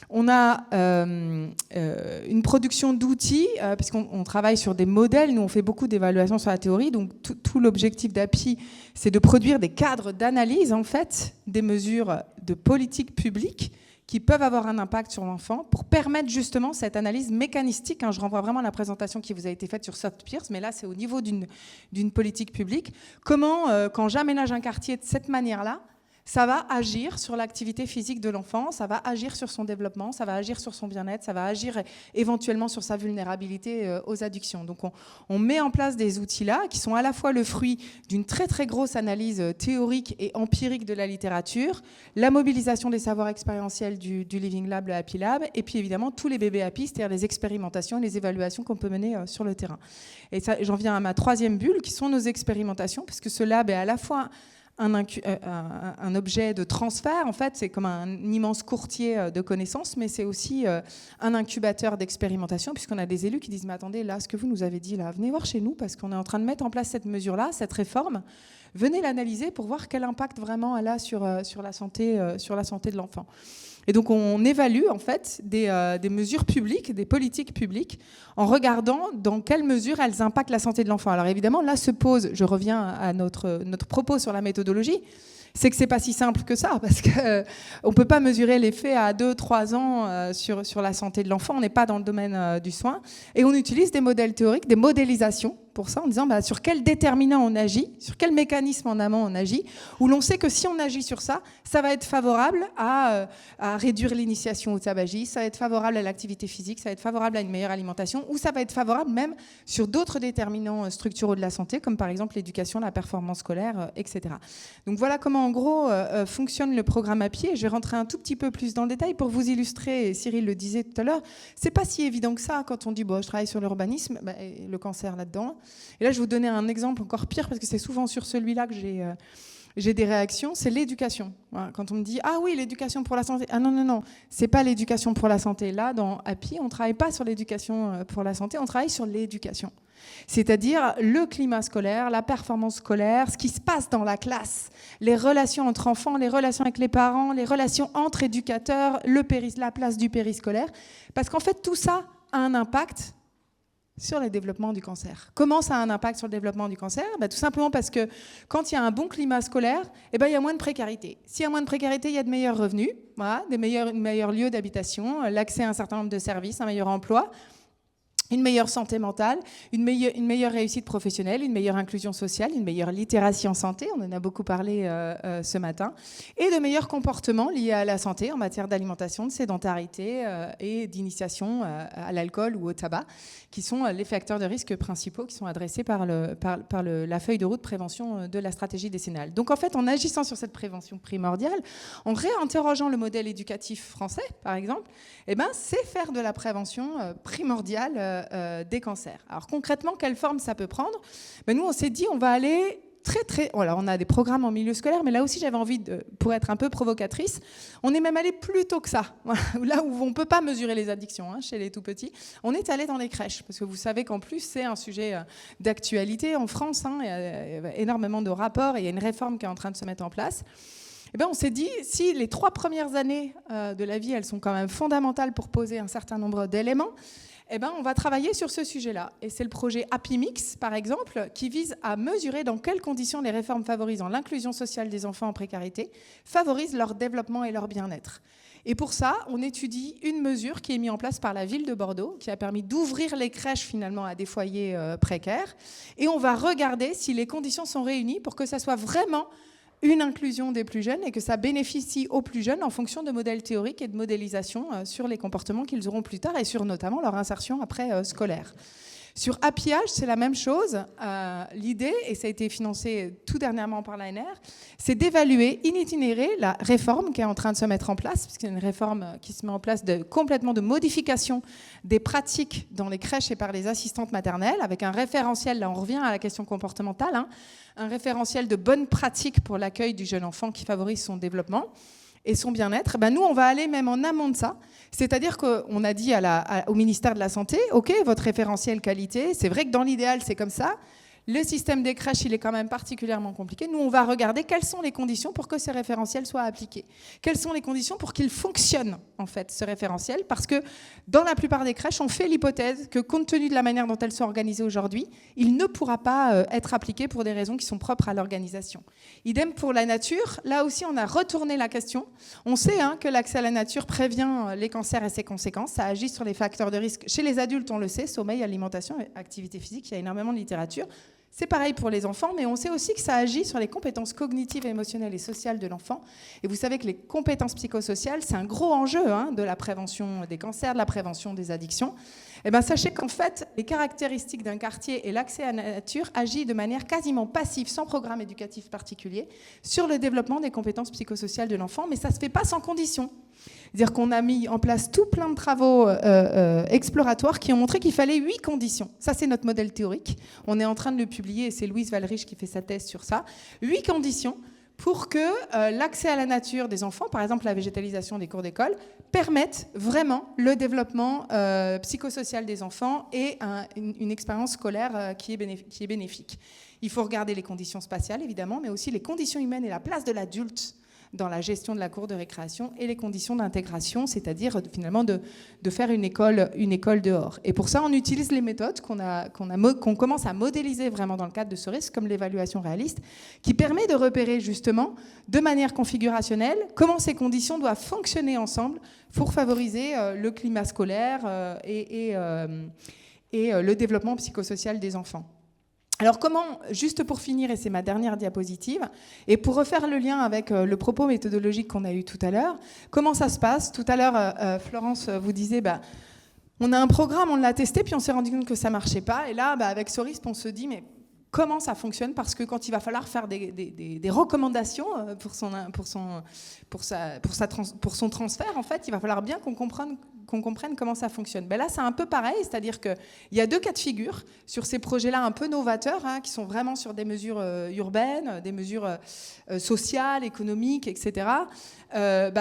On a une production d'outils, puisqu'on travaille sur des modèles, nous on fait beaucoup d'évaluations sur la théorie, donc tout l'objectif d'API, c'est de produire des cadres d'analyse en fait, des mesures de politique publique qui peuvent avoir un impact sur l'enfant pour permettre justement cette analyse mécanistique. Je renvoie vraiment à la présentation qui vous a été faite sur Soft Pierce, mais là c'est au niveau d'une politique publique. Comment, quand j'aménage un quartier de cette manière-là, ça va agir sur l'activité physique de l'enfant, ça va agir sur son développement, ça va agir sur son bien-être, ça va agir éventuellement sur sa vulnérabilité aux addictions. Donc on met en place des outils-là qui sont à la fois le fruit d'une très très grosse analyse théorique et empirique de la littérature, la mobilisation des savoirs expérientiels du Living Lab, le Happy Lab, et puis évidemment tous les bébés happy, c'est-à-dire les expérimentations et les évaluations qu'on peut mener sur le terrain. Et ça, j'en viens à ma troisième bulle, qui sont nos expérimentations, puisque ce lab est à la fois un objet de transfert, en fait, c'est comme un immense courtier de connaissances, mais c'est aussi un incubateur d'expérimentation, puisqu'on a des élus qui disent « Mais attendez, là, ce que vous nous avez dit, là, venez voir chez nous, parce qu'on est en train de mettre en place cette mesure-là, cette réforme, venez l'analyser pour voir quel impact vraiment elle a sur la santé de l'enfant. » Et donc on évalue en fait des mesures publiques, des politiques publiques, en regardant dans quelle mesure elles impactent la santé de l'enfant. Alors évidemment, là se pose, je reviens à notre propos sur la méthodologie, c'est que c'est pas si simple que ça, parce qu'on peut pas mesurer l'effet à 2-3 ans sur la santé de l'enfant, on n'est pas dans le domaine du soin, et on utilise des modèles théoriques, des modélisations pour ça, en disant sur quel déterminant on agit, sur quel mécanisme en amont on agit, où l'on sait que si on agit sur ça, ça va être favorable à réduire l'initiation au tabagisme, ça va être favorable à l'activité physique, ça va être favorable à une meilleure alimentation, ou ça va être favorable même sur d'autres déterminants structuraux de la santé, comme par exemple l'éducation, la performance scolaire, etc. Donc voilà comment en gros fonctionne le programme API, et je vais rentrer un tout petit peu plus dans le détail pour vous illustrer, et Cyril le disait tout à l'heure, c'est pas si évident que ça quand on dit je travaille sur l'urbanisme, le cancer là-dedans. Et là, je vais vous donner un exemple encore pire, parce que c'est souvent sur celui-là que j'ai des réactions, c'est l'éducation. Voilà, quand on me dit « Ah oui, l'éducation pour la santé ». Ah non, c'est pas l'éducation pour la santé. Là, dans API, on ne travaille pas sur l'éducation pour la santé, on travaille sur l'éducation. C'est-à-dire le climat scolaire, la performance scolaire, ce qui se passe dans la classe, les relations entre enfants, les relations avec les parents, les relations entre éducateurs, la place du périscolaire. Parce qu'en fait, tout ça a un impact sur le développement du cancer. Comment ça a un impact sur le développement du cancer ? Tout simplement parce que quand il y a un bon climat scolaire, il y a moins de précarité. S'il y a moins de précarité, il y a de meilleurs revenus, voilà, des meilleurs lieux d'habitation, l'accès à un certain nombre de services, un meilleur emploi, une meilleure santé mentale, une meilleure réussite professionnelle, une meilleure inclusion sociale, une meilleure littératie en santé, on en a beaucoup parlé ce matin, et de meilleurs comportements liés à la santé en matière d'alimentation, de sédentarité et d'initiation à l'alcool ou au tabac, qui sont les facteurs de risque principaux qui sont adressés par la feuille de route prévention de la stratégie décennale. Donc en fait, en agissant sur cette prévention primordiale, en réinterrogeant le modèle éducatif français, par exemple, c'est faire de la prévention primordiale des cancers. Alors concrètement, quelle forme ça peut prendre ? Nous, on s'est dit, on va aller très... Alors, on a des programmes en milieu scolaire, mais là aussi, j'avais envie, pour être un peu provocatrice, on est même allé plus tôt que ça. Là où on ne peut pas mesurer les addictions chez les tout-petits, on est allé dans les crèches, parce que vous savez qu'en plus, c'est un sujet d'actualité en France. Il y a énormément de rapports et il y a une réforme qui est en train de se mettre en place. On s'est dit, si les 3 premières années de la vie, elles sont quand même fondamentales pour poser un certain nombre d'éléments, on va travailler sur ce sujet-là. Et c'est le projet Happy Mix, par exemple, qui vise à mesurer dans quelles conditions les réformes favorisant l'inclusion sociale des enfants en précarité favorisent leur développement et leur bien-être. Et pour ça, on étudie une mesure qui est mise en place par la ville de Bordeaux, qui a permis d'ouvrir les crèches finalement à des foyers précaires. Et on va regarder si les conditions sont réunies pour que ça soit vraiment une inclusion des plus jeunes et que ça bénéficie aux plus jeunes en fonction de modèles théoriques et de modélisation sur les comportements qu'ils auront plus tard et sur notamment leur insertion après scolaire. Sur Happy Age, c'est la même chose. L'idée, et ça a été financé tout dernièrement par l'ANR, c'est d'évaluer in itinéré la réforme qui est en train de se mettre en place, puisque c'est une réforme qui se met en place complètement de modification des pratiques dans les crèches et par les assistantes maternelles, avec un référentiel, là on revient à la question comportementale, un référentiel de bonnes pratiques pour l'accueil du jeune enfant qui favorise son développement et son bien-être. Nous, on va aller même en amont de ça. C'est-à-dire qu'on a dit au ministère de la Santé, OK, votre référentiel qualité, c'est vrai que dans l'idéal, c'est comme ça. Le système des crèches, il est quand même particulièrement compliqué. Nous, on va regarder quelles sont les conditions pour que ce référentiel soit appliqué. Quelles sont les conditions pour qu'il fonctionne, en fait, ce référentiel ? Parce que dans la plupart des crèches, on fait l'hypothèse que, compte tenu de la manière dont elles sont organisées aujourd'hui, il ne pourra pas être appliqué pour des raisons qui sont propres à l'organisation. Idem pour la nature. Là aussi, on a retourné la question. On sait que l'accès à la nature prévient les cancers et ses conséquences. Ça agit sur les facteurs de risque. Chez les adultes, on le sait, sommeil, alimentation, activité physique, il y a énormément de littérature. C'est pareil pour les enfants, mais on sait aussi que ça agit sur les compétences cognitives, émotionnelles et sociales de l'enfant. Et vous savez que les compétences psychosociales, c'est un gros enjeu de la prévention des cancers, de la prévention des addictions. Sachez qu'en fait, les caractéristiques d'un quartier et l'accès à la nature agissent de manière quasiment passive, sans programme éducatif particulier, sur le développement des compétences psychosociales de l'enfant, mais ça ne se fait pas sans conditions. C'est-à-dire qu'on a mis en place tout plein de travaux exploratoires qui ont montré qu'il fallait 8 conditions. Ça, c'est notre modèle théorique. On est en train de le publier et c'est Louise Valrich qui fait sa thèse sur ça. 8 conditions pour que l'accès à la nature des enfants, par exemple la végétalisation des cours d'école, permette vraiment le développement psychosocial des enfants et une expérience scolaire qui est bénéfique. Il faut regarder les conditions spatiales, évidemment, mais aussi les conditions humaines et la place de l'adulte dans la gestion de la cour de récréation et les conditions d'intégration, c'est-à-dire finalement de faire une école dehors. Et pour ça, on utilise les méthodes qu'on commence à modéliser vraiment dans le cadre de ce risque, comme l'évaluation réaliste, qui permet de repérer justement, de manière configurationnelle, comment ces conditions doivent fonctionner ensemble pour favoriser le climat scolaire et le développement psychosocial des enfants. Alors comment, juste pour finir, et c'est ma dernière diapositive, et pour refaire le lien avec le propos méthodologique qu'on a eu tout à l'heure, comment ça se passe ? Tout à l'heure, Florence vous disait, on a un programme, on l'a testé, puis on s'est rendu compte que ça ne marchait pas. Et là, avec Sorisp, on se dit, mais comment ça fonctionne ? Parce que quand il va falloir faire des recommandations pour son transfert, en fait, il va falloir bien qu'on comprenne comment ça fonctionne. Là, c'est un peu pareil, c'est-à-dire qu'il y a 2 cas de figure sur ces projets-là un peu novateurs, qui sont vraiment sur des mesures urbaines, des mesures sociales, économiques, etc.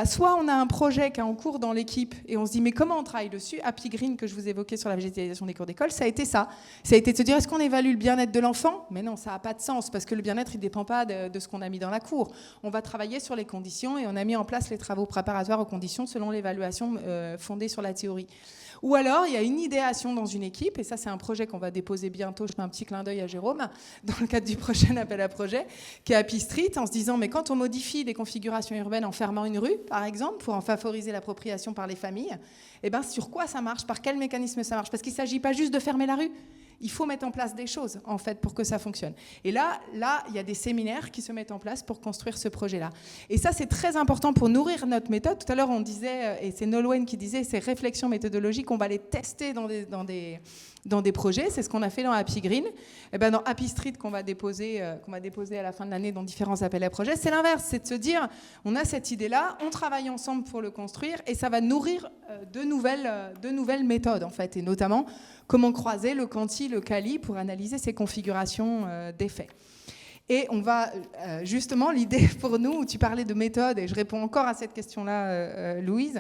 Soit on a un projet qui est en cours dans l'équipe et on se dit mais comment on travaille dessus ? Happy Green que je vous évoquais sur la végétalisation des cours d'école, ça a été ça. Ça a été de se dire est-ce qu'on évalue le bien-être de l'enfant ? Mais non, ça n'a pas de sens parce que le bien-être il ne dépend pas de ce qu'on a mis dans la cour. On va travailler sur les conditions et on a mis en place les travaux préparatoires aux conditions selon l'évaluation fondée sur la théorie. Ou alors, il y a une idéation dans une équipe, et ça, c'est un projet qu'on va déposer bientôt. Je fais un petit clin d'œil à Jérôme, dans le cadre du prochain appel à projet, qui est Happy Street, en se disant, mais quand on modifie des configurations urbaines en fermant une rue, par exemple, pour en favoriser l'appropriation par les familles, eh ben, sur quoi ça marche? Par quel mécanisme ça marche? Parce qu'il ne s'agit pas juste de fermer la rue. Il faut mettre en place des choses, en fait, pour que ça fonctionne. Et là, il y a des séminaires qui se mettent en place pour construire ce projet-là. Et ça, c'est très important pour nourrir notre méthode. Tout à l'heure, on disait, et c'est Nolwenn qui disait, ces réflexions méthodologiques, on va les tester dans des projets. C'est ce qu'on a fait dans Happy Green. Et ben, dans Happy Street, qu'on va déposer à la fin de l'année dans différents appels à projets, c'est l'inverse. C'est de se dire, on a cette idée-là, on travaille ensemble pour le construire, et ça va nourrir de nouvelles méthodes, en fait, et notamment comment croiser le quanti, le quali pour analyser ces configurations d'effets. Et on va, justement, l'idée pour nous, où tu parlais de méthode, et je réponds encore à cette question-là, Louise,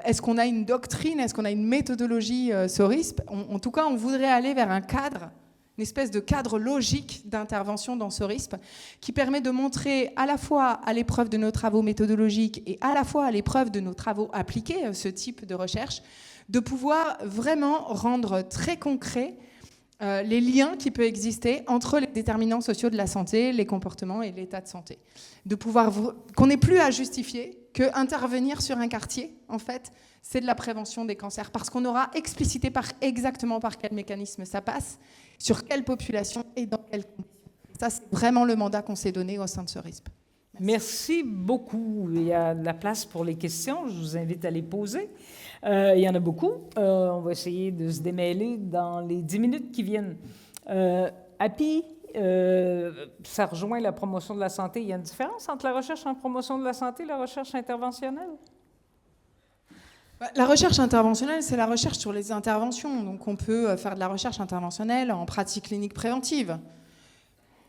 est-ce qu'on a une doctrine, est-ce qu'on a une méthodologie SORISP? En tout cas, on voudrait aller vers un cadre, une espèce de cadre logique d'intervention dans SORISP, qui permet de montrer à la fois à l'épreuve de nos travaux méthodologiques et à la fois à l'épreuve de nos travaux appliqués, ce type de recherche, de pouvoir vraiment rendre très concret les liens qui peuvent exister entre les déterminants sociaux de la santé, les comportements et l'état de santé. De pouvoir qu'on n'ait plus à justifier qu'intervenir sur un quartier, en fait, c'est de la prévention des cancers, parce qu'on aura explicité exactement par quel mécanisme ça passe, sur quelle population et dans quelles conditions. Ça, c'est vraiment le mandat qu'on s'est donné au sein de SORISP. Merci beaucoup. Il y a de la place pour les questions. Je vous invite à les poser. Il y en a beaucoup. On va essayer de se démêler dans les 10 minutes qui viennent. Happy, ça rejoint la promotion de la santé. Il y a une différence entre la recherche en promotion de la santé et la recherche interventionnelle? La recherche interventionnelle, c'est la recherche sur les interventions. Donc on peut faire de la recherche interventionnelle en pratique clinique préventive.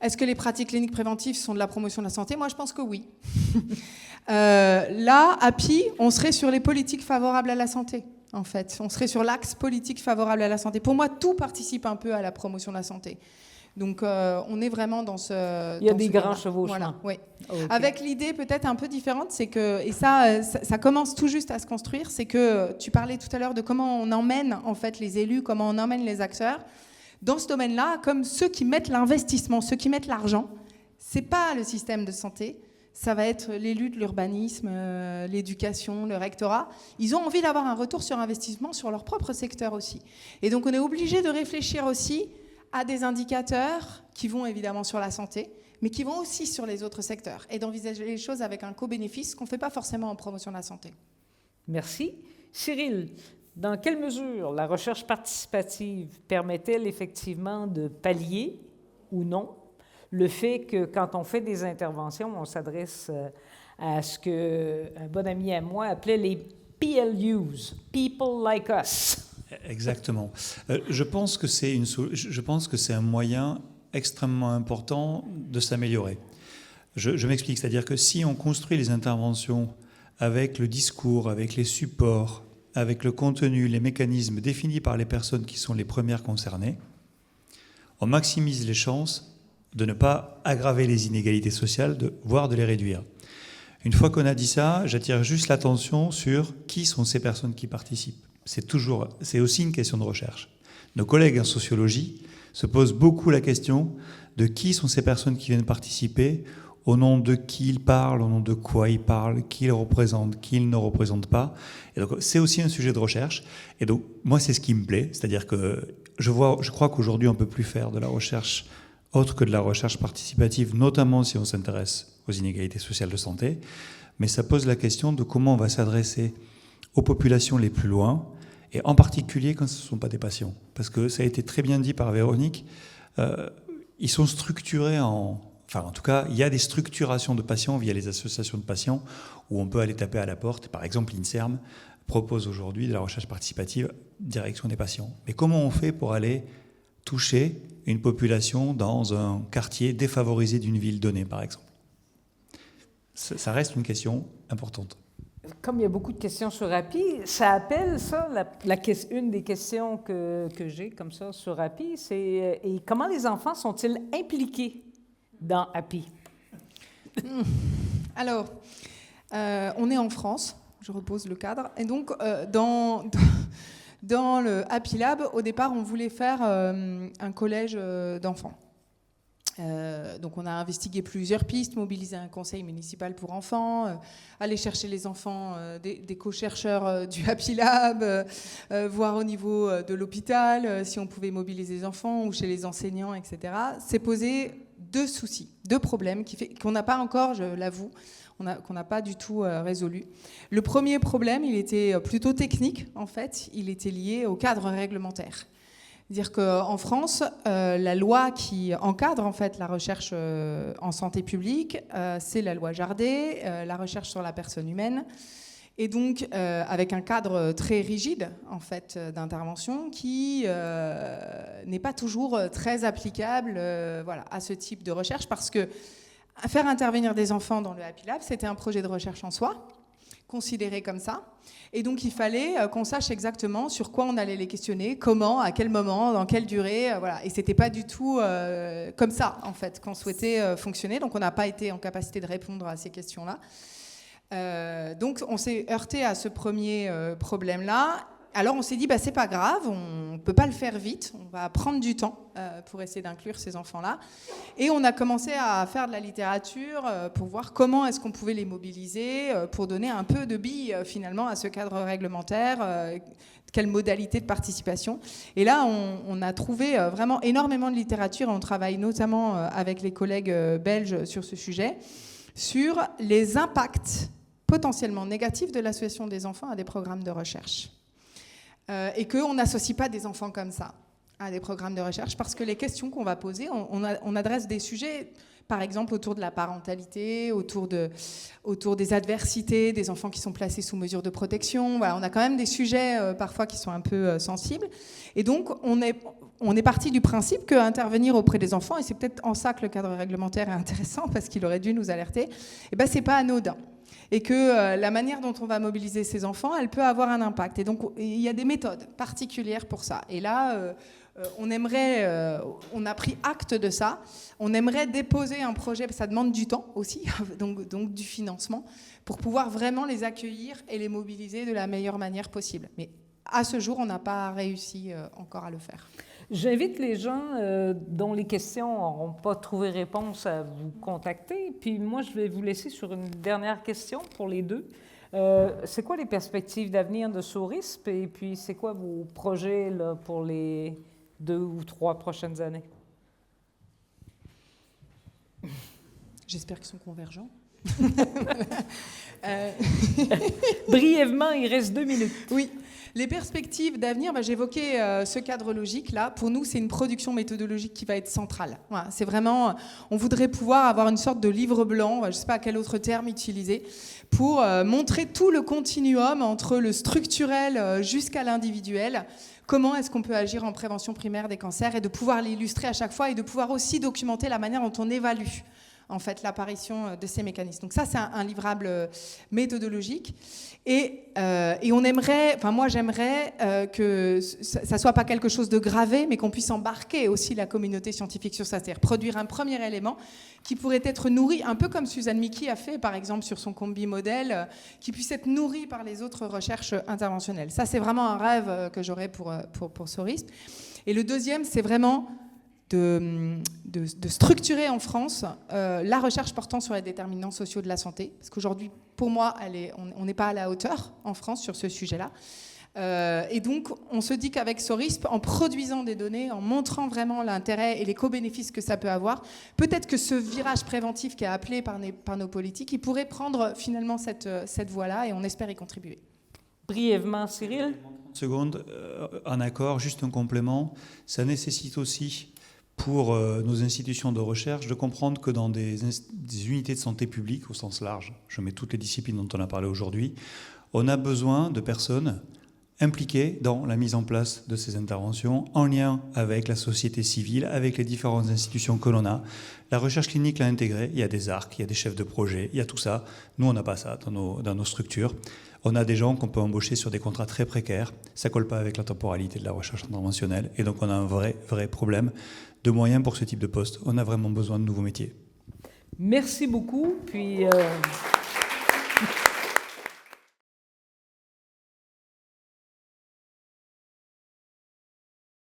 Est-ce que les pratiques cliniques préventives sont de la promotion de la santé? Moi, je pense que oui. Là, Happy, on serait sur les politiques favorables à la santé, en fait. On serait sur l'axe politique favorable à la santé. Pour moi, tout participe un peu à la promotion de la santé. Donc, on est vraiment dans ce... Il y a des grands chevauchements. Voilà, oui. Okay. Avec l'idée peut-être un peu différente, c'est que, et ça commence tout juste à se construire, c'est que tu parlais tout à l'heure de comment on emmène, en fait, les élus, comment on emmène les acteurs. Dans ce domaine-là, comme ceux qui mettent l'investissement, ceux qui mettent l'argent, c'est pas le système de santé, ça va être l'élu de l'urbanisme, l'éducation, le rectorat. Ils ont envie d'avoir un retour sur investissement sur leur propre secteur aussi. Et donc on est obligé de réfléchir aussi à des indicateurs qui vont évidemment sur la santé, mais qui vont aussi sur les autres secteurs, et d'envisager les choses avec un co-bénéfice qu'on ne fait pas forcément en promotion de la santé. Merci. Cyril, dans quelle mesure la recherche participative permet-elle effectivement de pallier ou non le fait que quand on fait des interventions, on s'adresse à ce qu'un bon ami à moi appelait les PLUs, People Like Us? Exactement. Je pense que c'est un moyen extrêmement important de s'améliorer. Je m'explique, c'est-à-dire que si on construit les interventions avec le discours, avec les supports, avec le contenu, les mécanismes définis par les personnes qui sont les premières concernées, on maximise les chances de ne pas aggraver les inégalités sociales, voire de les réduire. Une fois qu'on a dit ça, j'attire juste l'attention sur qui sont ces personnes qui participent. C'est aussi une question de recherche. Nos collègues en sociologie se posent beaucoup la question de qui sont ces personnes qui viennent participer, au nom de qui ils parlent, au nom de quoi ils parlent, qui ils représentent, qui ils ne représentent pas. Et donc, c'est aussi un sujet de recherche. Et donc, moi, c'est ce qui me plaît. C'est-à-dire que je crois qu'aujourd'hui, on ne peut plus faire de la recherche autre que de la recherche participative, notamment si on s'intéresse aux inégalités sociales de santé. Mais ça pose la question de comment on va s'adresser aux populations les plus loin, et en particulier quand ce ne sont pas des patients. Parce que ça a été très bien dit par Véronique, ils sont structurés en tout cas, il y a des structurations de patients via les associations de patients où on peut aller taper à la porte. Par exemple, l'INSERM propose aujourd'hui de la recherche participative direction des patients. Mais comment on fait pour aller toucher une population dans un quartier défavorisé d'une ville donnée, par exemple? Ça reste une question importante. Comme il y a beaucoup de questions sur Happy, ça appelle ça, une des questions que j'ai comme ça sur Happy, c'est et comment les enfants sont-ils impliqués dans Happy? Alors, on est en France, je repose le cadre. Et donc, dans le Happy Lab, au départ, on voulait faire un collège d'enfants. Donc on a investigué plusieurs pistes, mobiliser un conseil municipal pour enfants, aller chercher les enfants des co-chercheurs du Happy Lab, voir au niveau de l'hôpital si on pouvait mobiliser les enfants ou chez les enseignants, etc. C'est posé deux soucis, deux problèmes qu'on n'a pas encore, je l'avoue, qu'on n'a pas du tout résolu. Le premier problème, il était plutôt technique, en fait, il était lié au cadre réglementaire. C'est-à-dire qu'en France, la loi qui encadre en fait la recherche en santé publique, c'est la loi Jardé, la recherche sur la personne humaine, et donc avec un cadre très rigide en fait d'intervention qui n'est pas toujours très applicable voilà, à ce type de recherche, parce que faire intervenir des enfants dans le Happy Lab, c'était un projet de recherche en soi, considéré comme ça. Et donc, il fallait qu'on sache exactement sur quoi on allait les questionner, comment, à quel moment, dans quelle durée. Voilà. Et ce n'était pas du tout comme ça, en fait, qu'on souhaitait fonctionner. Donc, on n'a pas été en capacité de répondre à ces questions-là. Donc, on s'est heurté à ce premier problème-là. Alors, on s'est dit, c'est pas grave, on ne peut pas le faire vite, on va prendre du temps pour essayer d'inclure ces enfants-là. Et on a commencé à faire de la littérature pour voir comment est-ce qu'on pouvait les mobiliser pour donner un peu de billes, finalement, à ce cadre réglementaire, quelle modalité de participation. Et là, on a trouvé vraiment énormément de littérature, on travaille notamment avec les collègues belges sur ce sujet, sur les impacts potentiellement négatifs de l'association des enfants à des programmes de recherche. Et qu'on n'associe pas des enfants comme ça à des programmes de recherche, parce que les questions qu'on va poser, on adresse des sujets, par exemple, autour de la parentalité, autour des adversités, des enfants qui sont placés sous mesure de protection. Voilà, on a quand même des sujets parfois qui sont un peu sensibles. Et donc, on est parti du principe qu'intervenir auprès des enfants, et c'est peut-être en ça que le cadre réglementaire est intéressant, parce qu'il aurait dû nous alerter, c'est pas anodin. Et que la manière dont on va mobiliser ces enfants, elle peut avoir un impact. Et donc, il y a des méthodes particulières pour ça. Et là, on a pris acte de ça. On aimerait déposer un projet, ça demande du temps aussi, donc du financement, pour pouvoir vraiment les accueillir et les mobiliser de la meilleure manière possible. Mais à ce jour, on n'a pas réussi encore à le faire. J'invite les gens dont les questions n'auront pas trouvé réponse à vous contacter. Puis moi, je vais vous laisser sur une dernière question pour les deux. C'est quoi les perspectives d'avenir de Saurisp? Et puis, c'est quoi vos projets là, pour les 2 ou 3 prochaines années? J'espère qu'ils sont convergents. Brièvement, il reste 2 minutes. Oui. Les perspectives d'avenir, j'évoquais ce cadre logique-là. Pour nous, c'est une production méthodologique qui va être centrale. Voilà, c'est vraiment, on voudrait pouvoir avoir une sorte de livre blanc, je ne sais pas quel autre terme utiliser, pour montrer tout le continuum entre le structurel jusqu'à l'individuel. Comment est-ce qu'on peut agir en prévention primaire des cancers, et de pouvoir l'illustrer à chaque fois, et de pouvoir aussi documenter la manière dont on évalue en fait l'apparition de ces mécanismes. Donc ça, c'est un livrable méthodologique. Et on aimerait, moi j'aimerais que ça soit pas quelque chose de gravé, mais qu'on puisse embarquer aussi la communauté scientifique sur ça, c'est-à-dire produire un premier élément qui pourrait être nourri, un peu comme Suzanne Mickey a fait par exemple sur son combi modèle, qui puisse être nourri par les autres recherches interventionnelles. Ça, c'est vraiment un rêve que j'aurais pour Saurisp. Et le deuxième, c'est vraiment de structurer en France la recherche portant sur les déterminants sociaux de la santé. Parce qu'aujourd'hui, pour moi, on n'est pas à la hauteur en France sur ce sujet-là. Et donc, on se dit qu'avec Saurisp, en produisant des données, en montrant vraiment l'intérêt et les co-bénéfices que ça peut avoir, peut-être que ce virage préventif qui est appelé par nos politiques, il pourrait prendre finalement cette voie-là, et on espère y contribuer. Brièvement, Cyril. 30 secondes, en accord, juste un complément. Ça nécessite aussi, pour nos institutions de recherche, de comprendre que dans des unités de santé publique au sens large, je mets toutes les disciplines dont on a parlé aujourd'hui, on a besoin de personnes impliquées dans la mise en place de ces interventions, en lien avec la société civile, avec les différentes institutions que l'on a. La recherche clinique l'a intégré, il y a des ARC, il y a des chefs de projet, il y a tout ça. Nous, on n'a pas ça dans nos structures. On a des gens qu'on peut embaucher sur des contrats très précaires, ça ne colle pas avec la temporalité de la recherche interventionnelle, et donc on a un vrai problème de moyens pour ce type de poste. On a vraiment besoin de nouveaux métiers. Merci beaucoup. Puis